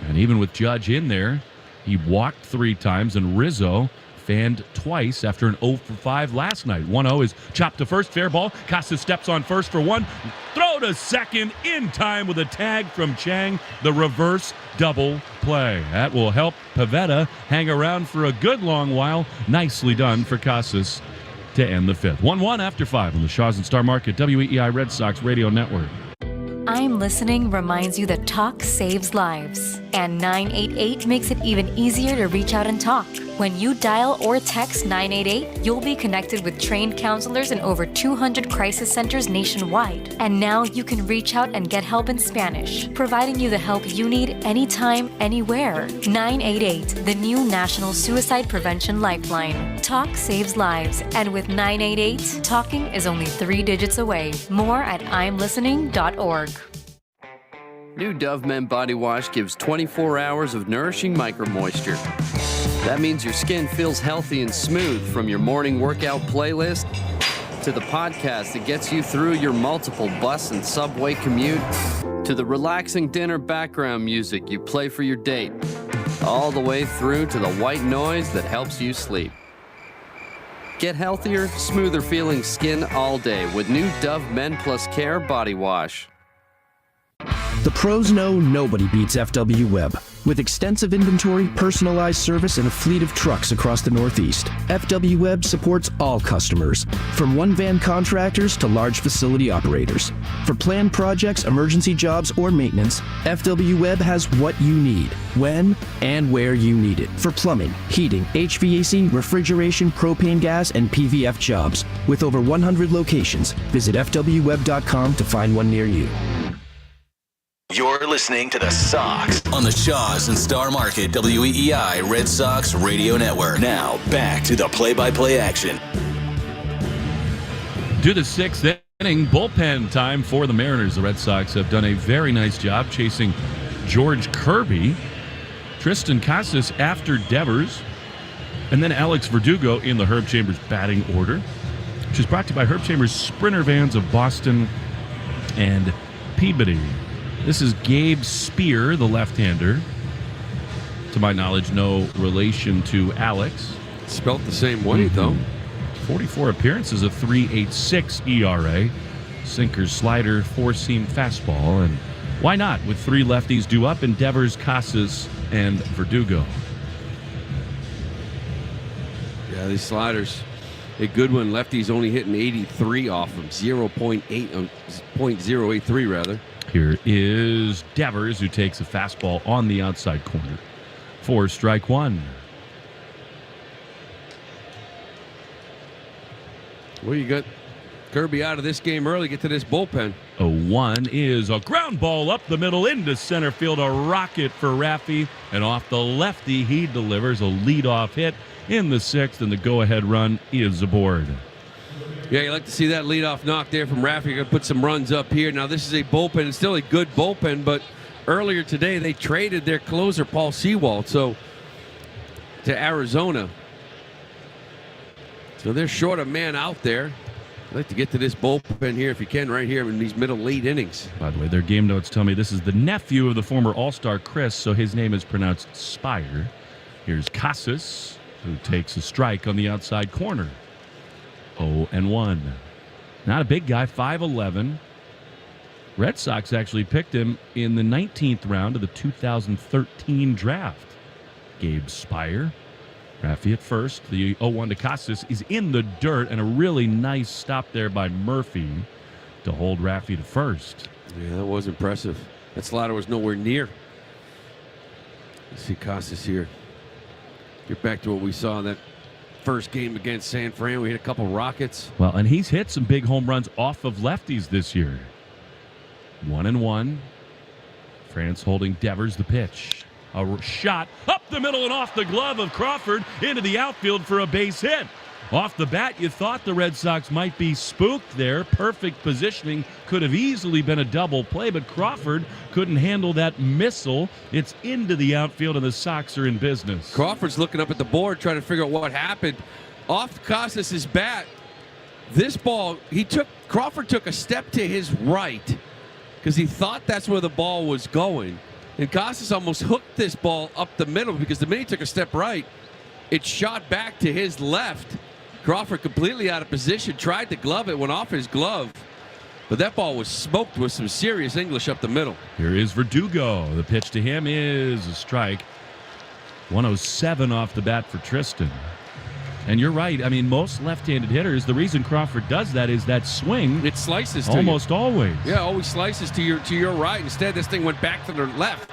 And even with Judge in there, he walked 3 times, and Rizzo fanned twice after an 0 for 5 last night. 1-0 is chopped to first, fair ball. Casas steps on first for 1. Throw to second in time with a tag from Chang. The reverse double play. That will help Pivetta hang around for a good long while. Nicely done for Casas to end the 5th. 1-1 after 5 on the Shaws and Star Market WEEI Red Sox Radio Network. I'm Listening reminds you that talk saves lives. And 988 makes it even easier to reach out and talk. When you dial or text 988, you'll be connected with trained counselors in over 200 crisis centers nationwide. And now you can reach out and get help in Spanish, providing you the help you need anytime, anywhere. 988, the new National Suicide Prevention Lifeline. Talk saves lives. And with 988, talking is only 3 digits away. More at imlistening.org. New Dove Men Body Wash gives 24 hours of nourishing micro-moisture. That means your skin feels healthy and smooth, from your morning workout playlist to the podcast that gets you through your multiple bus and subway commute, to the relaxing dinner background music you play for your date, all the way through to the white noise that helps you sleep. Get healthier, smoother feeling skin all day with new Dove Men Plus Care Body Wash. The pros know nobody beats FW Web. With extensive inventory, personalized service, and a fleet of trucks across the Northeast, FW Web supports all customers, from one-van contractors to large facility operators. For planned projects, emergency jobs, or maintenance, FW Web has what you need, when and where you need it. For plumbing, heating, HVAC, refrigeration, propane gas, and PVF jobs. With over 100 locations, visit FWWeb.com to find one near you. You're listening to the Sox on the Shaws and Star Market WEEI Red Sox Radio Network. Now, back to the play-by-play action. To the 6th inning, bullpen time for the Mariners. The Red Sox have done a very nice job chasing George Kirby, Tristan Casas after Devers, and then Alex Verdugo in the Herb Chambers batting order, which is brought to you by Herb Chambers Sprinter Vans of Boston and Peabody. This is Gabe Spear, the left-hander. To my knowledge, no relation to Alex. Spelt the same way, though. 44 appearances, a 3.86 ERA. Sinker, slider, four-seam fastball. And why not? With 3 lefties due up, Devers, Casas, and Verdugo. Yeah, these sliders. A good one. Lefties only hitting 83 off them. 0.083 rather. Here is Devers, who takes a fastball on the outside corner for strike 1. Well, you got Kirby out of this game early. Get to this bullpen. A 1 is a ground ball up the middle into center field. A rocket for Raffy. And off the lefty, he delivers a leadoff hit in the 6th, and the go-ahead run is aboard. Yeah, you like to see that leadoff knock there from Raffy. You're going to put some runs up here. Now, this is a bullpen. It's still a good bullpen, but earlier today they traded their closer, Paul Sewald, to Arizona. So they're short a man out there. I'd like to get to this bullpen here if you can, right here in these middle late innings. By the way, their game notes tell me this is the nephew of the former All-Star Chris, so his name is pronounced Spire. Here's Casas, who takes a strike on the outside corner. 0-1. Not a big guy, 5'11". Red Sox actually picked him in the 19th round of the 2013 draft. Gabe Spire. Raffy at first. The 0-1 to Casas is in the dirt, and a really nice stop there by Murphy to hold Raffy to first. Yeah, that was impressive. That slider was nowhere near. Let's see Casas here. Get back to what we saw in that first game against San Fran. We hit a couple rockets. Well, and he's hit some big home runs off of lefties this year. 1-1. France holding Devers the pitch. A shot up the middle and off the glove of Crawford into the outfield for a base hit. Off the bat, you thought the Red Sox might be spooked there. Perfect positioning. Could have easily been a double play, but Crawford couldn't handle that missile. It's into the outfield, and the Sox are in business. Crawford's looking up at the board, trying to figure out what happened. Off Casas' bat, this ball, Crawford took a step to his right because he thought that's where the ball was going. And Casas almost hooked this ball up the middle because the minute he took a step right, it shot back to his left. Crawford completely out of position, tried to glove it, went off his glove. But that ball was smoked with some serious English up the middle. Here is Verdugo. The pitch to him is a strike. 107 off the bat for Tristan. And you're right. I mean, most left-handed hitters, the reason Crawford does that is that swing. It slices to almost you. always. Yeah, always slices to your right. Instead, this thing went back to the left.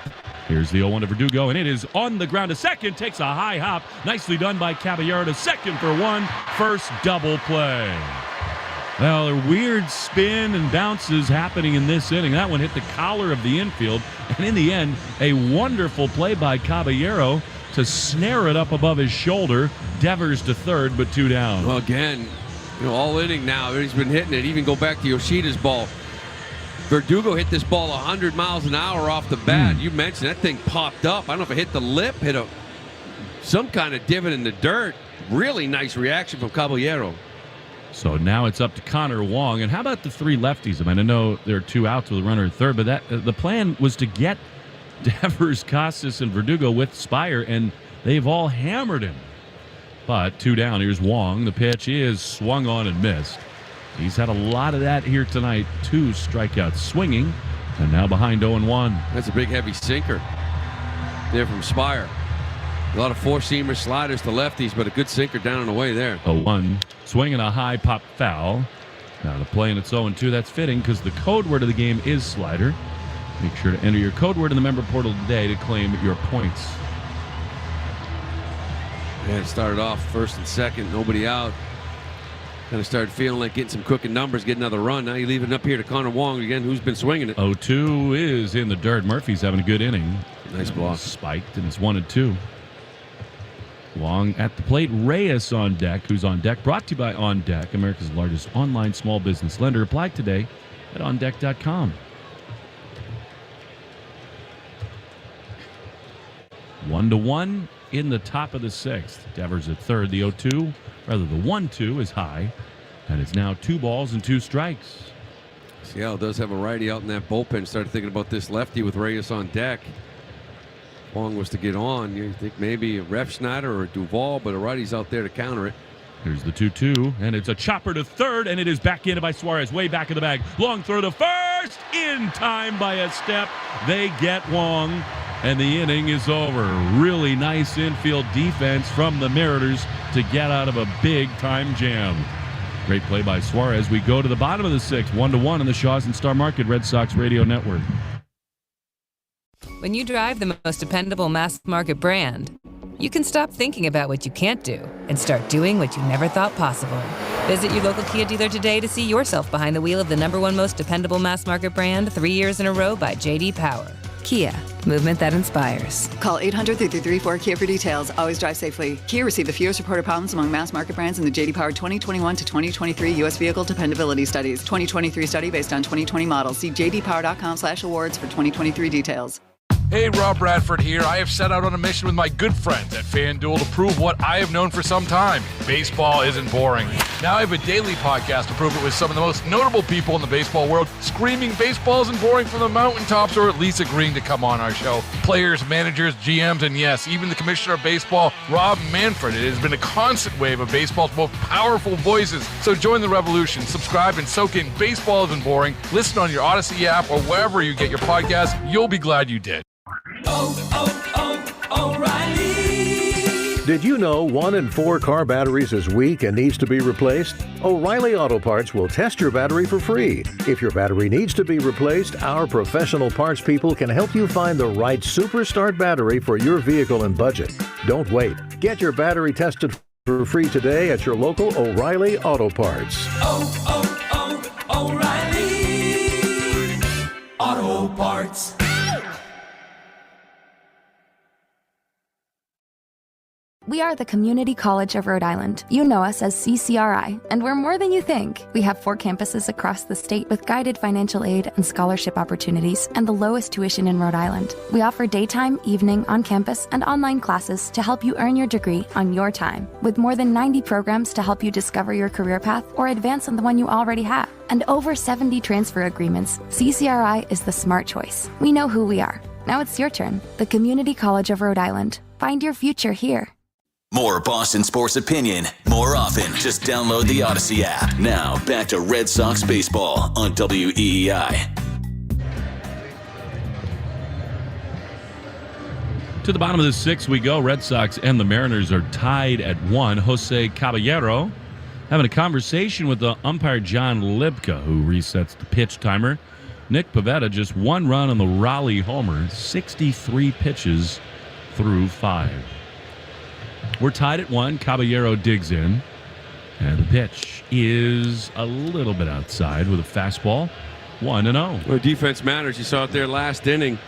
Here's the 0-1 to Verdugo, and it is on the ground to second. Takes a high hop. Nicely done by Caballero to second for one. First double play. Well, a weird spin and bounces happening in this inning. That one hit the collar of the infield. And in the end, a wonderful play by Caballero to snare it up above his shoulder. Devers to third, but 2 down. Well, again, all inning now. He's been hitting it. Even go back to Yoshida's ball. Verdugo hit this ball 100 miles an hour off the bat. You mentioned that thing popped up. I don't know if it hit the lip, hit some kind of divot in the dirt. Really nice reaction from Caballero. So now it's up to Connor Wong. And how about the 3 lefties? I mean, I know there are 2 outs with a runner at third, but the plan was to get Devers, Casas, and Verdugo with Spire, and they've all hammered him. But 2 down. Here's Wong. The pitch is swung on and missed. He's had a lot of that here tonight. 2 strikeouts swinging, and now behind 0-1. That's a big, heavy sinker there from Spire. A lot of four-seamers, sliders to lefties, but a good sinker down and away there. 0-1. Swinging a high pop foul. Now the play, and it's 0-2. That's fitting because the code word of the game is slider. Make sure to enter your code word in the member portal today to claim your points. And it started off first and second, nobody out. Kind of started feeling like getting some cooking numbers, get another run. Now you leave it up here to Connor Wong again, who's been swinging it. 0-2 is in the dirt. Murphy's having a good inning. Nice block. Spiked, and it's 1-2. Wong at the plate. Reyes on deck, who's on deck. Brought to you by On Deck, America's largest online small business lender. Apply today at ondeck.com. 1-1 in the top of the 6th. Devers at third. The 1-2 is high, and it's now 2 balls and 2 strikes. Seattle does have a righty out in that bullpen. Started thinking about this lefty with Reyes on deck. Wong was to get on. You think maybe a Refsnyder or a Duvall, but a righty's out there to counter it. Here's the 2-2, and it's a chopper to third, and it is back in by Suarez, way back in the bag. Long throw to first, in time by a step. They get Wong, and the inning is over. Really nice infield defense from the Mariners to get out of a big-time jam. Great play by Suarez. We go to the bottom of the 6th, 1-1 in the Shaws and Star Market Red Sox Radio Network. When you drive the most dependable mass market brand, you can stop thinking about what you can't do and start doing what you never thought possible. Visit your local Kia dealer today to see yourself behind the wheel of the #1 most dependable mass market brand 3 years in a row by J.D. Power. Kia, movement that inspires. Call 800-334-KIA for details. Always drive safely. Kia received the fewest reported problems among mass market brands in the J.D. Power 2021 to 2023 U.S. Vehicle Dependability Studies. 2023 study based on 2020 models. See jdpower.com/awards for 2023 details. Hey, Rob Bradford here. I have set out on a mission with my good friends at FanDuel to prove what I have known for some time. Baseball isn't boring. Now I have a daily podcast to prove it with some of the most notable people in the baseball world, screaming baseball isn't boring from the mountaintops, or at least agreeing to come on our show. Players, managers, GMs, and yes, even the commissioner of baseball, Rob Manfred. It has been a constant wave of baseball's most powerful voices. So join the revolution. Subscribe and soak in Baseball Isn't Boring. Listen on your Odyssey app or wherever you get your podcast. You'll be glad you did. O'Reilly. Did you know 1 in 4 car batteries is weak and needs to be replaced? O'Reilly Auto Parts will test your battery for free. If your battery needs to be replaced, our professional parts people can help you find the right Super Start battery for your vehicle and budget. Don't wait. Get your battery tested for free today at your local O'Reilly Auto Parts. O'Reilly Auto Parts. We are the Community College of Rhode Island. You know us as CCRI, and we're more than you think. We have 4 campuses across the state with guided financial aid and scholarship opportunities and the lowest tuition in Rhode Island. We offer daytime, evening, on-campus, and online classes to help you earn your degree on your time, with more than 90 programs to help you discover your career path or advance on the one you already have. And over 70 transfer agreements. CCRI is the smart choice. We know who we are. Now it's your turn. The Community College of Rhode Island. Find your future here. More Boston sports opinion, more often. Just download the Odyssey app. Now, back to Red Sox baseball on WEEI. To the bottom of the 6th we go. Red Sox and the Mariners are tied at 1. Jose Caballero having a conversation with the umpire John Libka, who resets the pitch timer. Nick Pivetta just 1 run on the Raleigh homer, 63 pitches through 5. We're tied at 1. Caballero digs in, and the pitch is a little bit outside with a fastball. 1-0. Well, defense matters. You saw it there last inning.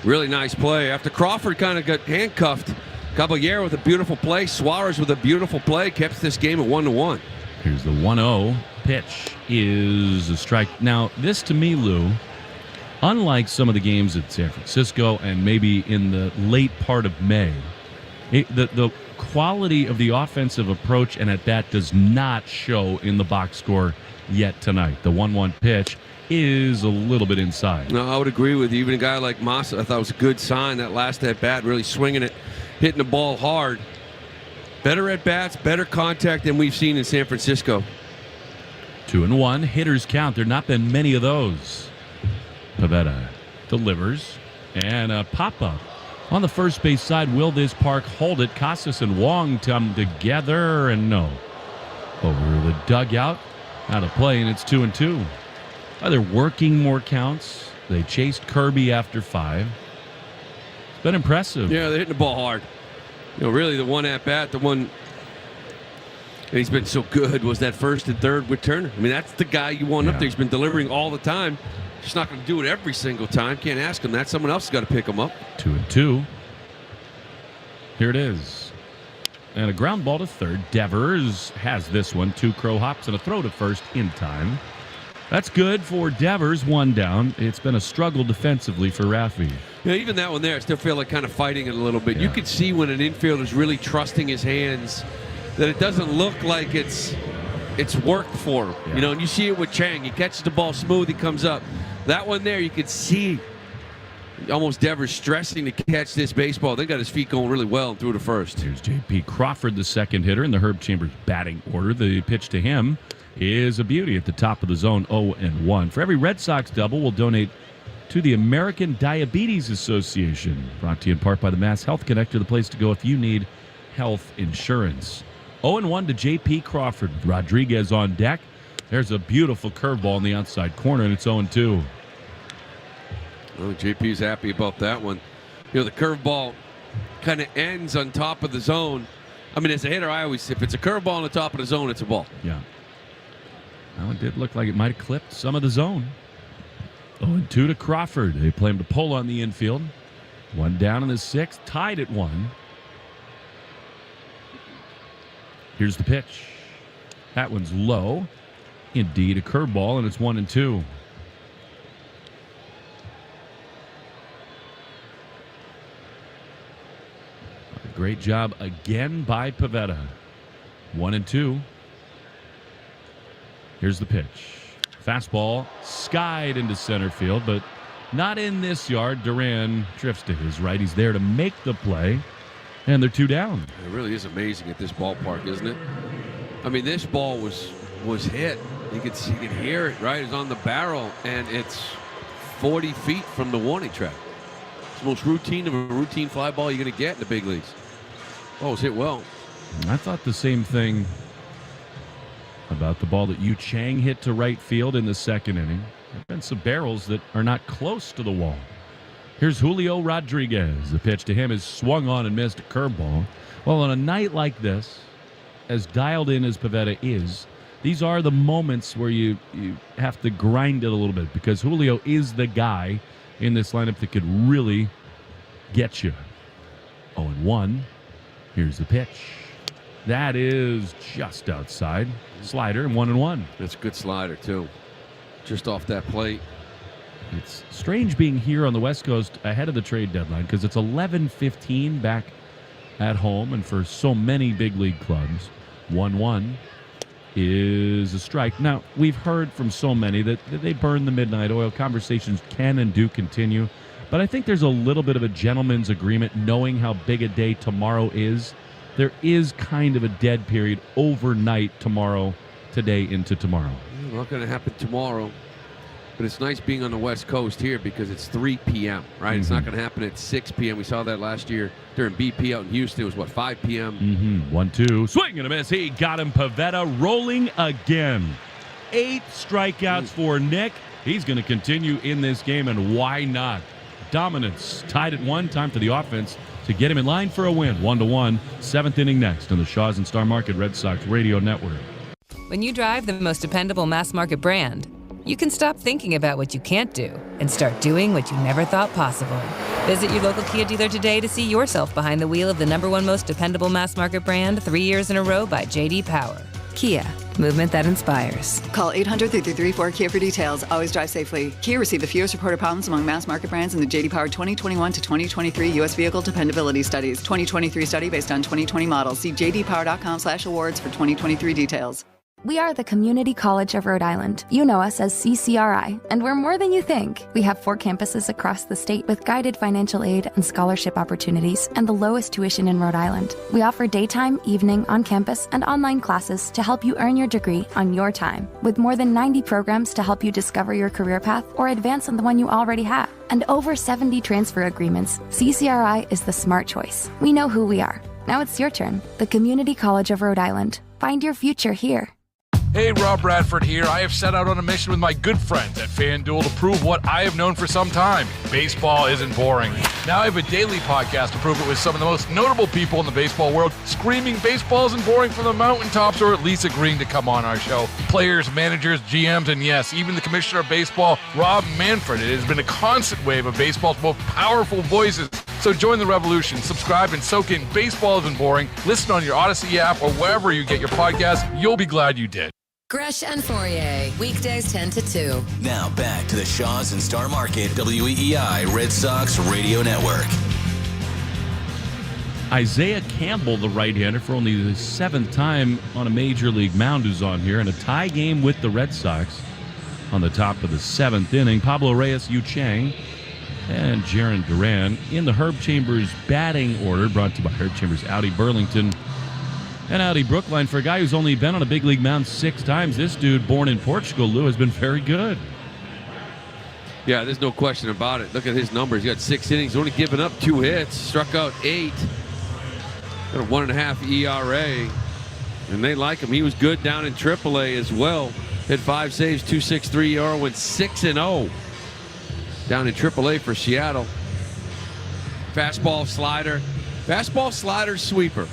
Really nice play. After Crawford kind of got handcuffed, Caballero with a beautiful play. Suarez with a beautiful play. Kept this game at 1-1. Here's the 1-0. Pitch is a strike. Now, this to me, Lou, unlike some of the games at San Francisco and maybe in the late part of May, the quality of the offensive approach and at bat does not show in the box score yet tonight. The 1-1 pitch is a little bit inside. No, I would agree with you. Even a guy like Massa, I thought it was a good sign that last at bat, really swinging it, hitting the ball hard. Better at bats, better contact than we've seen in San Francisco. 2-1 hitters count. There not been many of those. Pivetta delivers and a pop up on the first base side. Will this park hold it? Casas and Wong come together, and no. Over the dugout, out of play, and it's 2-2. They're working more counts. They chased Kirby after 5. It's been impressive. Yeah, they're hitting the ball hard. You know, really the one at bat, the one. And he's been so good was that first and third with Turner. I mean, that's the guy you want up there. He's been delivering all the time. Just not going to do it every single time. Can't ask him that. Someone else has got to pick him up. 2-2. Here it is. And a ground ball to third. Devers has this one. 2 crow hops and a throw to first in time. That's good for Devers. 1 down. It's been a struggle defensively for Raffy. Yeah, even that one there, I still feel like kind of fighting it a little bit. Yeah. You could see when an infielder's really trusting his hands that it doesn't look like it's worked for him. Yeah. You know, and you see it with Chang. He catches the ball smooth, he comes up. That one there, you could see almost Devers stressing to catch this baseball. They got his feet going really well and threw to first. Here's J.P. Crawford, the second hitter in the Herb Chambers batting order. The pitch to him is a beauty at the top of the zone, 0-1. For every Red Sox double, we'll donate to the American Diabetes Association. Brought to you in part by the Mass Health Connector, the place to go if you need health insurance. 0-1 to J.P. Crawford with Rodriguez on deck. There's a beautiful curveball in the outside corner, and it's 0-2. Oh, JP's happy about that one. You know, the curveball kind of ends on top of the zone. I mean, as a hitter, if it's a curveball on the top of the zone, it's a ball. Yeah. That one did look like it might have clipped some of the zone. 0-2 to Crawford. They play him to pull on the infield. 1 down in the 6th, tied at 1. Here's the pitch. That one's low. Indeed, a curveball, and it's 1-2. Great job again by Pivetta. 1-2. Here's the pitch. Fastball skied into center field, but not in this yard. Duran drifts to his right. He's there to make the play, and they're 2 down. It really is amazing at this ballpark, isn't it? I mean, this ball was hit. You could hear it, right? It's on the barrel, and it's 40 feet from the warning track. It's the most routine of a routine fly ball you're going to get in the big leagues. Oh, it was hit well. I thought the same thing about the ball that Yu Chang hit to right field in the second inning. There have been some barrels that are not close to the wall. Here's Julio Rodriguez. The pitch to him is swung on and missed, a curveball. Well, on a night like this, as dialed in as Pivetta is, these are the moments where you have to grind it a little bit, because Julio is the guy in this lineup that could really get you. 0-1. Here's the pitch. That is just outside. Slider and 1-1. That's a good slider, too. Just off that plate. It's strange being here on the West Coast ahead of the trade deadline because it's 11:15 back at home, and for so many big league clubs, 1-1 is a strike. Now, we've heard from so many that they burn the midnight oil. Conversations can and do continue, but I think there's a little bit of a gentleman's agreement knowing how big a day tomorrow is. There is kind of a dead period overnight today into tomorrow. Not going to happen tomorrow, but it's nice being on the West Coast here because it's 3 p.m., right? Mm-hmm. It's not going to happen at 6 p.m. We saw that last year during BP out in Houston. It was, 5 p.m.? 1-2. Swing and a miss. He got him. Pavetta rolling again. 8 strikeouts for Nick. He's going to continue in this game, and why not? Dominance. Tied at 1. Time for the offense to get him in line for a win. 1-1. 7th inning next on the Shaws and Star Market Red Sox Radio Network. When you drive the most dependable mass market brand, you can stop thinking about what you can't do and start doing what you never thought possible. Visit your local Kia dealer today to see yourself behind the wheel of the #1 most dependable mass market brand 3 years in a row by J.D. Power. Kia, movement that inspires. Call 800-334-KIA for details. Always drive safely. Kia received the fewest reported problems among mass market brands in the J.D. Power 2021 to 2023 U.S. Vehicle Dependability Studies. 2023 study based on 2020 models. See jdpower.com/awards for 2023 details. We are the Community College of Rhode Island. You know us as CCRI, and we're more than you think. We have 4 campuses across the state with guided financial aid and scholarship opportunities and the lowest tuition in Rhode Island. We offer daytime, evening, on-campus, and online classes to help you earn your degree on your time, with more than 90 programs to help you discover your career path or advance on the one you already have. And over 70 transfer agreements. CCRI is the smart choice. We know who we are. Now it's your turn. The Community College of Rhode Island. Find your future here. Hey, Rob Bradford here. I have set out on a mission with my good friends at FanDuel to prove what I have known for some time. Baseball isn't boring. Now I have a daily podcast to prove it with some of the most notable people in the baseball world, screaming baseball isn't boring from the mountaintops, or at least agreeing to come on our show. Players, managers, GMs, and yes, even the commissioner of baseball, Rob Manfred. It has been a constant wave of baseball's most powerful voices. So join the revolution. Subscribe and soak in Baseball Isn't Boring. Listen on your Odyssey app or wherever you get your podcast. You'll be glad you did. Gresh and Fourier, weekdays 10 to 2. Now back to the Shaws and Star Market WEEI Red Sox Radio Network. Isaiah Campbell, the right-hander, for only the 7th time on a major league mound, who's on here, and a tie game with the Red Sox on the top of the 7th inning. Pablo Reyes, Yu Chang, and Jaron Duran in the Herb Chambers batting order, brought to you by Herb Chambers, Audi Burlington, and Audi Brookline. For a guy who's only been on a big league mound 6 times, this dude, born in Portugal, Lou, has been very good. Yeah, there's no question about it. Look at his numbers. He got 6 innings, only given up 2 hits, struck out 8. Got a 1.5 ERA, and they like him. He was good down in AAA as well. Had 5 saves, 2.63 ERA, went 6-0 down in AAA for Seattle. Fastball, slider, sweeper.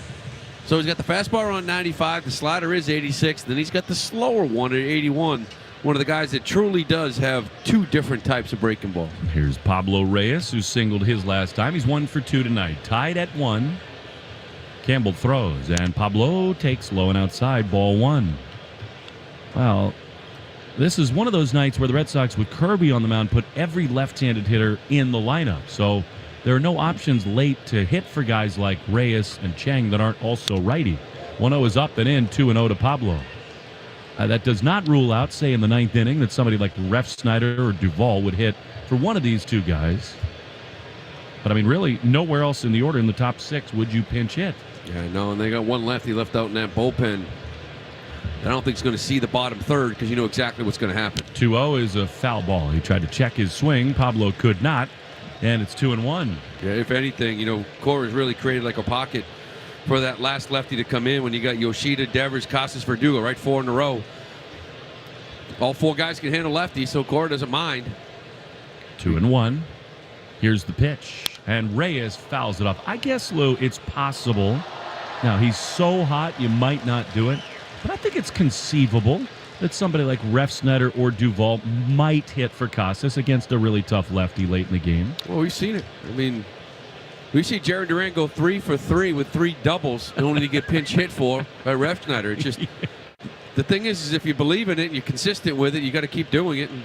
So he's got the fastball around 95, the slider is 86, then he's got the slower one at 81. One of the guys that truly does have 2 different types of breaking ball. Here's Pablo Reyes, who singled his last time. He's 1 for 2 tonight, tied at 1. Campbell throws, and Pablo takes low and outside, ball 1. Well, this is one of those nights where the Red Sox, with Kirby on the mound, put every left-handed hitter in the lineup. So there are no options late to hit for guys like Reyes and Chang that aren't also righty. 1-0 is up and in, 2-0 to Pablo. That does not rule out, say, in the 9th inning, that somebody like Refsnyder or Duvall would hit for one of these 2 guys. But, I mean, really, nowhere else in the order in the top 6 would you pinch hit. Yeah, no, and they got 1 lefty left out in that bullpen. I don't think he's going to see the bottom 3rd because you know exactly what's going to happen. 2-0 is a foul ball. He tried to check his swing. Pablo could not. And it's 2-1. Yeah, if anything, you know, Cora's really created like a pocket for that last lefty to come in when you got Yoshida, Devers, Casas, Verdugo, right? 4 in a row. All 4 guys can handle lefty, so Cora doesn't mind. 2-1. Here's the pitch. And Reyes fouls it off. I guess, Lou, it's possible. Now, he's so hot, you might not do it. But I think it's conceivable that somebody like Refsnyder or Duvall might hit for Casas against a really tough lefty late in the game. Well, we've seen it. I mean, We see Jaron Duran go 3 for 3 with 3 doubles and only to get pinch hit for by Refsnyder. It's just the thing is if you believe in it and you're consistent with it, you got to keep doing it, and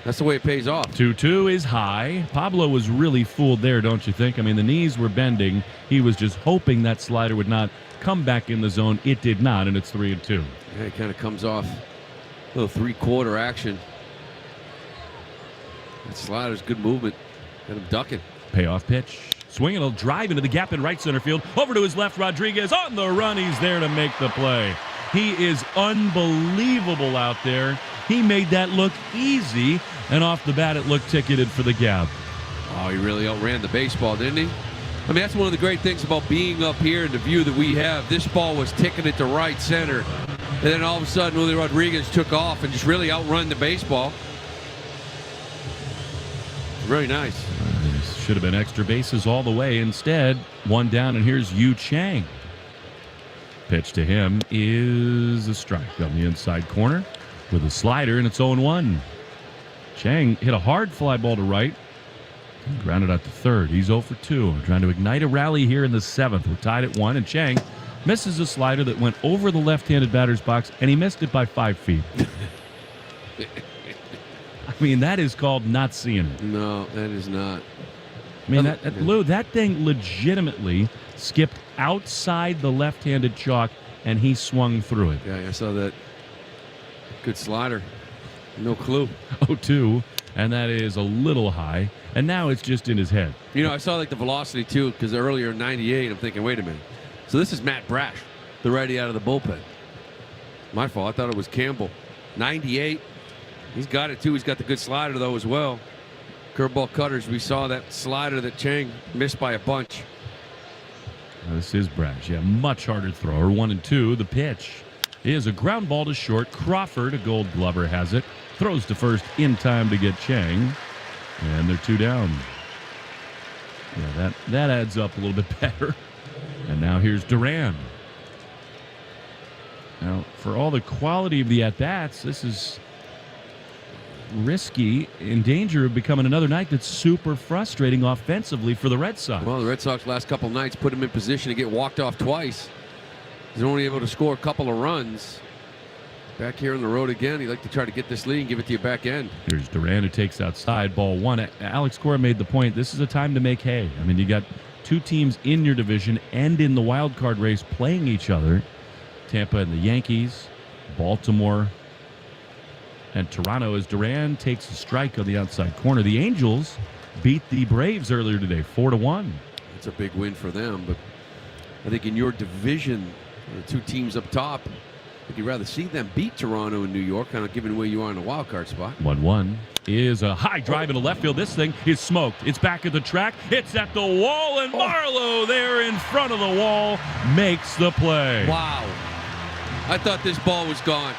that's the way it pays off. 2-2 is high. Pablo was really fooled there, don't you think? I mean, the knees were bending. He was just hoping that slider would not come back in the zone. It did not, and it's 3-2. Yeah, it kind of comes off a little 3-quarter action. That slider's good movement. Got him ducking. Payoff pitch. Swing, it'll drive into the gap in right center field. Over to his left, Rodriguez on the run. He's there to make the play. He is unbelievable out there. He made that look easy, and off the bat, it looked ticketed for the gap. Oh, he really outran the baseball, didn't he? I mean, that's one of the great things about being up here and the view that we have. This ball was ticketed to right center, and then all of a sudden, Willie Rodriguez took off and just really outrun the baseball. Very nice. Should have been extra bases all the way. Instead, one down, and here's Yu Chang. Pitch to him is a strike on the inside corner with a slider, and it's 0-1. Chang hit a hard fly ball to right and grounded out to third. He's 0 for 2. Trying to ignite a rally here in the 7th. We're tied at 1, and Chang misses a slider that went over the left-handed batter's box, and he missed it by 5 feet. I mean, that is called not seeing it. No, that is not. I mean, that thing legitimately skipped outside the left-handed chalk, and he swung through it. Yeah, I saw that. Good slider. No clue. 0-2, and that is a little high, and now it's just in his head. You know, I saw like the velocity, too, because earlier in 98, I'm thinking, wait a minute. So this is Matt Brash, the righty out of the bullpen. My fault. I thought it was Campbell. 98. He's got it, too. He's got the good slider, though, as well. Curveball cutters. We saw that slider that Chang missed by a bunch. This is Brash. Yeah, much harder thrower. 1-2. The pitch is a ground ball to short. Crawford, a Gold Glover, has it. Throws to first in time to get Chang. And they're 2 down. Yeah, that adds up a little bit better. And now here's Duran. Now, for all the quality of the at-bats, this is risky, in danger of becoming another night that's super frustrating offensively for the Red Sox. Well, the Red Sox last couple nights put him in position to get walked off twice. He's only able to score a couple of runs. Back here on the road again, he'd like to try to get this lead and give it to you back end. Here's Duran, who takes outside, ball 1. Alex Cora made the point, this is a time to make hay. I mean, you got 2 teams in your division and in the wild card race playing each other. Tampa and the Yankees, Baltimore and Toronto, as Duran takes a strike on the outside corner. The Angels beat the Braves earlier today, 4-1. It's a big win for them, but I think in your division, the 2 teams up top, I think you'd rather see them beat Toronto and New York, kind of giving away you are in a wild card spot. 1-1 is a high drive into left field. This thing is smoked. It's back at the track. It's at the wall, and Marlowe there in front of the wall makes the play. Wow. I thought this ball was gone.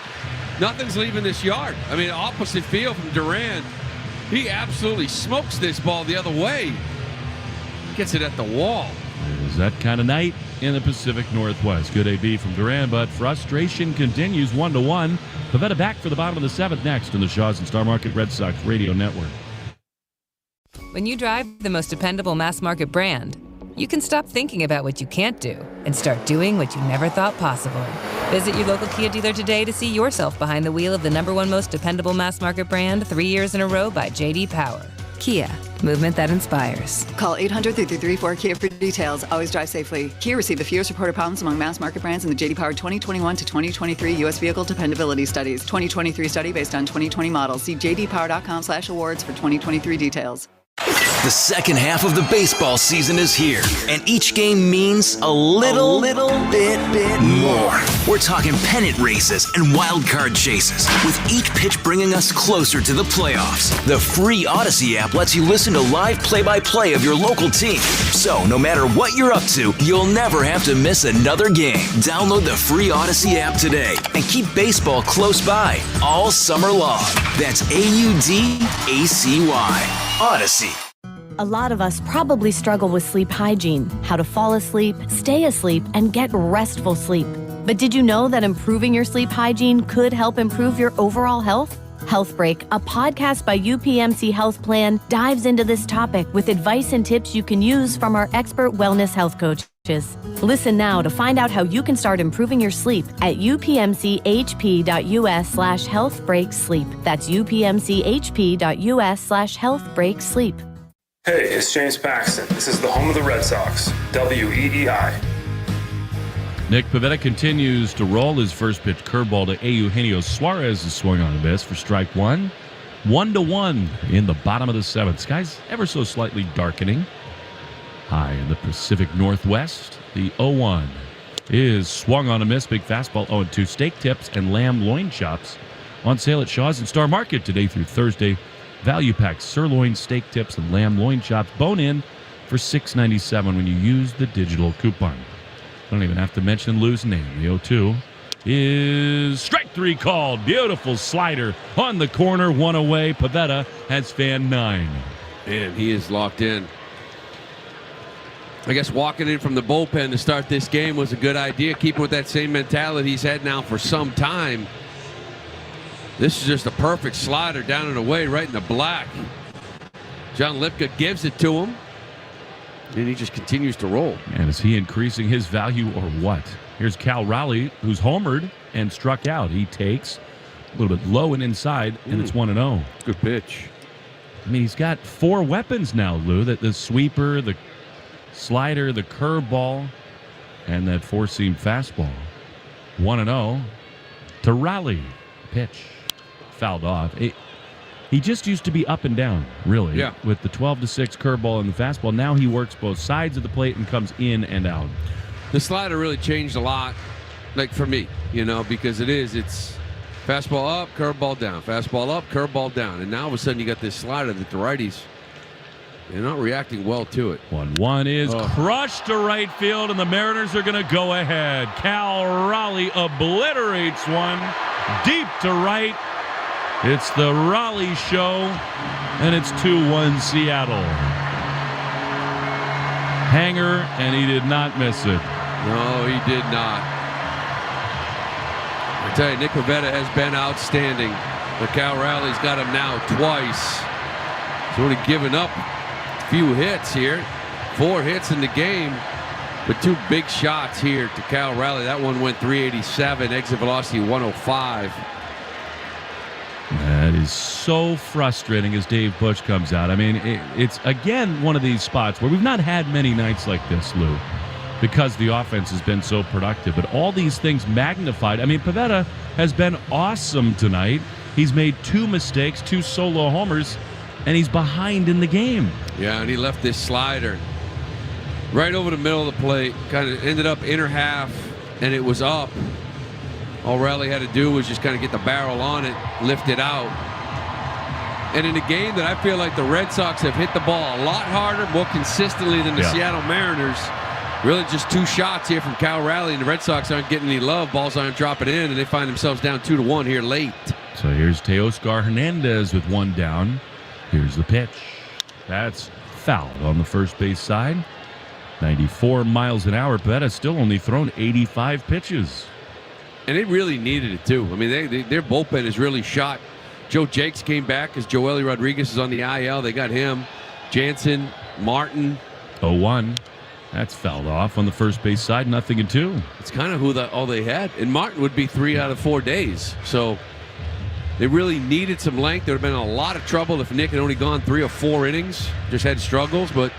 Nothing's leaving this yard. I mean, opposite field from Duran. He absolutely smokes this ball the other way. Gets it at the wall. It is that kind of night in the Pacific Northwest. Good AB from Duran, but frustration continues. 1-1. Pavetta back for the bottom of the 7th next in the Shaw's and Star Market Red Sox Radio Network. When you drive the most dependable mass market brand, you can stop thinking about what you can't do and start doing what you never thought possible. Visit your local Kia dealer today to see yourself behind the wheel of the #1 most dependable mass market brand 3 years in a row by J.D. Power. Kia, movement that inspires. Call 800-334-KIA for details. Always drive safely. Kia received the fewest reported problems among mass market brands in the J.D. Power 2021 to 2023 U.S. Vehicle Dependability Studies. 2023 study based on 2020 models. See jdpower.com/awards for 2023 details. The second half of the baseball season is here, and each game means a little bit more. We're talking pennant races and wild card chases, with each pitch bringing us closer to the playoffs. The free Odyssey app lets you listen to live play-by-play of your local team. So no matter what you're up to, you'll never have to miss another game. Download the free Odyssey app today and keep baseball close by all summer long. That's AUDACY. Odyssey. A lot of us probably struggle with sleep hygiene, how to fall asleep, stay asleep, and get restful sleep. But did you know that improving your sleep hygiene could help improve your overall health? Health Break, a podcast by UPMC Health Plan, dives into this topic with advice and tips you can use from our expert wellness health coaches. Listen now to find out how you can start improving your sleep at upmchp.us/healthbreaksleep. That's upmchp.us/healthbreaksleep. Hey, it's James Paxton. This is the home of the Red Sox, WEEI. Nick Pivetta continues to roll. His first pitch curveball to Eugenio Suarez is swung on a miss for strike one. 1-1 in the bottom of the seventh. Sky's ever so slightly darkening. High in the Pacific Northwest, the 0-1 is swung on a miss. Big fastball. 0-2. Steak tips and lamb loin chops on sale at Shaw's and Star Market today through Thursday. Value pack sirloin, steak tips, and lamb loin chops. Bone in for $6.97 when you use the digital coupon. I don't even have to mention Lou's name. The 0-2 is strike three called. Beautiful slider on the corner. One away. Pivetta has fan 9. Man, he is locked in. I guess walking in from the bullpen to start this game was a good idea. Keeping with that same mentality he's had now for some time. This is just a perfect slider down and away right in the black. John Lipka gives it to him. And he just continues to roll. And is he increasing his value or what? Here's Cal Raleigh, who's homered and struck out. He takes a little bit low and inside, and it's 1-0. Good pitch. I mean, he's got 4 weapons now, Lou. The sweeper, the slider, the curveball, and that four-seam fastball. 1-0 to Raleigh. Pitch. Fouled off. He just used to be up and down, really. Yeah. With the 12-6 curveball and the fastball. Now he works both sides of the plate and comes in and out. The slider really changed a lot, like for me, because it's fastball up, curveball down, fastball up, curveball down. And now all of a sudden you got this slider that the righties, they're not reacting well to it. 1-1 is crushed to right field, and the Mariners are going to go ahead. Cal Raleigh obliterates one deep to right. It's the Raleigh show, and it's 2-1 Seattle. Hanger, and he did not miss it. No, he did not. I tell you, Nick Pivetta has been outstanding. But Cal Raleigh's got him now twice. Sort of given up a few hits here. 4 hits in the game, but 2 big shots here to Cal Raleigh. That one went 387, exit velocity 105. That is so frustrating as Dave Bush comes out. I mean, it's again one of these spots where we've not had many nights like this, Lou, because the offense has been so productive. But all these things magnified. I mean, Pivetta has been awesome tonight. He's made 2 mistakes, 2 solo homers, and he's behind in the game. Yeah, and he left this slider right over the middle of the plate. Kind of ended up inner half, and it was up. All Raleigh had to do was just kind of get the barrel on it, lift it out. And in a game that I feel like the Red Sox have hit the ball a lot harder, more consistently than the Seattle Mariners. Really just 2 shots here from Cal Raleigh, and the Red Sox aren't getting any love. Balls aren't dropping in, and they find themselves down 2-1 here late. So here's Teoscar Hernandez with 1 down. Here's the pitch. That's fouled on the first base side. 94 miles an hour. Pivetta's still only thrown 85 pitches. And they really needed it, too. I mean, their bullpen is really shot. Joe Jakes came back as Joely Rodriguez is on the IL. They got him. Jansen, Martin. 0-1. That's fouled off on the first base side. 0-2. It's kind of all they had. And Martin would be 3 out of 4 days. So they really needed some length. There would have been a lot of trouble if Nick had only gone 3 or 4 innings. Just had struggles, but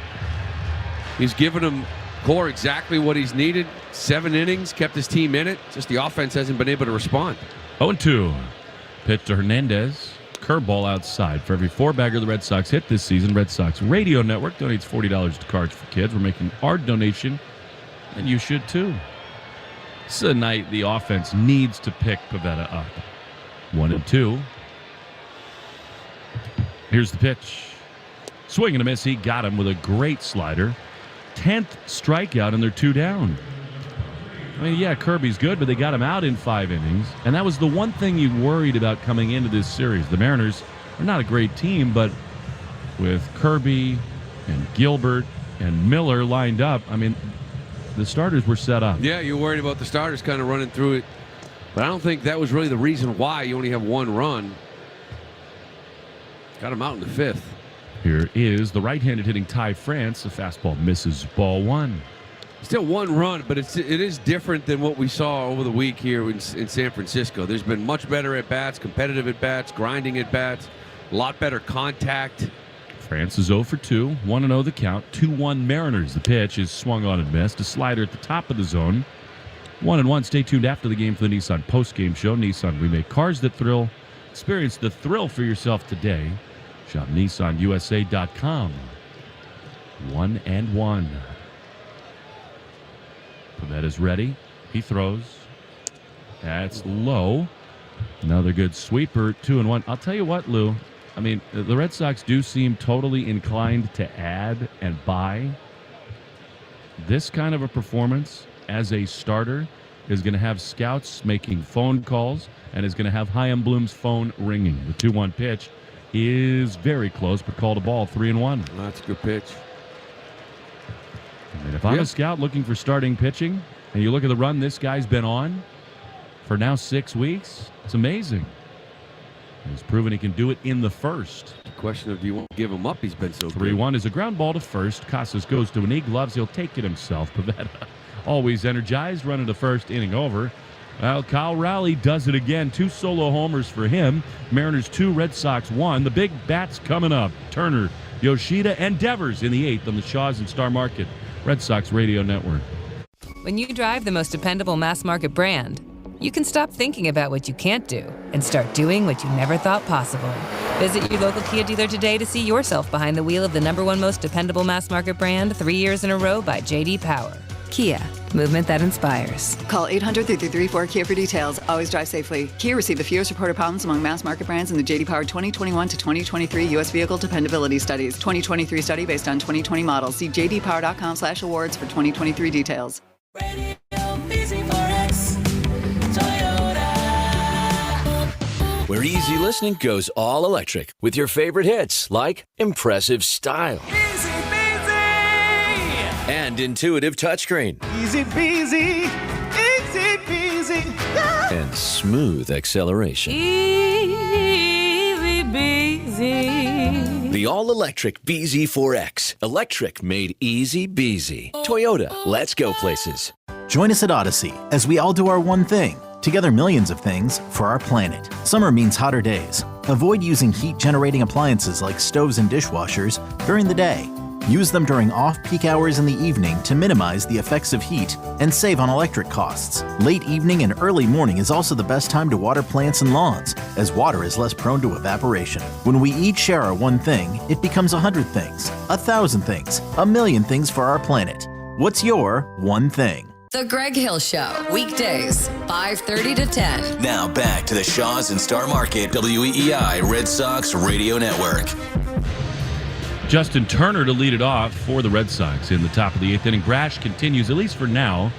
he's given them core exactly what he's needed. 7 innings, kept his team in it. Just the offense hasn't been able to respond. 0-2. Pitch to Hernandez. Curveball outside. For every 4-bagger the Red Sox hit this season, Red Sox Radio Network donates $40 to Cards for Kids. We're making our donation, and you should too. This is a night the offense needs to pick Pivetta up. 1-2. Here's the pitch. Swing and a miss. He got him with a great slider. 10th strikeout, and they're 2 down. I mean, yeah, Kirby's good, but they got him out in 5 innings. And that was the one thing you worried about coming into this series. The Mariners are not a great team, but with Kirby and Gilbert and Miller lined up, I mean, the starters were set up. Yeah, you're worried about the starters kind of running through it. But I don't think that was really the reason why you only have 1 run. Got him out in the 5th. Here is the right-handed hitting Ty France. The fastball misses, ball 1. Still 1 run, but it is different than what we saw over the week here in San Francisco. There's been much better at-bats, competitive at-bats, grinding at-bats, a lot better contact. France is 0 for 2, 1-0 the count, 2-1 Mariners. The pitch is swung on and missed. A slider at the top of the zone. 1-1. Stay tuned after the game for the Nissan post-game show. Nissan, we make cars that thrill. Experience the thrill for yourself today. Shop NissanUSA.com. 1-1. Pavetta's ready. He throws. That's low. Another good sweeper. 2-1. I'll tell you what, Lou. I mean, the Red Sox do seem totally inclined to add and buy. This kind of a performance as a starter is going to have scouts making phone calls and is going to have Chaim Bloom's phone ringing. The 2-1 pitch is very close, but called a ball. 3-1. That's a good pitch. I mean, if I'm a scout looking for starting pitching, and you look at the run this guy's been on for now 6 weeks, it's amazing. And he's proven he can do it in the first. The question of do you want to give him up? He's been so good. 3-1 is a ground ball to first. Casas goes to a knee gloves. He'll take it himself. Pavetta always energized, running the first inning over. Well, Kyle Rowley does it again. 2 solo homers for him. Mariners 2, Red Sox 1. The big bats coming up. Turner, Yoshida, and Devers in the 8th on the Shaws and Star Market Red Sox Radio Network. When you drive the most dependable mass market brand, you can stop thinking about what you can't do and start doing what you never thought possible. Visit your local Kia dealer today to see yourself behind the wheel of the #1 most dependable mass market brand 3 years in a row by J.D. Power. Kia, movement that inspires. Call 800-334-KIA for details. Always drive safely. Kia received the fewest reported problems among mass market brands in the J.D. Power 2021 to 2023 U.S. Vehicle Dependability Studies. 2023 study based on 2020 models. See jdpower.com/awards for 2023 details. Where easy listening goes all electric with your favorite hits like impressive style and intuitive touchscreen. Easy peasy, easy peasy. Yeah. And smooth acceleration. Easy peasy. The all-electric BZ4X. Electric made easy beasy. Toyota, let's go places. Join us at Odyssey as we all do our one thing. Together millions of things for our planet. Summer means hotter days. Avoid using heat-generating appliances like stoves and dishwashers during the day. Use them during off-peak hours in the evening to minimize the effects of heat and save on electric costs. Late evening and early morning is also the best time to water plants and lawns, as water is less prone to evaporation. When we each share our one thing, it becomes 100 things, 1,000 things, 1,000,000 things for our planet. What's your one thing? The Greg Hill Show, weekdays, 5:30 to 10. Now back to the Shaws and Star Market WEEI Red Sox Radio Network. Justin Turner to lead it off for the Red Sox in the top of the 8th inning. Brash continues, at least for now.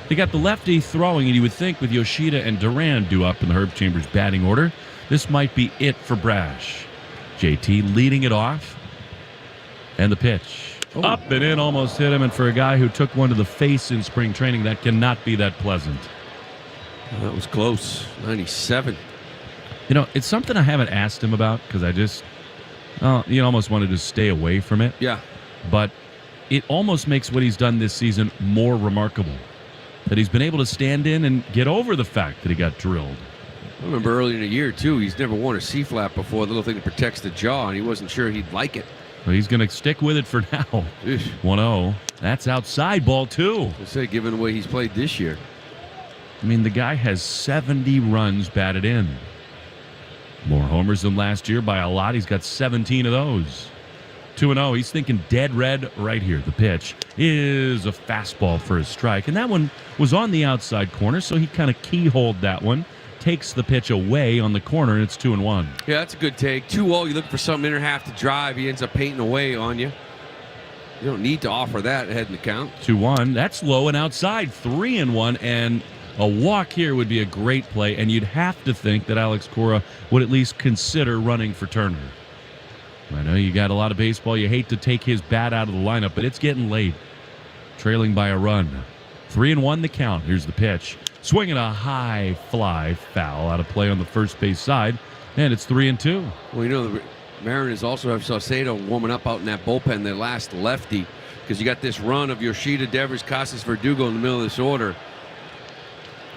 They got the lefty throwing, and you would think with Yoshida and Duran due up in the Herb Chambers batting order, this might be it for Brash. JT leading it off. And the pitch. Up and in, almost hit him. And for a guy who took one to the face in spring training, that cannot be that pleasant. Well, that was close. 97. You know, it's something I haven't asked him about because I just, you almost wanted to stay away from it. Yeah. But it almost makes what he's done this season more remarkable. That he's been able to stand in and get over the fact that he got drilled. I remember early in the year, too, he's never worn a C-flap before, the little thing that protects the jaw, and he wasn't sure he'd like it. Well, he's going to stick with it for now. 1-0. That's outside ball 2. I say, given the way he's played this year. I mean, the guy has 70 runs batted in. More homers than last year by a lot. He's got 17 of those. 2-0. He's thinking dead red right here. The pitch is a fastball for a strike. And that one was on the outside corner, so he kind of keyholed that one. Takes the pitch away on the corner, and it's 2-1. Yeah, that's a good take. 2-0, you look for some inner half to drive. He ends up painting away on you. You don't need to offer that ahead in the count. 2-1. That's low and outside. 3-1, and a walk here would be a great play, and you'd have to think that Alex Cora would at least consider running for Turner. I know you got a lot of baseball. You hate to take his bat out of the lineup, but it's getting late. Trailing by a run. 3-1 the count. Here's the pitch. Swinging a high fly foul out of play on the first base side, and it's 3-2. Well, you know, Mariners also have Saucedo warming up out in that bullpen, their last lefty, because you got this run of Yoshida, Devers, Casas, Verdugo in the middle of this order.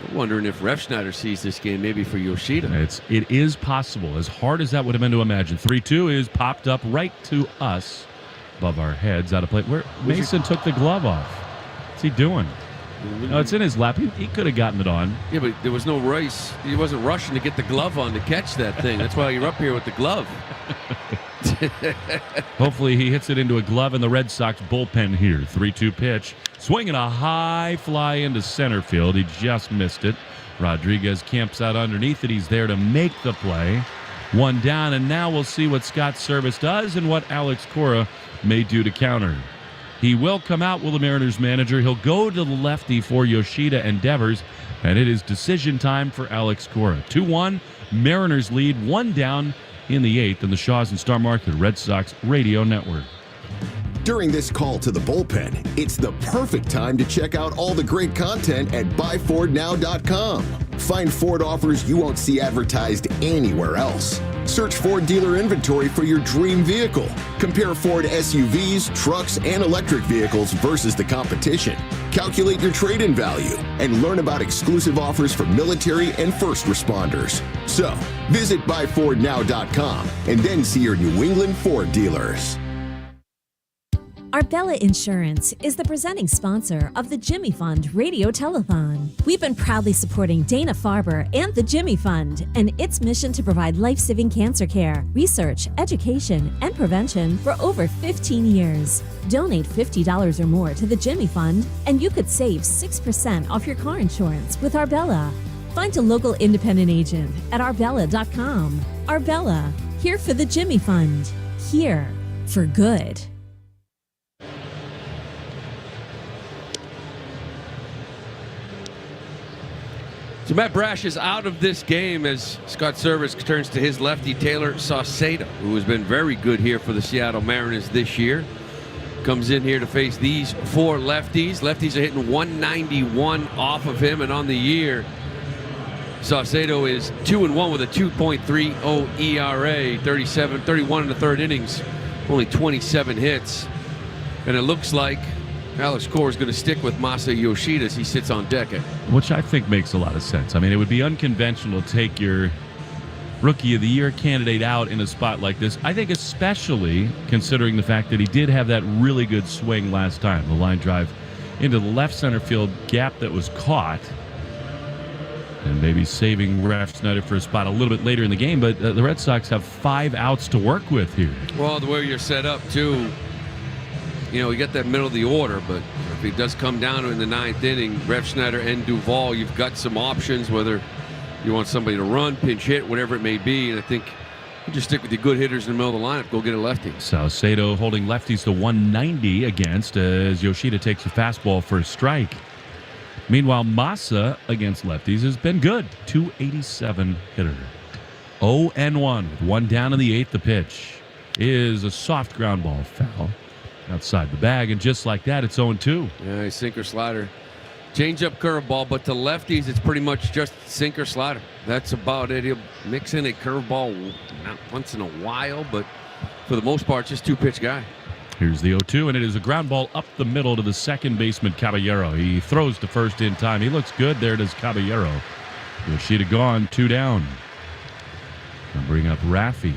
I'm wondering if Refsnyder sees this game maybe for Yoshida. It is possible, as hard as that would have been to imagine. 3-2 is popped up right to us above our heads out of play. Where Mason took the glove off. What's he doing? No, it's in his lap. He could have gotten it on. Yeah, but there was no race. He wasn't rushing to get the glove on to catch that thing. That's why you're up here with the glove. Hopefully he hits it into a glove in the Red Sox bullpen here. 3-2 pitch. Swinging a high fly into center field. He just missed it. Rodriguez camps out underneath it. He's there to make the play. One down, and now we'll see what Scott Service does and what Alex Cora may do to counter. He will come out, will the Mariners manager. He'll go to the lefty for Yoshida and Devers, and it is decision time for Alex Cora. 2-1, Mariners lead, one down in the 8th in the Shaws and Star Market Red Sox Radio Network. During this call to the bullpen, it's the perfect time to check out all the great content at buyfordnow.com. Find Ford offers you won't see advertised anywhere else. Search Ford dealer inventory for your dream vehicle. Compare Ford SUVs, trucks, and electric vehicles versus the competition. Calculate your trade-in value and learn about exclusive offers for military and first responders. So, visit buyfordnow.com and then see your New England Ford dealers. Arbella Insurance is the presenting sponsor of the Jimmy Fund Radio Telethon. We've been proudly supporting Dana-Farber and the Jimmy Fund and its mission to provide life-saving cancer care, research, education, and prevention for over 15 years. Donate $50 or more to the Jimmy Fund, and you could save 6% off your car insurance with Arbella. Find a local independent agent at arbella.com. Arbella, here for the Jimmy Fund. Here for good. So Matt Brash is out of this game as Scott Service turns to his lefty, Taylor Saucedo, who has been very good here for the Seattle Mariners this year. Comes in here to face these four lefties. Lefties are hitting 191 off of him, and on the year, Saucedo is 2-1 with a 2.30 ERA, 31 in the third innings, only 27 hits. And it looks like Alex Cora is going to stick with Masa Yoshida as he sits on deck. Which I think makes a lot of sense. I mean, it would be unconventional to take your Rookie of the Year candidate out in a spot like this. I think especially considering the fact that he did have that really good swing last time. The line drive into the left center field gap that was caught. And maybe saving Refsnyder for a spot a little bit later in the game. But the Red Sox have 5 outs to work with here. Well, the way you're set up, too, you know, you got that middle of the order, but if it does come down to in the 9th inning, Refsnyder and Duvall, you've got some options, whether you want somebody to run, pinch hit, whatever it may be. And I think you just stick with the good hitters in the middle of the lineup, go get a lefty. Saucedo holding lefties to 190 against as Yoshida takes a fastball for a strike. Meanwhile, Masa against lefties has been good. 287 hitter. 0-1 with one down in the 8th. The pitch is a soft ground ball foul outside the bag, and just like that, it's 0-2. Yeah, sinker slider. Change up curveball, but to lefties, it's pretty much just sinker slider. That's about it. He'll mix in a curveball not once in a while, but for the most part, just two-pitch guy. Here's the 0-2, and it is a ground ball up the middle to the second baseman, Caballero. He throws to first in time. He looks good. There it is, Caballero. Yoshida gone, 2 down. I'll bring up Raffy.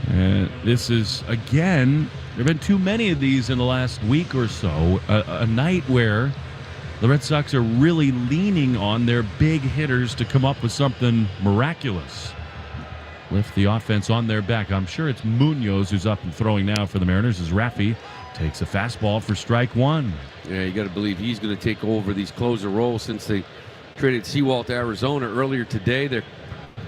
And this is, again, there have been too many of these in the last week or so. A night where the Red Sox are really leaning on their big hitters to come up with something miraculous. Lift the offense on their back. I'm sure it's Munoz who's up and throwing now for the Mariners as Raffy takes a fastball for strike 1. Yeah, you got to believe he's going to take over these closer roles since they traded Sewalt to Arizona earlier today. They're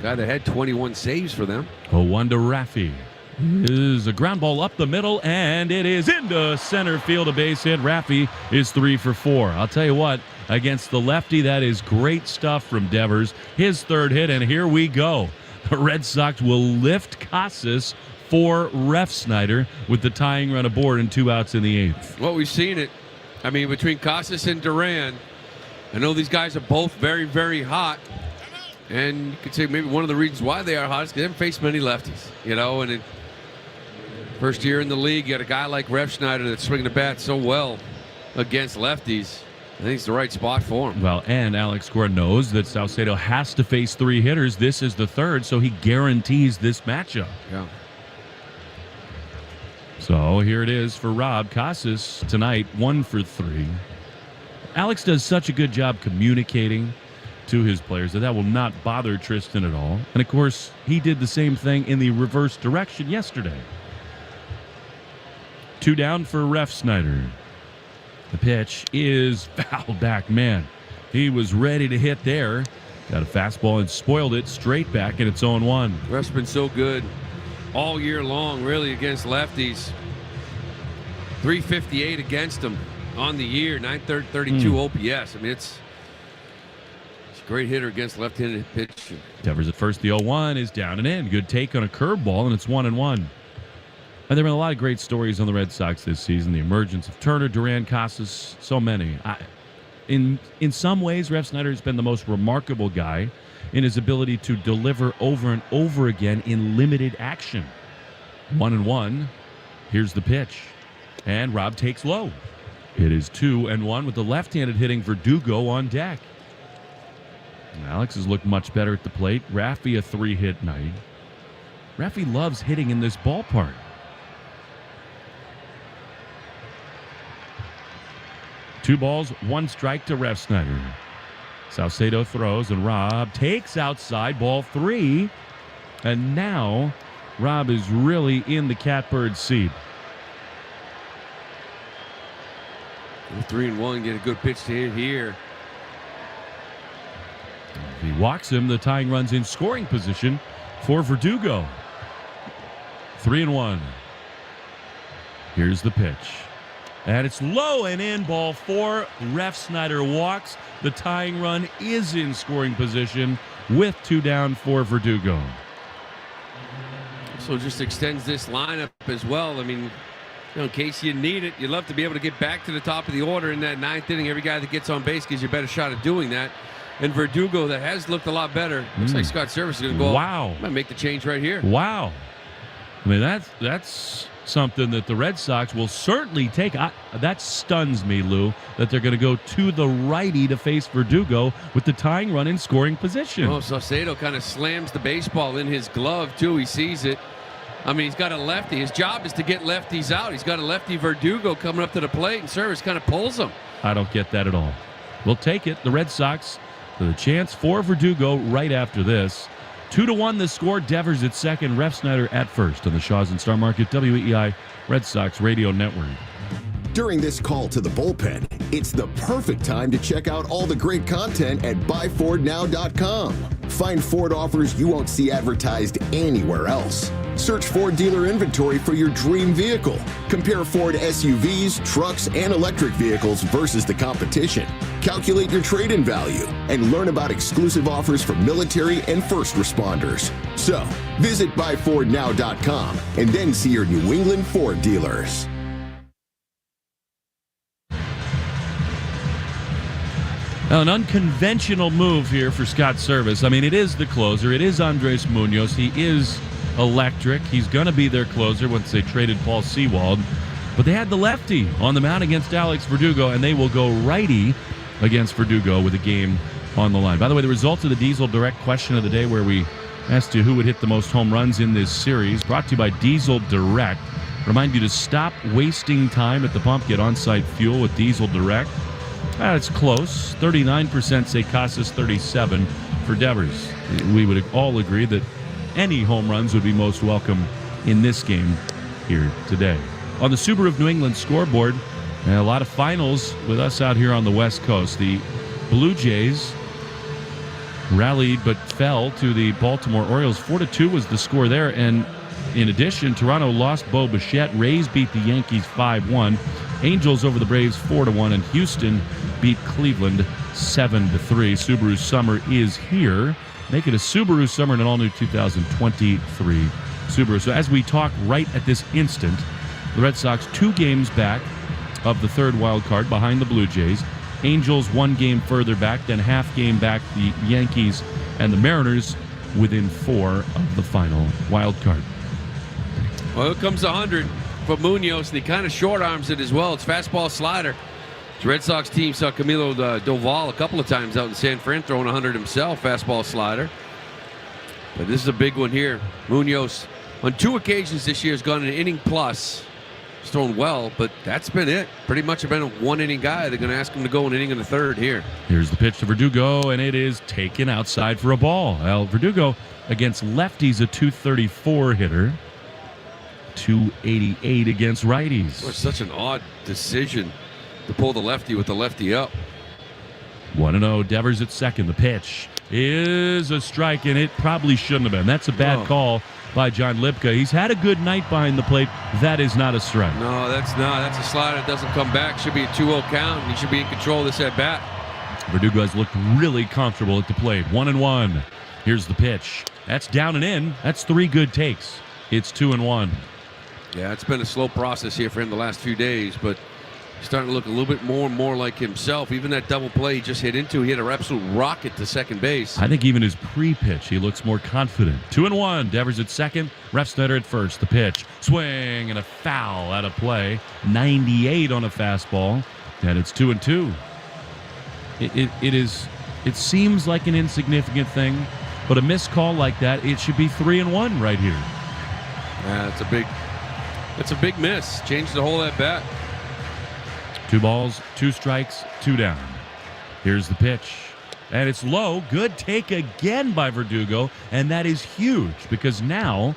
guy that had 21 saves for them. 0-1 to Raffy. Is a ground ball up the middle, and it is into center field, a base hit. Raffy is 3 for 4. I'll tell you what, against the lefty, that is great stuff from Devers. His third hit, and here we go. The Red Sox will lift Casas for Refsnyder with the tying run aboard and 2 outs in the 8th. Well, we've seen it. I mean, between Casas and Duran, I know these guys are both very, very hot. And you could say maybe one of the reasons why they are hot is because they haven't faced many lefties, you know, and First year in the league, you got a guy like Refsnyder that's swinging the bat so well against lefties. I think it's the right spot for him. Well, and Alex Cora knows that Saucedo has to face 3 hitters. This is the third, so he guarantees this matchup. Yeah. So here it is for Rob Casas tonight, 1 for 3. Alex does such a good job communicating to his players that will not bother Tristan at all. And of course, he did the same thing in the reverse direction yesterday. 2 down for Refsnyder. The pitch is fouled back. Man, he was ready to hit there. Got a fastball and spoiled it straight back, and it's 0-1. Ref's been so good all year long, really, against lefties. 358 against him on the year, 932 OPS. I mean, it's a great hitter against left-handed pitching. Devers at first. The 0-1 is down and in. Good take on a curveball, and it's 1-1. And there have been a lot of great stories on the Red Sox this season. The emergence of Turner, Duran, Casas, so many. In some ways, Refsnyder has been the most remarkable guy in his ability to deliver over and over again in limited action. 1-1. Here's the pitch. And Rob takes low. It is 2-1 with the left-handed hitting Verdugo on deck. And Alex has looked much better at the plate. Raffy a 3-hit night. Raffy loves hitting in this ballpark. 2 balls, 1 strike to Refsnyder. Saucedo throws, and Rob takes outside, ball 3. And now Rob is really in the catbird seat. 3-1, get a good pitch to hit here. If he walks him, the tying run's in scoring position for Verdugo. 3-1. Here's the pitch. And it's low and in, ball 4. Refsnyder walks. The tying run is in scoring position with 2 down for Verdugo. So just extends this lineup as well. I mean, in case you need it, you'd love to be able to get back to the top of the order in that 9th inning. Every guy that gets on base gives you a better shot at doing that. And Verdugo, that has looked a lot better. Looks like Scott Service is going to go. Wow. Might make the change right here. Wow. I mean, that's something that the Red Sox will certainly take. That stuns me, Lou, that they're going to go to the righty to face Verdugo with the tying run in scoring position. Oh, Saucedo kind of slams the baseball in his glove, too. He sees it. I mean, he's got a lefty. His job is to get lefties out. He's got a lefty Verdugo coming up to the plate, and Service kind of pulls him. I don't get that at all. We'll take it. The Red Sox for the chance for Verdugo right after this. 2-1 the score. Devers at second, Refsnyder at first on the Shaw's and Star Market WEEI Red Sox Radio Network. During this call to the bullpen, it's the perfect time to check out all the great content at buyfordnow.com. Find Ford offers you won't see advertised anywhere else. Search Ford dealer inventory for your dream vehicle. Compare Ford SUVs, trucks, and electric vehicles versus the competition. Calculate your trade-in value and learn about exclusive offers for military and first responders. So, visit buyfordnow.com and then see your New England Ford dealers. Now, an unconventional move here for Scott Service. I mean, it is the closer. It is Andres Munoz. He is electric. He's going to be their closer once they traded Paul Sewald. But they had the lefty on the mound against Alex Verdugo, and they will go righty against Verdugo with a game on the line. By the way, the result of the Diesel Direct question of the day, where we asked you who would hit the most home runs in this series, brought to you by Diesel Direct. Remind you to stop wasting time at the pump. Get on-site fuel with Diesel Direct. It's close. 39% say Casas, 37 for Devers. We would all agree that any home runs would be most welcome in this game here today. On the Subaru of New England scoreboard, a lot of finals with us out here on the West Coast. The Blue Jays rallied but fell to the Baltimore Orioles. 4-2 was the score there. And in addition, Toronto lost Bo Bichette. Rays beat the Yankees 5-1. Angels over the Braves 4-1. And Houston beat Cleveland 7-3. Subaru summer is here. Make it a Subaru summer and an all-new 2023 Subaru. So as we talk right at this instant, the Red Sox 2 games back of the third wild card behind the Blue Jays. Angels 1 game further back, then half game back the Yankees and the Mariners within 4 of the final wild card. Well, here comes 100 for Munoz, and he kind of short arms it as well. It's fastball slider. The Red Sox team saw Camilo Doval a couple of times out in San Fran throwing 100 himself, fastball slider. But this is a big one here. Munoz, on 2 occasions this year, has gone an inning plus. He's thrown well, but that's been it. Pretty much been a 1-inning guy. They're going to ask him to go an inning in the 3rd here. Here's the pitch to Verdugo, and it is taken outside for a ball. Well, Verdugo against lefties, a .234 hitter. .288 against righties. It was such an odd decision to pull the lefty with the lefty up. 1-0, Devers at second. The pitch is a strike, and it probably shouldn't have been. That's a bad call by John Lipka. He's had a good night behind the plate. That is not a strike. No, that's not. That's a slider that doesn't come back. Should be a 2-0 count, and he should be in control of this at bat. Verdugo has looked really comfortable at the plate. 1-1. Here's the pitch. That's down and in. That's 3 good takes. It's 2-1. Yeah, it's been a slow process here for him the last few days, but he's starting to look a little bit more and more like himself. Even that double play he just hit into, he hit an absolute rocket to second base. I think even his pre-pitch, he looks more confident. 2-1. Devers at second. Refsnyder at first. The pitch. Swing and a foul out of play. 98 on a fastball. And it's 2-2. It seems like an insignificant thing, but a missed call like that, it should be 3-1 right here. Yeah, it's a big miss. Changed the whole at bat. 2 balls, 2 strikes, 2 down. Here's the pitch. And it's low. Good take again by Verdugo. And that is huge because now,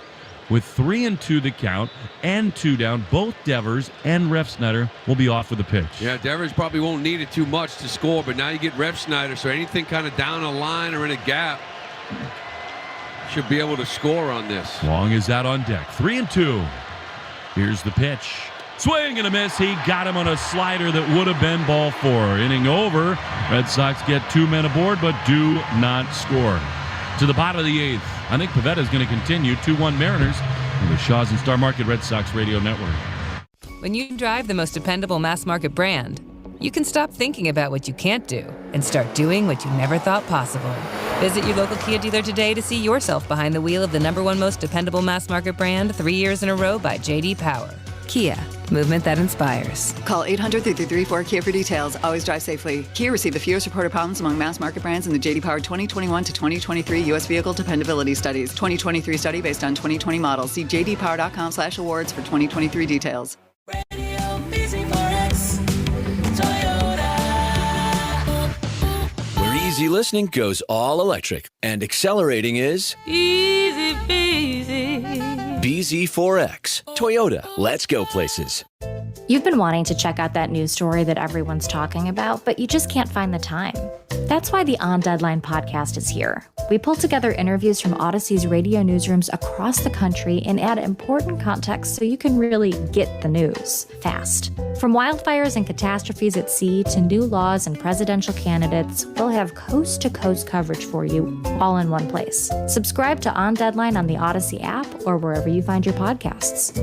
with 3-2 the count and 2 down, both Devers and Refsnyder will be off with the pitch. Yeah, Devers probably won't need it too much to score, but now you get Refsnyder, so anything kind of down a line or in a gap should be able to score on this. Long is out on deck. 3-2. Here's the pitch. Swing and a miss. He got him on a slider that would have been ball 4. Inning over. Red Sox get 2 men aboard, but do not score. To the bottom of the 8th. I think Pivetta is going to continue. 2-1 Mariners on the Shaw's and Star Market Red Sox Radio Network. When you drive the most dependable mass market brand, you can stop thinking about what you can't do and start doing what you never thought possible. Visit your local Kia dealer today to see yourself behind the wheel of the #1 most dependable mass market brand 3 years in a row by J.D. Power. Kia, movement that inspires. Call 800-334-KIA for details. Always drive safely. Kia received the fewest reported problems among mass market brands in the J.D. Power 2021 to 2023 U.S. Vehicle Dependability Studies. 2023 study based on 2020 models. See jdpower.com/awards for 2023 details. Where easy listening goes all electric and accelerating is Easy peasy. BZ4X. Toyota, let's go places. You've been wanting to check out that news story that everyone's talking about, but you just can't find the time. That's why the On Deadline podcast is here. We pull together interviews from Odyssey's radio newsrooms across the country and add important context so you can really get the news fast. From wildfires and catastrophes at sea to new laws and presidential candidates, we'll have coast-to-coast coverage for you all in one place. Subscribe to On Deadline on the Odyssey app or wherever you find your podcasts.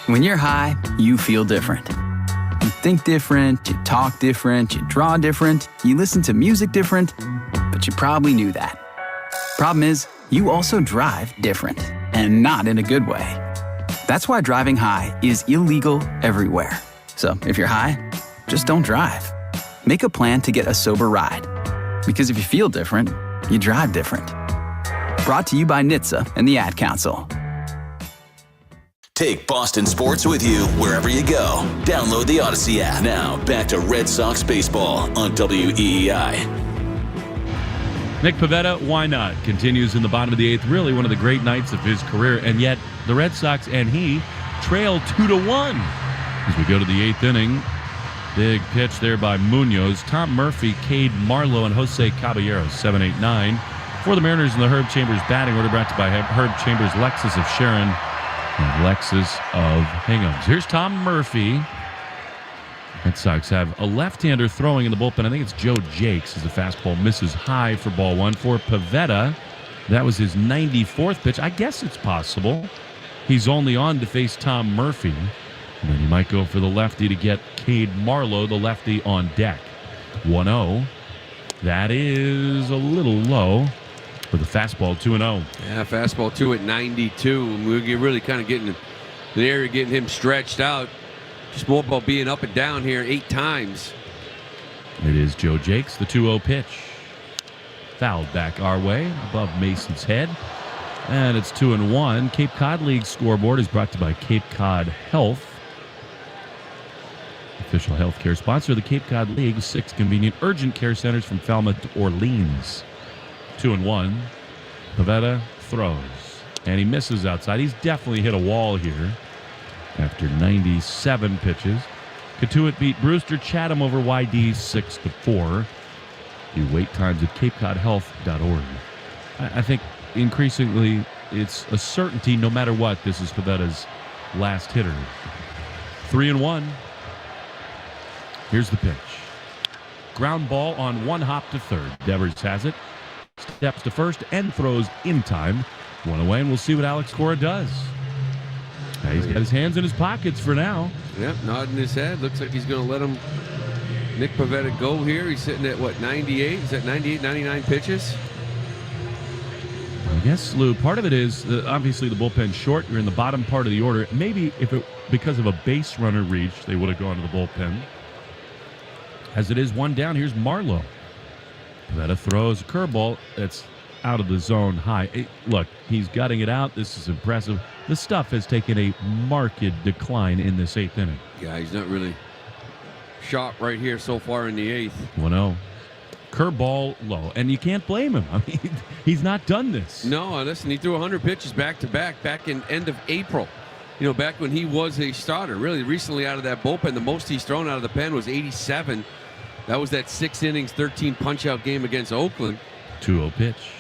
When you're high, you feel different. You think different, you talk different, you draw different, you listen to music different, but you probably knew that. Problem is, you also drive different, and not in a good way. That's why driving high is illegal everywhere. So if you're high, just don't drive. Make a plan to get a sober ride. Because if you feel different, you drive different. Brought to you by NHTSA and the Ad Council. Take Boston sports with you wherever you go. Download the Odyssey app. Now, back to Red Sox baseball on WEEI. Nick Pivetta, why not? Continues in the bottom of the 8th. Really one of the great nights of his career. And yet, the Red Sox and he trail 2-1. As we go to the 8th inning, big pitch there by Munoz. Tom Murphy, Cade Marlowe, and Jose Caballero, 7, 8, 9. For the Mariners in the Herb Chambers batting order, brought to you by Herb Chambers, Lexus of Sharon, and Lexus of Hingham's. Here's Tom Murphy. Red Sox have a left-hander throwing in the bullpen. I think it's Joe Jakes as the fastball misses high for ball 1. For Pivetta, that was his 94th pitch. I guess it's possible. He's only on to face Tom Murphy. And then he might go for the lefty to get Cade Marlowe, the lefty, on deck. 1-0. That is a little low. With a fastball 2-0. Yeah, fastball 2 at 92. And we're really kind of getting the area, getting him stretched out. Just more about being up and down here 8 times. It is Joe Jakes, the 2-0 pitch. Fouled back our way, above Mason's head. And it's 2-1. Cape Cod League scoreboard is brought to you by Cape Cod Health. Official healthcare sponsor of the Cape Cod League. 6 convenient urgent care centers from Falmouth to Orleans. 2-1. Pivetta throws. And he misses outside. He's definitely hit a wall here after 97 pitches. Katuitt beat Brewster Chatham over YD 6-4. Do wait times at capecodhealth.org. I think increasingly it's a certainty no matter what, this is Pivetta's last hitter. 3-1. Here's the pitch. Ground ball on one hop to third. Devers has it. Steps to first and throws in time. One away, and we'll see what Alex Cora does. Now he's got his hands in his pockets for now. Yep, nodding his head. Looks like he's going to let him, Nick Pivetta, go here. He's sitting at, 98? Is that 98, 99 pitches? I guess, Lou, part of it is, obviously, the bullpen's short. You're in the bottom part of the order. Maybe if it, because of a base runner reach, they would have gone to the bullpen. As it is, one down, here's Marlowe. Pivetta throws a curveball that's out of the zone high. Look, he's gutting it out. This is impressive. The stuff has taken a marked decline in this 8th inning. Yeah, he's not really sharp right here so far in the 8th. 1-0. Curveball low. And you can't blame him. I mean, he's not done this. No, listen, he threw 100 pitches back-to-back back in end of April. You know, back when he was a starter. Really, recently out of that bullpen, the most he's thrown out of the pen was 87. That was that 6 innings, 13 punch-out game against Oakland. 2-0 pitch.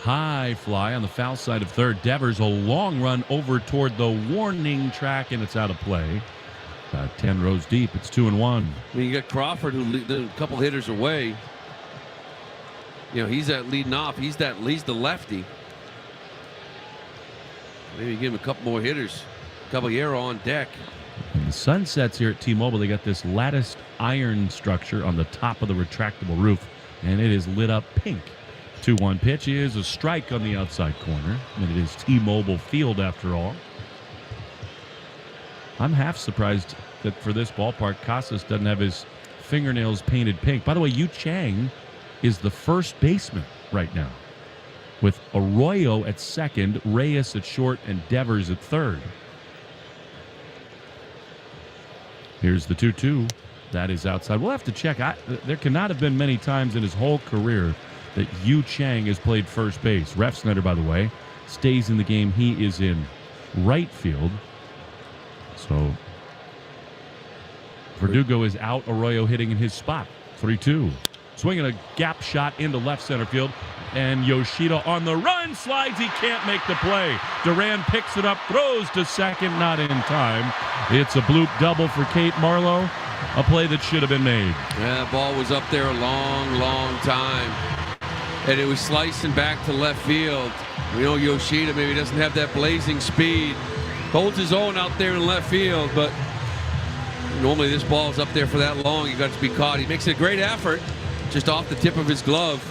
High fly on the foul side of third. Devers, a long run over toward the warning track, and it's out of play. 10 rows deep. It's 2-1. I mean, you got Crawford, who a couple hitters away. You know, he's that leading off. He's the lefty. Maybe give him a couple more hitters. Caballero on deck. And the sun sets here at T-Mobile. They got this latticed iron structure on the top of the retractable roof, and it is lit up pink. 2-1 pitch is a strike on the outside corner, and it is T-Mobile Field after all. I'm half surprised that for this ballpark, Casas doesn't have his fingernails painted pink. By the way, Yu Chang is the first baseman right now, with Arroyo at second, Reyes at short, and Devers at third. Here's the 2-2. That is outside. We'll have to check. There cannot have been many times in his whole career that Yu Chang has played first base. Ref Snyder, by the way, stays in the game. He is in right field. So Verdugo is out. Arroyo hitting in his spot. 3-2. Swinging a gap shot into left center field. And Yoshida on the run, slides. He can't make the play. Duran picks it up, throws to second, not in time. It's a bloop double for Kate Marlowe. A play that should have been made. Yeah, the ball was up there a long time. And it was slicing back to left field. We know Yoshida maybe doesn't have that blazing speed. Holds his own out there in left field, but normally this ball's up there for that long. You got to be caught. He makes a great effort just off the tip of his glove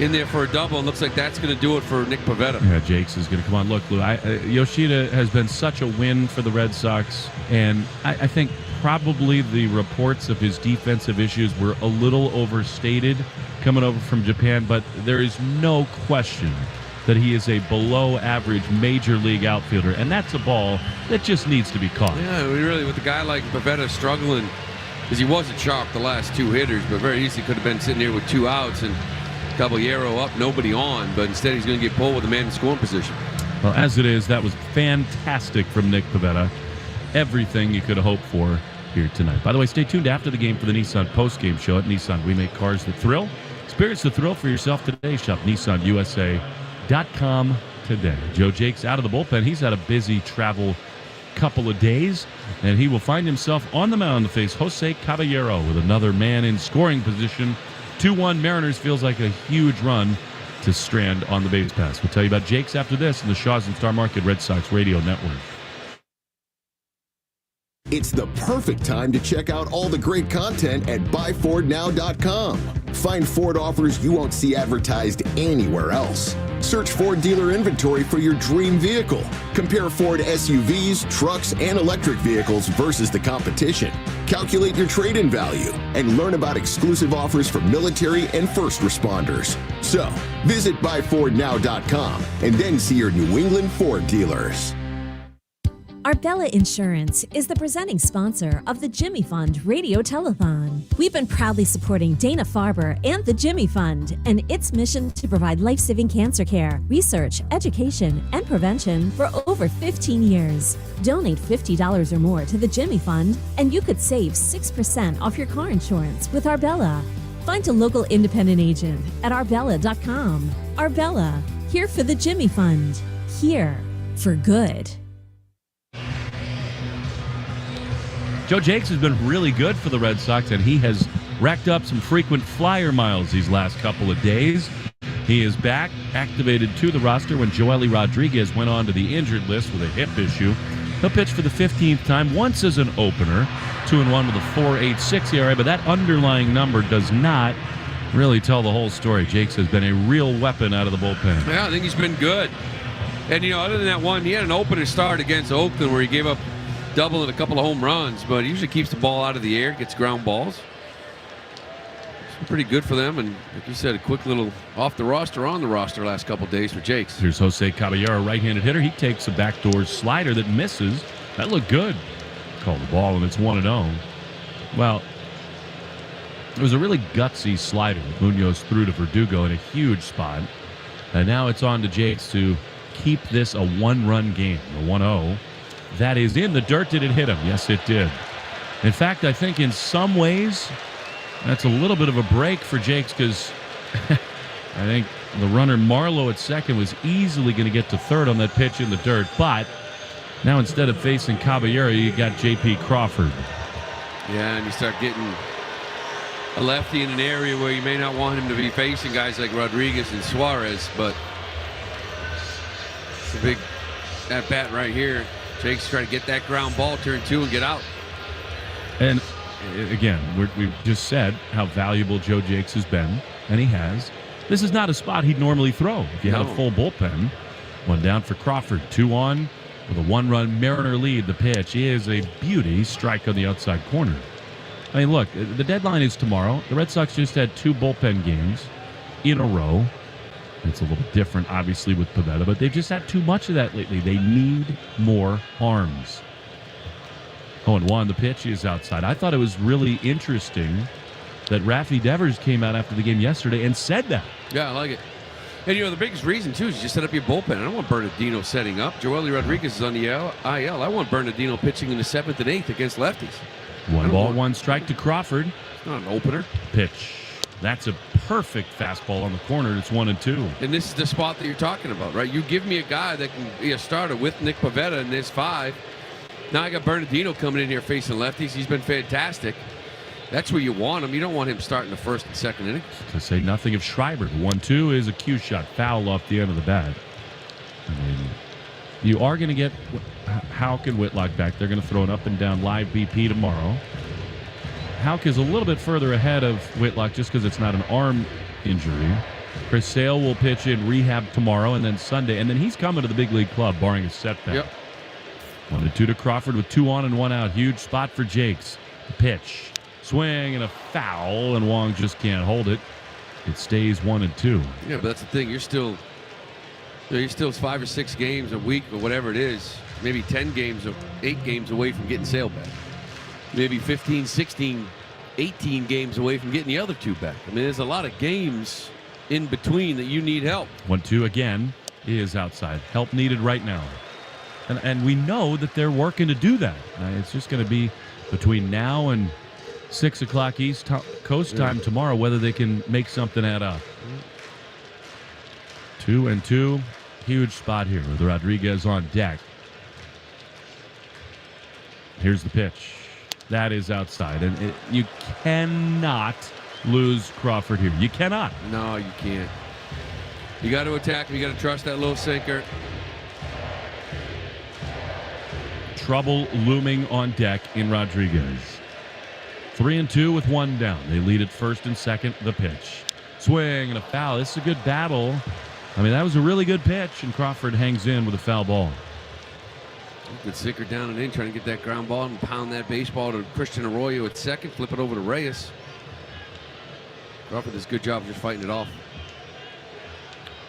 in there for a double, and looks like that's going to do it for Nick Pivetta. Yeah, Jakes is going to come on. Look, Lou, Yoshida has been such a win for the Red Sox, and I think probably the reports of his defensive issues were a little overstated coming over from Japan, but there is no question that he is a below-average major league outfielder, and that's a ball that just nedes to be caught. Yeah, really, with a guy like Pivetta struggling, because he wasn't sharp the last 2 hitters, but very easily could have been sitting here with 2 outs and Caballero up, nobody on, but instead he's going to get pulled with a man in scoring position. Well, as it is, that was fantastic from Nick Pivetta. Everything you could have hoped for here tonight. By the way, stay tuned after the game for the Nissan post-game show at Nissan. We make cars that thrill. Experience the thrill for yourself today. Shop NissanUSA.com today. Joe Jakes out of the bullpen. He's had a busy travel couple of days, and he will find himself on the mound to face Jose Caballero with another man in scoring position. 2-1 Mariners feels like a huge run to Strand on the base pass. We'll tell you about Jakes after this in the Shaw's and Star Market Red Sox Radio Network. It's the perfect time to check out all the great content at buyfordnow.com. Find Ford offers you won't see advertised anywhere else. Search Ford dealer inventory for your dream vehicle. Compare Ford SUVs, trucks, and electric vehicles versus the competition. Calculate your trade-in value and learn about exclusive offers for military and first responders. So, visit buyfordnow.com and then see your New England Ford dealers. Arbella Insurance is the presenting sponsor of the Jimmy Fund Radio Telethon. We've been proudly supporting Dana-Farber and the Jimmy Fund and its mission to provide life-saving cancer care, research, education, and prevention for over 15 years. Donate $50 or more to the Jimmy Fund, and you could save 6% off your car insurance with Arbella. Find a local independent agent at arbella.com. Arbella, here for the Jimmy Fund. Here for good. Joe Jakes has been really good for the Red Sox, and he has racked up some frequent flyer miles these last couple of days. He is back, activated to the roster when Joely Rodriguez went on to the injured list with a hip issue. He'll pitch for the 15th time, once as an opener, 2-1 with a 4.86 ERA, but that underlying number does not really tell the whole story. Jakes has been a real weapon out of the bullpen. Yeah, I think he's been good. And, other than that one, he had an opener start against Oakland where he gave up double and a couple of home runs, but he usually keeps the ball out of the air, gets ground balls. It's pretty good for them, and like you said, a quick little off the roster, on the roster last couple of days for Jakes. Here's Jose Caballero, right-handed hitter. He takes a backdoor slider that misses. That looked good. Call the ball, and it's 1-0. Well, it was a really gutsy slider. Munoz threw to Verdugo in a huge spot, and now it's on to Jakes to keep this a one-run game, a 1-0. That is in the dirt. Did it hit him? Yes, it did. In fact, I think in some ways, that's a little bit of a break for Jakes because I think the runner Marlowe at second was easily going to get to third on that pitch in the dirt. But now instead of facing Caballero, you got J.P. Crawford. Yeah, and you start getting a lefty in an area where you may not want him to be facing guys like Rodriguez and Suarez, but it's a big at-bat right here. Jakes trying to get that ground ball, turn two, and get out. And again, we've just said how valuable Joe Jakes has been, and he has. This is not a spot he'd normally throw if you had a full bullpen. One down for Crawford, 2 on with a 1-run Mariner lead. The pitch is a beauty, strike on the outside corner. I mean, look, the deadline is tomorrow. The Red Sox just had 2 bullpen games in a row. It's a little different, obviously, with Pivetta, but they've just had too much of that lately. They need more arms. 0-1, the pitch is outside. I thought it was really interesting that Rafi Devers came out after the game yesterday and said that. Yeah, I like it. And, the biggest reason, too, is you set up your bullpen. I don't want Bernardino setting up. Joely Rodriguez is on the IL. I want Bernardino pitching in the 7th and 8th against lefties. 1-1 strike to Crawford. It's not an opener. Pitch. That's a perfect fastball on the corner. It's 1-2. And this is the spot that you're talking about, right? You give me a guy that can be a starter with Nick Pivetta in this 5. Now I got Bernardino coming in here facing lefties. He's been fantastic. That's where you want him. You don't want him starting the 1st and 2nd inning. To say nothing of Schreiber. 1-2 is a cue shot. Foul off the end of the bat. I mean, you are going to get Houck and Whitlock back. They're going to throw an up and down live BP tomorrow. Houck is a little bit further ahead of Whitlock just because it's not an arm injury. Chris Sale will pitch in rehab tomorrow and then Sunday, and then he's coming to the big league club barring a setback. Yep. 1-2 to Crawford with 2 on and 1 out. Huge spot for Jakes. The pitch. Swing and a foul, and Wong just can't hold it. It stays 1-2. Yeah, but that's the thing. You're still 5 or 6 games a week or whatever it is, maybe 10 games or 8 games away from getting Sale back. Maybe 15, 16, 18 games away from getting the other 2 back. I mean, there's a lot of games in between that you need help. 1-2 again is outside. Help needed right now. And we know that they're working to do that. It's just going to be between now and 6 o'clock East Coast time tomorrow whether they can make something add up. 2-2. Huge spot here with Rodriguez on deck. Here's the pitch. That is outside. And you cannot lose Crawford here. You cannot. No, you can't. You got to attack him. You got to trust that little sinker. trouble looming on deck in Rodriguez. 3-2 with one down. They lead at first and second. The pitch. Swing and a foul. This is a good battle. I mean, that was a really good pitch, and Crawford hangs in with a foul ball. Good sinker down and in, trying to get that ground ball and pound that baseball to Christian Arroyo at second. Flip it over to Reyes. Crawford does a good job of just fighting it off.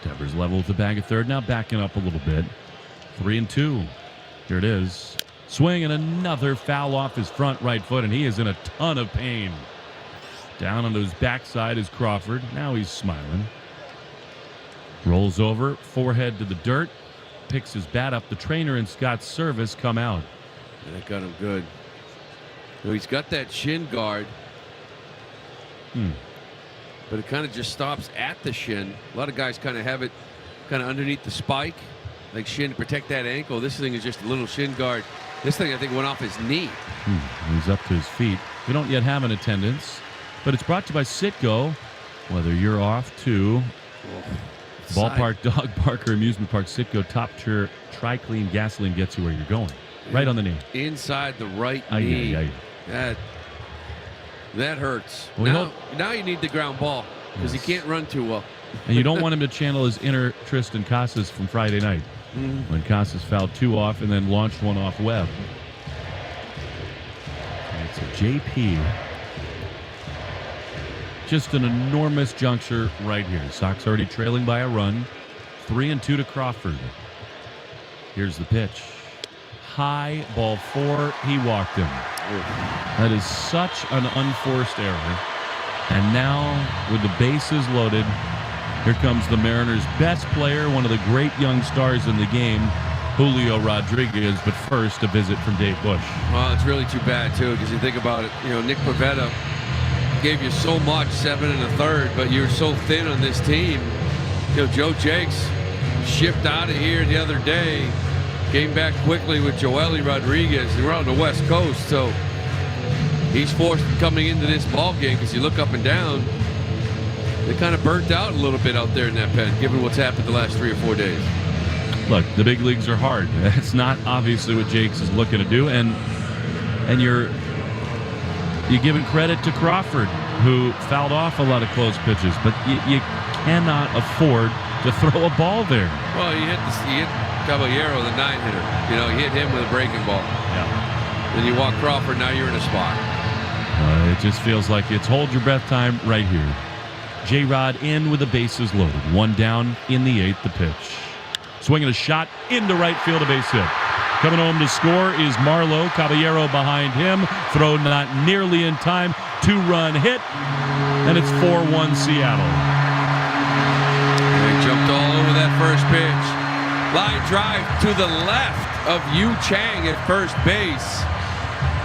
Devers level with the bag at third. Now backing up a little bit. 3-2. Here it is. Swing and another foul off his front right foot, and he is in a ton of pain. Down onto his backside is Crawford. Now he's smiling. Rolls over, forehead to the dirt. Picks his bat up. The trainer and Scott's service come out. And that got him good. So he's got that shin guard. But it kind of just stops at the shin. A lot of guys kind of have it kind of underneath the spike, like shin to protect that ankle. This thing is just a little shin guard. This thing, I think, went off his knee. He's up to his feet. We don't yet have an attendance, but it's brought to you by Citgo. Whether you're off to ballpark, dog park, or amusement park, Citgo top tier tri-clean gasoline gets you where you're going. Right on the knee. Inside the right knee. That hurts. Now you need the ground ball because he can't run too well. And you don't want him to channel his inner Tristan Casas from Friday night when Casas fouled two off and then launched one off Webb. And it's a JP. Just an enormous juncture right here. Sox already trailing by a run. 3-2 to Crawford. Here's the pitch. High, ball four. He walked him. That is such an unforced error. And now, with the bases loaded, here comes the Mariners' best player, one of the great young stars in the game, Julio Rodriguez. But first, a visit from Dave Bush. Well, it's really too bad, too, because you think about it. You know, Nick Pivetta gave you so much, 7 1/3, but you're so thin on this team. You know, Joe Jakes shipped out of here the other day, came back quickly with Joely Rodriguez. They were out on the West Coast, so he's forced coming into this ball game because you look up and down, they kind of burnt out a little bit out there in that pen, given what's happened the last 3 or 4 days. Look, the big leagues are hard. It's not obviously what Jakes is looking to do, and you're giving credit to Crawford, who fouled off a lot of close pitches, but you cannot afford to throw a ball there. Well, you hit Caballero, the 9-hitter. You know, you hit him with a breaking ball. Yeah. Then you walk Crawford, now you're in a spot. It just feels like it's hold your breath time right here. J-Rod in with the bases loaded. One down in the 8th, the pitch. Swinging a shot into right field, a base hit. Coming home to score is Marlowe. Caballero behind him. Throw not nearly in time. 2-run hit. And it's 4-1 Seattle. They jumped all over that first pitch. Line drive to the left of Yu Chang at first base.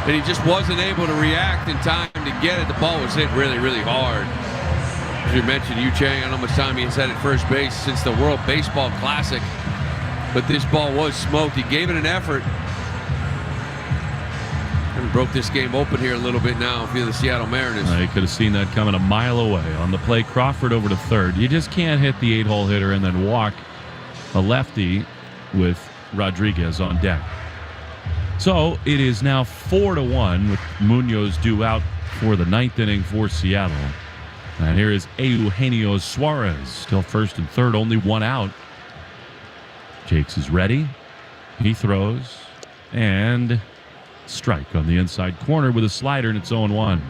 And he just wasn't able to react in time to get it. The ball was hit really, really hard. As you mentioned, Yu Chang, I don't know how much time he's had at first base since the World Baseball Classic. But this ball was smoked. He gave it an effort. And broke this game open here a little bit now for the Seattle Mariners. You could have seen that coming a mile away. On the play, Crawford over to third. You just can't hit the 8-hole hitter and then walk a lefty with Rodriguez on deck. So it is now 4-1 with Munoz due out for the 9th inning for Seattle. And here is Eugenio Suarez, still first and third, only one out. Jakes is ready. He throws. And strike on the inside corner with a slider, and it's 0-1.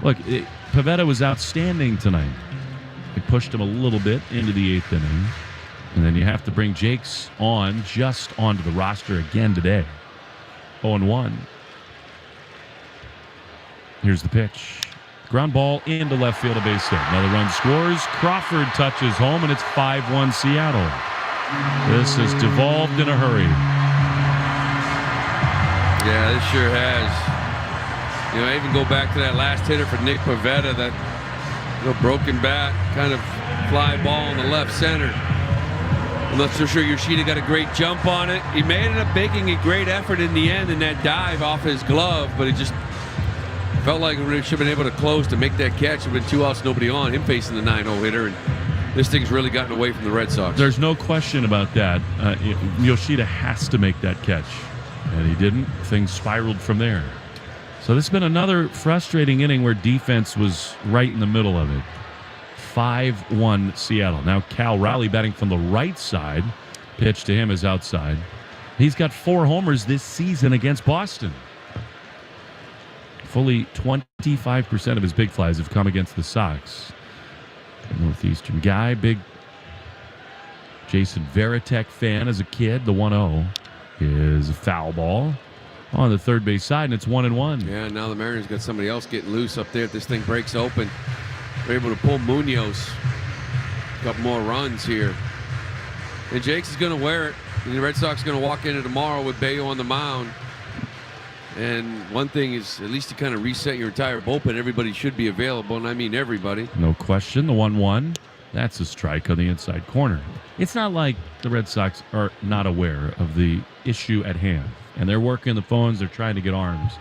Look, Pivetta was outstanding tonight. He pushed him a little bit into the 8th inning. And then you have to bring Jakes on, just onto the roster again today. 0-1. Here's the pitch. Ground ball into left field, a base hit. Another run scores. Crawford touches home, and it's 5-1 Seattle. This has devolved in a hurry. Yeah, this sure has. You know, I even go back to that last hitter for Nick Pivetta, that broken bat, kind of fly ball in the left center. I'm not so sure Yoshida got a great jump on it. He may end up making a great effort in the end in that dive off his glove, but it just felt like we should have been able to close to make that catch. It would have been 2 outs, nobody on. Him facing the 9-0 hitter, and this thing's really gotten away from the Red Sox. There's no question about that. Yoshida has to make that catch. And he didn't. Things spiraled from there. So this has been another frustrating inning where defense was right in the middle of it. 5-1 Seattle. Now Cal Raleigh batting from the right side. Pitch to him is outside. He's got 4 homers this season against Boston. Fully 25% of his big flies have come against the Sox. Northeastern guy, big Jason Varitek fan as a kid. The 1-0 is a foul ball on the third base side, and it's 1-1. Yeah, now the Mariners got somebody else getting loose up there. If this thing breaks open, they're able to pull Munoz. A couple more runs here. And Jakes is going to wear it. And the Red Sox are going to walk into tomorrow with Bayo on the mound. And one thing is, at least to kind of reset your entire bullpen, everybody should be available, and I mean everybody. No question. The 1-1, that's a strike on the inside corner. It's not like the Red Sox are not aware of the issue at hand, and they're working the phones, they're trying to get arms.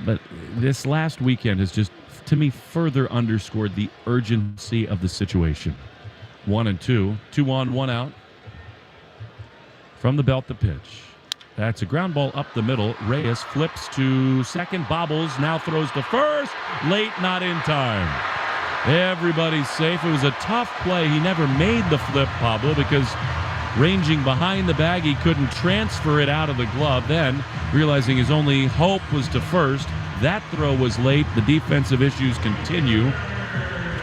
But this last weekend has just, to me, further underscored the urgency of the situation. 1-2, 2 on, 1 out. From the belt, the pitch. That's a ground ball up the middle. Reyes flips to second, bobbles, now throws to first. Late, not in time. Everybody's safe. It was a tough play. He never made the flip, Pablo, because ranging behind the bag, he couldn't transfer it out of the glove. Then, realizing his only hope was to first, that throw was late. The defensive issues continue,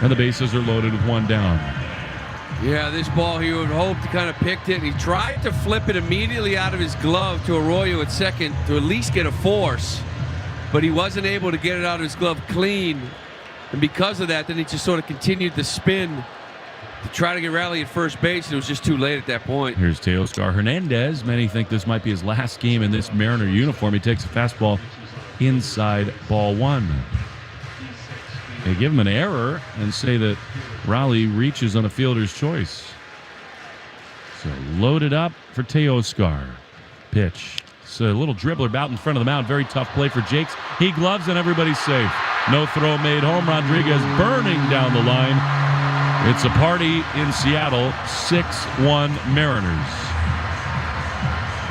and the bases are loaded with 1 down. Yeah, this ball he would hope to kind of picked it. He tried to flip it immediately out of his glove to Arroyo at second to at least get a force, but he wasn't able to get it out of his glove clean. And because of that, then he just sort of continued to spin to try to get Raleigh at first base, and it was just too late at that point. Here's Teoscar Hernandez. Many think this might be his last game in this Mariner uniform. He takes a fastball inside ball 1. They give him an error and say that Raleigh reaches on a fielder's choice. So loaded up for Teoscar. Pitch. It's a little dribbler out in front of the mound. Very tough play for Jakes. He gloves and everybody's safe. No throw made home. Rodriguez burning down the line. It's a party in Seattle. 6-1 Mariners.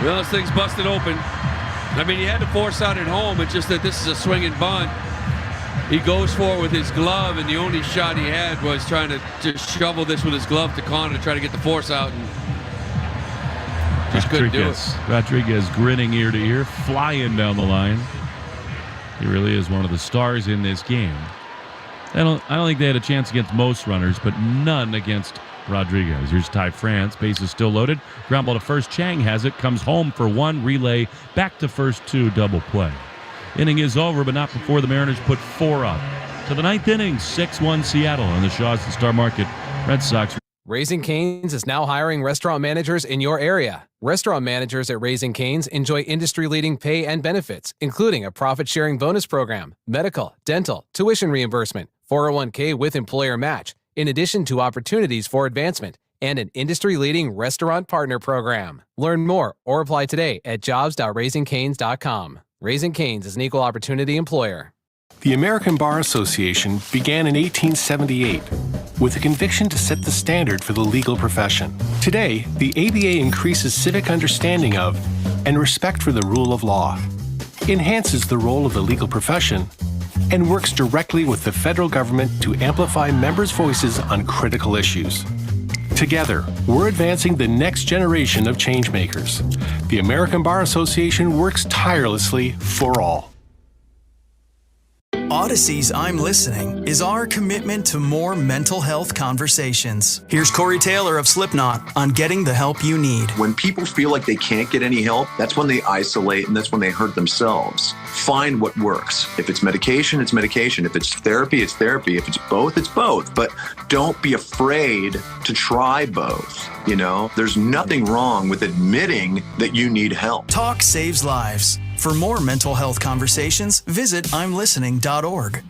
Well, this thing's busted open. I mean, he had to force out at home. It's just that this is a swinging bunt. He goes for it with his glove, and the only shot he had was trying to just shovel this with his glove to Connor to try to get the force out, and just couldn't do it. Rodriguez grinning ear to ear, flying down the line. He really is one of the stars in this game. I don't think they had a chance against most runners, but none against Rodriguez. Here's Ty France. Base is still loaded. Ground ball to first. Chang has it. Comes home for 1. Relay back to first 2. Double play. Inning is over, but not before the Mariners put 4 up. To the 9th inning, 6-1 Seattle on the Shaw's and Star Market. Red Sox. Raising Cane's is now hiring restaurant managers in your area. Restaurant managers at Raising Cane's enjoy industry-leading pay and benefits, including a profit-sharing bonus program, medical, dental, tuition reimbursement, 401k with employer match, in addition to opportunities for advancement, and an industry-leading restaurant partner program. Learn more or apply today at jobs.raisingcanes.com. Raising Cane's is an equal opportunity employer. The American Bar Association began in 1878 with a conviction to set the standard for the legal profession. Today, the ABA increases civic understanding of and respect for the rule of law, enhances the role of the legal profession, and works directly with the federal government to amplify members' voices on critical issues. Together, we're advancing the next generation of changemakers. The American Bar Association works tirelessly for all. Odyssey's I'm Listening is our commitment to more mental health conversations. Here's Corey Taylor of Slipknot on getting the help you need. When people feel like they can't get any help, that's when they isolate and that's when they hurt themselves. Find what works. If it's medication, it's medication. If it's therapy, it's therapy. If it's both, it's both. But don't be afraid to try both. You know, there's nothing wrong with admitting that you need help. Talk saves lives. For more mental health conversations, visit imlistening.org.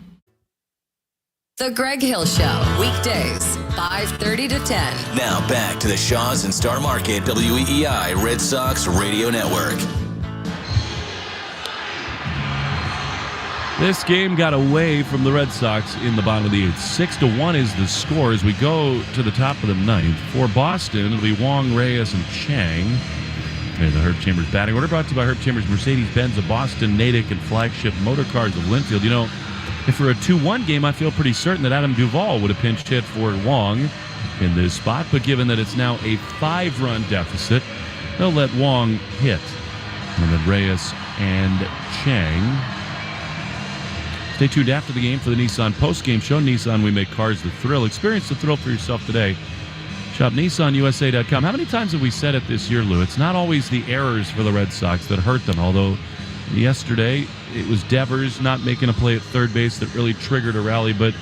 The Greg Hill Show, weekdays, 5:30 to 10. Now back to the Shaw's and Star Market WEEI Red Sox Radio Network. This game got away from the Red Sox in the bottom of the 8th. 6-1 is the score as we go to the top of the 9th. For Boston, it'll be Wong, Reyes, and Chang. And the Herb Chambers batting order brought to you by Herb Chambers, Mercedes-Benz of Boston, Natick, and Flagship Motor Cars of Linfield. You know, if for a 2-1 game, I feel pretty certain that Adam Duvall would have pinch hit for Wong in this spot. But given that it's now a 5-run deficit, they'll let Wong hit. And then Reyes and Chang. Stay tuned after the game for the Nissan post-game show. Nissan, we make cars the thrill. Experience the thrill for yourself today. Shop NissanUSA.com. How many times have we said it this year, Lou? It's not always the errors for the Red Sox that hurt them, although yesterday it was Devers not making a play at third base that really triggered a rally, but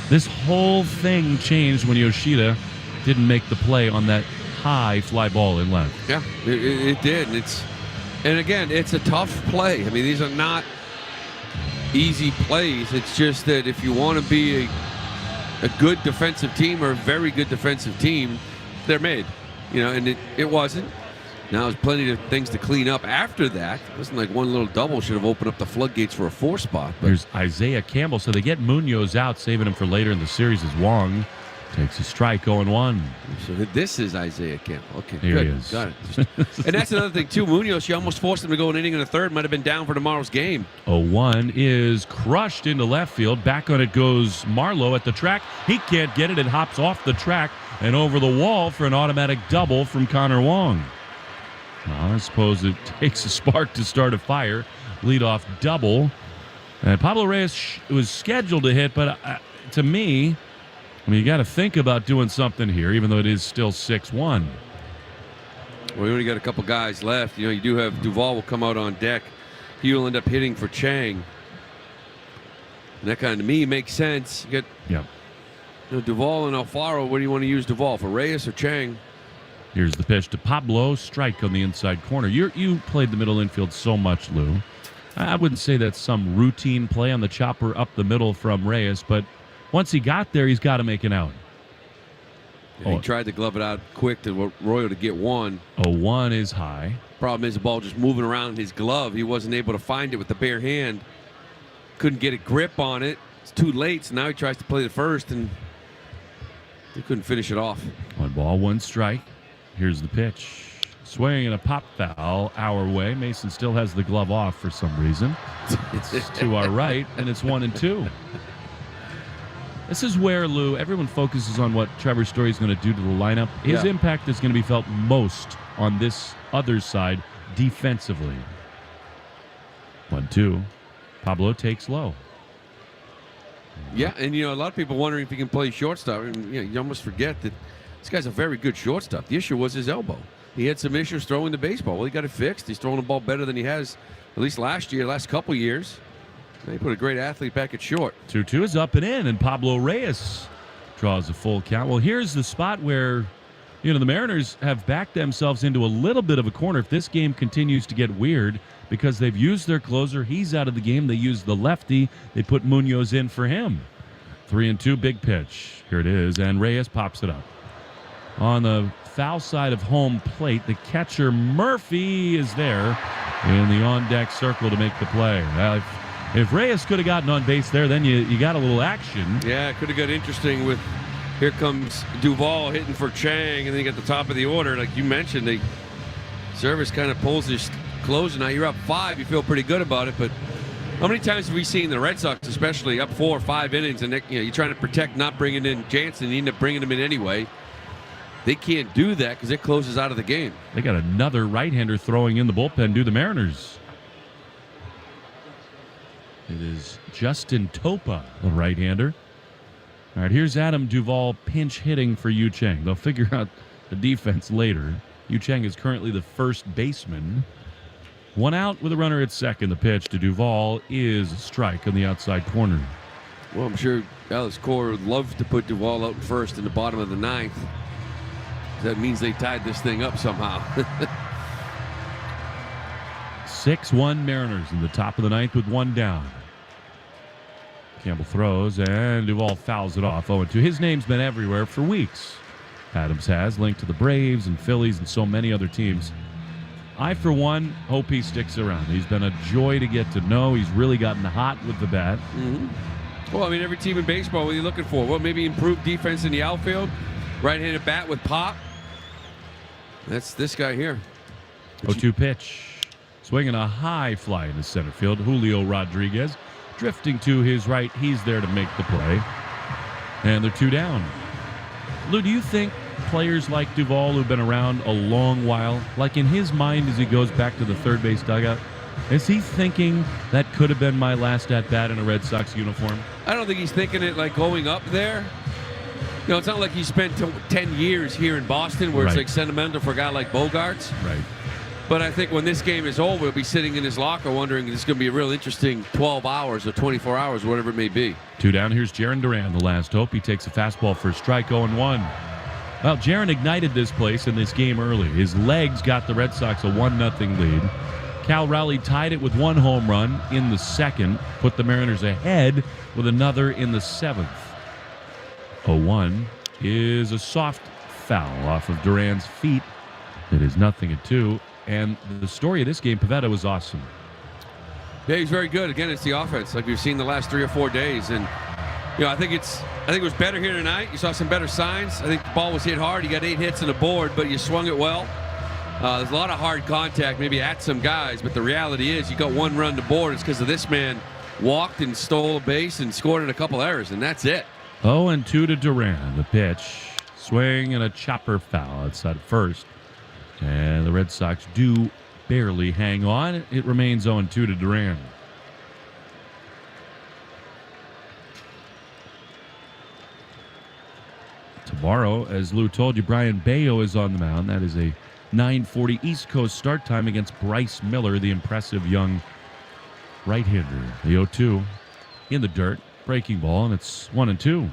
this whole thing changed when Yoshida didn't make the play on that high fly ball in left. Yeah, it did. And again, it's a tough play. I mean, these are not easy plays. It's just that if you want to be a good defensive team or a very good defensive team, they're made. You know, and it wasn't. Now there's plenty of things to clean up after that. It wasn't like one little double should have opened up the floodgates for a 4 spot. But there's Isaiah Campbell. So they get Munoz out, saving him for later in the series as Wong takes a strike, 0-1. So this is Isaiah Campbell. Okay, here good. He is. Got it. And that's another thing, too. Munoz, she almost forced him to go an inning and a third. Might have been down for tomorrow's game. 0-1 is crushed into left field. Back on it goes Marlowe at the track. He can't get it. It hops off the track and over the wall for an automatic double from Connor Wong. Well, I suppose it takes a spark to start a fire. Leadoff double. And Pablo Reyes was scheduled to hit, but to me, I mean, you got to think about doing something here, even though it is still 6-1. Well, we only got a couple guys left. You know, you do have Duvall will come out on deck. He will end up hitting for Chang. And that kind of, to me, makes sense. You get Duvall and Alfaro. What do you want to use Duvall for, Reyes or Chang? Here's the pitch to Pablo. Strike on the inside corner. You played the middle infield so much, Lou. I wouldn't say that's some routine play on the chopper up the middle from Reyes, but once he got there, he's got to make an out. Yeah, he tried to glove it out quick to Royal to get one. 0-1 is high. Problem is the ball just moving around his glove. He wasn't able to find it with the bare hand. Couldn't get a grip on it. It's too late, so now he tries to play the first, and he couldn't finish it off. 1-1 strike. Here's the pitch. Swing and a pop foul our way. Mason still has the glove off for some reason. It's to our right, and it's 1-2. This is where, Lou, everyone focuses on what Trevor Story is going to do to the lineup. His impact is going to be felt most on this other side defensively. 1-2. Pablo takes low. Yeah, and a lot of people wondering if he can play shortstop. And you almost forget that this guy's a very good shortstop. The issue was his elbow. He had some issues throwing the baseball. Well, he got it fixed. He's throwing the ball better than he has, at least last couple years. They put a great athlete back at short. 2-2 is up and in, and Pablo Reyes draws a full count. Well, here's the spot where, the Mariners have backed themselves into a little bit of a corner if this game continues to get weird because they've used their closer. He's out of the game. They used the lefty. They put Munoz in for him. 3-2, big pitch. Here it is, and Reyes pops it up. On the foul side of home plate, the catcher Murphy is there in the on-deck circle to make the play. If Reyes could have gotten on base there, then you got a little action. Yeah, it could have got interesting with here comes Duvall hitting for Chang, and then you got the top of the order. Like you mentioned, the service kind of pulls his closer. Now you're up 5, you feel pretty good about it, but how many times have we seen the Red Sox, especially up 4 or 5 innings, and you're trying to protect not bringing in Jansen, you end up bringing him in anyway. They can't do that because it closes out of the game. They got another right-hander throwing in the bullpen to the Mariners. It is Justin Topa, the right-hander. All right, here's Adam Duvall pinch hitting for Yu Chang. They'll figure out the defense later. Yu Chang is currently the first baseman. 1 out with a runner at second. The pitch to Duvall is a strike on the outside corner. Well, I'm sure Alex Cora would love to put Duvall out first in the bottom of the 9th. That means they tied this thing up somehow. 6-1 Mariners in the top of the 9th with 1 down. Campbell throws, and Duvall fouls it off. 0-2. His name's been everywhere for weeks. Adams has, linked to the Braves and Phillies and so many other teams. I, for one, hope he sticks around. He's been a joy to get to know. He's really gotten hot with the bat. Mm-hmm. Well, I mean, every team in baseball, what are you looking for? Well, maybe improved defense in the outfield. Right-handed bat with pop. That's this guy here. 0-2 pitch. Swinging a high fly in the center field. Julio Rodriguez drifting to his right. He's there to make the play. And they're 2 down. Lou, do you think players like Duvall, who've been around a long while, like in his mind as he goes back to the third base dugout, is he thinking that could have been my last at-bat in a Red Sox uniform? I don't think he's thinking it like going up there. You know, it's not like he spent 10 years here in Boston where it's like sentimental for a guy like Bogarts. Right. But I think when this game is over, he'll be sitting in his locker wondering this is going to be a real interesting 12 hours or 24 hours, whatever it may be. 2 down. Here's Jarren Duran, the last hope. He takes a fastball for a strike, 0-1. Well, Jarren ignited this place in this game early. His legs got the Red Sox a 1-0 lead. Cal Raleigh tied it with 1 home run in the second, put the Mariners ahead with another in the 7th. 0-1 is a soft foul off of Duran's feet. It is 0-2. And the story of this game, Pivetta, was awesome. Yeah, he's very good. Again, it's the offense, like we've seen the last 3 or 4 days. And you know, I think it was better here tonight. You saw some better signs. I think the ball was hit hard. You got 8 hits on the board, but you swung it well. There's a lot of hard contact, maybe at some guys, but the reality is you got 1 run to board. It's because of this man walked and stole a base and scored in a couple errors, and that's it. 0-2 to Duran. The pitch, swing and a chopper foul outside first. And the Red Sox do barely hang on. It remains 0-2 to Duran. Tomorrow, as Lou told you, Brian Bayo is on the mound. That is a 9:40 East Coast start time against Bryce Miller, the impressive young right-hander. The 0-2 in the dirt, breaking ball, and it's 1-2.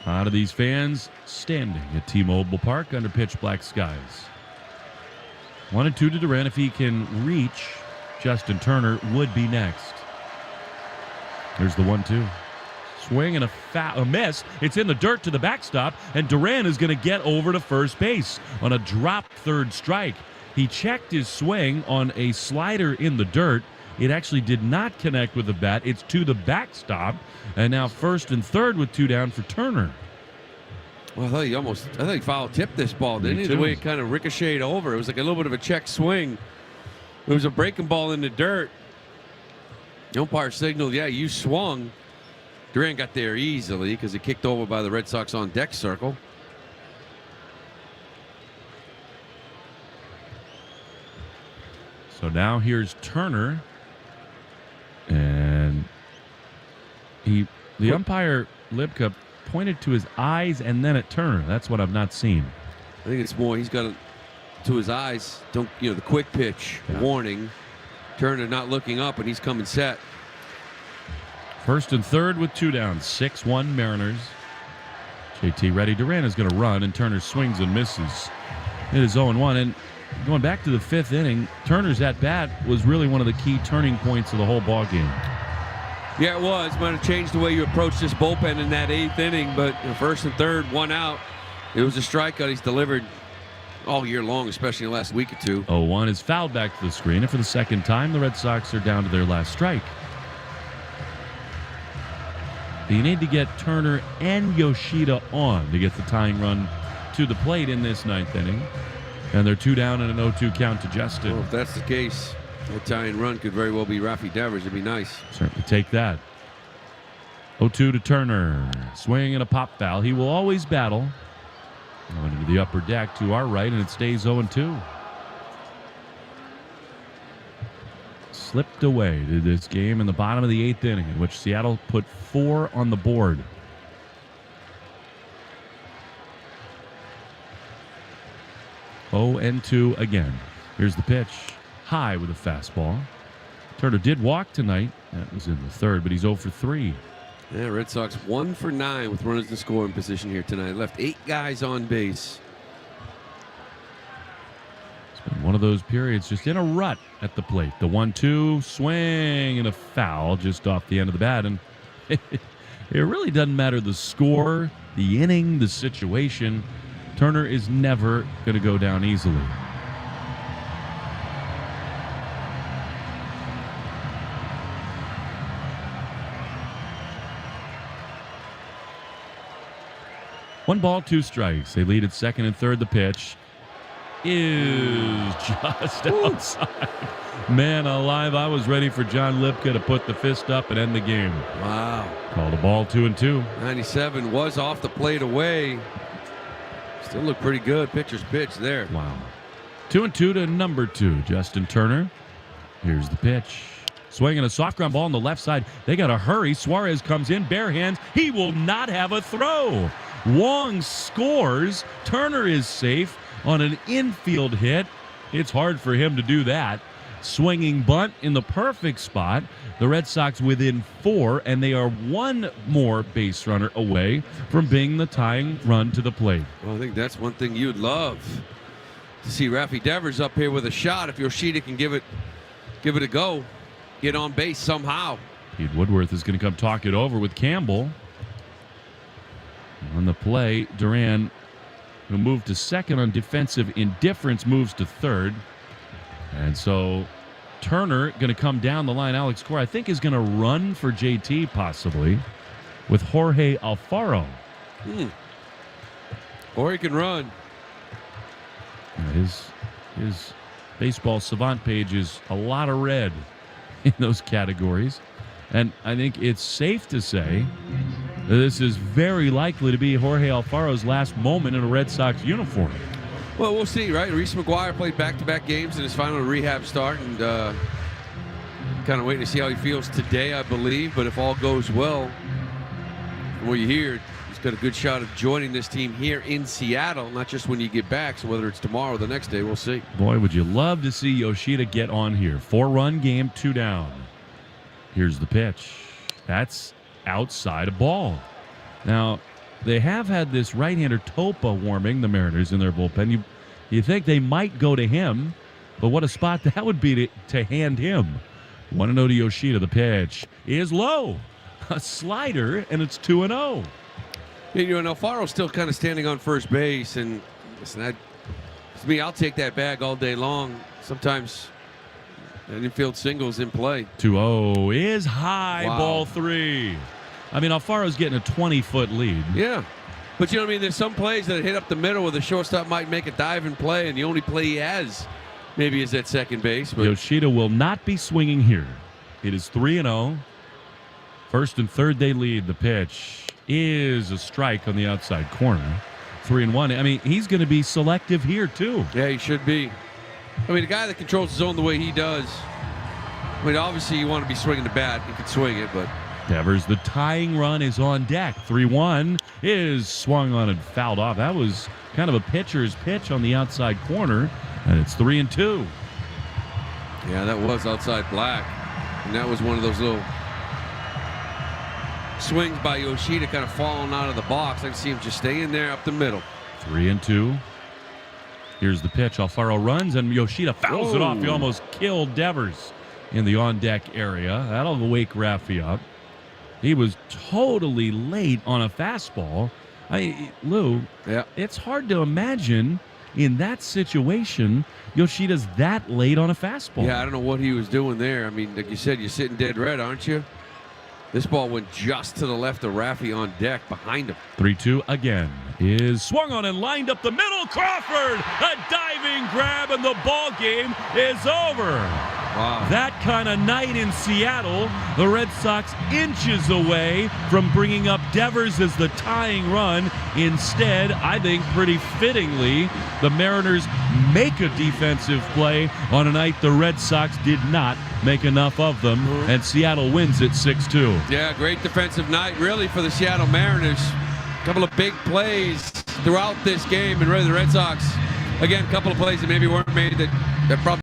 A lot of these fans standing at T-Mobile Park under pitch black skies. 1-2 to Duran. If he can reach, Justin Turner would be next. There's the 1-2. Swing and a miss. It's in the dirt to the backstop, and Duran is going to get over to first base on a drop third strike. He checked his swing on a slider in the dirt. It actually did not connect with the bat. It's to the backstop, and now first and third with 2 down for Turner. Well, I thought he foul tipped this ball, didn't he? The way it kind of ricocheted over. It was like a little bit of a check swing. It was a breaking ball in the dirt. The umpire signaled, yeah, you swung. Duran got there easily because he kicked over by the Red Sox on deck circle. So now here's Turner. And the umpire, Libka, pointed to his eyes and then at Turner. That's what I've not seen. I think it's more he's got to his eyes. The quick pitch warning. Turner not looking up, and he's coming set. First and third with 2 down. 6-1 Mariners. JT ready. Duran is going to run, and Turner swings and misses. It is 0-1. And going back to the 5th inning, Turner's at bat was really one of the key turning points of the whole ball game. Yeah, it was. Might have changed the way you approach this bullpen in that 8th inning, but first and third, 1 out. It was a strikeout he's delivered all year long, especially in the last week or two. 0-1 is fouled back to the screen, and for the second time, the Red Sox are down to their last strike. You need to get Turner and Yoshida on to get the tying run to the plate in this 9th inning. And they're 2 down and an 0-2 count to Justin. Well, if that's the case, that tying run could very well be Rafi Devers. It'd be nice. Certainly take that. 0-2 to Turner. Swing and a pop foul. He will always battle. Going into the upper deck to our right, and it stays 0-2. Slipped away to this game in the bottom of the 8th inning, in which Seattle put 4 on the board. And 2 again. Here's the pitch. High with a fastball. Turner did walk tonight. That was in the 3rd, but he's 0 for 3. Yeah, Red Sox 1 for 9 with runners in scoring position here tonight. Left 8 guys on base. It's been one of those periods just in a rut at the plate. The 1-2 swing and a foul just off the end of the bat. And it really doesn't matter the score, the inning, the situation. Turner is never going to go down easily. 1 ball, 2 strikes. They lead at second and third. The pitch is just outside. Man alive, I was ready for John Lipka to put the fist up and end the game. Wow. Called a ball, 2-2. 97 was off the plate away. Still look pretty good. Pitcher's pitch there. Wow. 2-2 to number 2, Justin Turner. Here's the pitch. Swinging a soft ground ball on the left side. They got to hurry. Suarez comes in, bare hands. He will not have a throw. Wong scores. Turner is safe on an infield hit. It's hard for him to do that. Swinging bunt in the perfect spot. The Red Sox within 4, and they are 1 more base runner away from being the tying run to the plate. Well, I think that's one thing you'd love to see. Rafi Devers up here with a shot. If Yoshida can give it a go, get on base somehow. Pete Woodworth is going to come talk it over with Campbell. On the play, Duran, who moved to second on defensive indifference, moves to third. And so Turner going to come down the line. Alex Cora, I think, is going to run for JT possibly with Jorge Alfaro. Or he can run. His baseball savant page is a lot of red in those categories. And I think it's safe to say that this is very likely to be Jorge Alfaro's last moment in a Red Sox uniform. Well, we'll see, right? Reese McGuire played back-to-back games in his final rehab start, and kind of waiting to see how he feels today, I believe. But if all goes well, from what you hear, he's got a good shot of joining this team here in Seattle, not just when you get back. So whether it's tomorrow or the next day, we'll see. Boy, would you love to see Yoshida get on here. 4-run game, 2 down. Here's the pitch. That's outside a ball. Now, they have had this right-hander Topa warming the Mariners in their bullpen. You think they might go to him, but what a spot that would be to hand him. 1-0 to Yoshida. The pitch is low. A slider, and it's 2-0. You know, Alfaro's still kind of standing on first base, and listen, to me, I'll take that bag all day long. Sometimes an infield single's in play. 2-0 is high. Wow. Ball 3. I mean, Alfaro's getting a 20-foot lead. Yeah. But you know what I mean? There's some plays that hit up the middle where the shortstop might make a dive and play, and the only play he has maybe is at second base. But Yoshida will not be swinging here. It is 3-0. First and third they lead. The pitch is a strike on the outside corner. 3-1. I mean, he's going to be selective here, too. Yeah, he should be. I mean, the guy that controls his zone the way he does, I mean, obviously you want to be swinging the bat. He can swing it, but... Devers, the tying run is on deck. 3-1 is swung on and fouled off. That was kind of a pitcher's pitch on the outside corner, and it's 3-2. Yeah, that was outside black, and that was one of those little swings by Yoshida kind of falling out of the box. I can see him just staying there up the middle. 3-2. Here's the pitch. Alfaro runs, and Yoshida fouls it off. He almost killed Devers in the on-deck area. That'll wake Rafi up. He was totally late on a fastball. Lou, it's hard to imagine in that situation Yoshida's that late on a fastball. Yeah, I don't know what he was doing there. I mean, like you said, you're sitting dead red, aren't you? This ball went just to the left of Rafi on deck behind him. 3-2 again is swung on and lined up the middle. Crawford, a diving grab, and the ball game is over. Wow. That kind of night in Seattle, the Red Sox inches away from bringing up Devers as the tying run. Instead, I think pretty fittingly, the Mariners make a defensive play on a night the Red Sox did not make enough of them, and Seattle wins it 6-2. Yeah, great defensive night really for the Seattle Mariners. A couple of big plays throughout this game, and really the Red Sox, again, a couple of plays that maybe weren't made that probably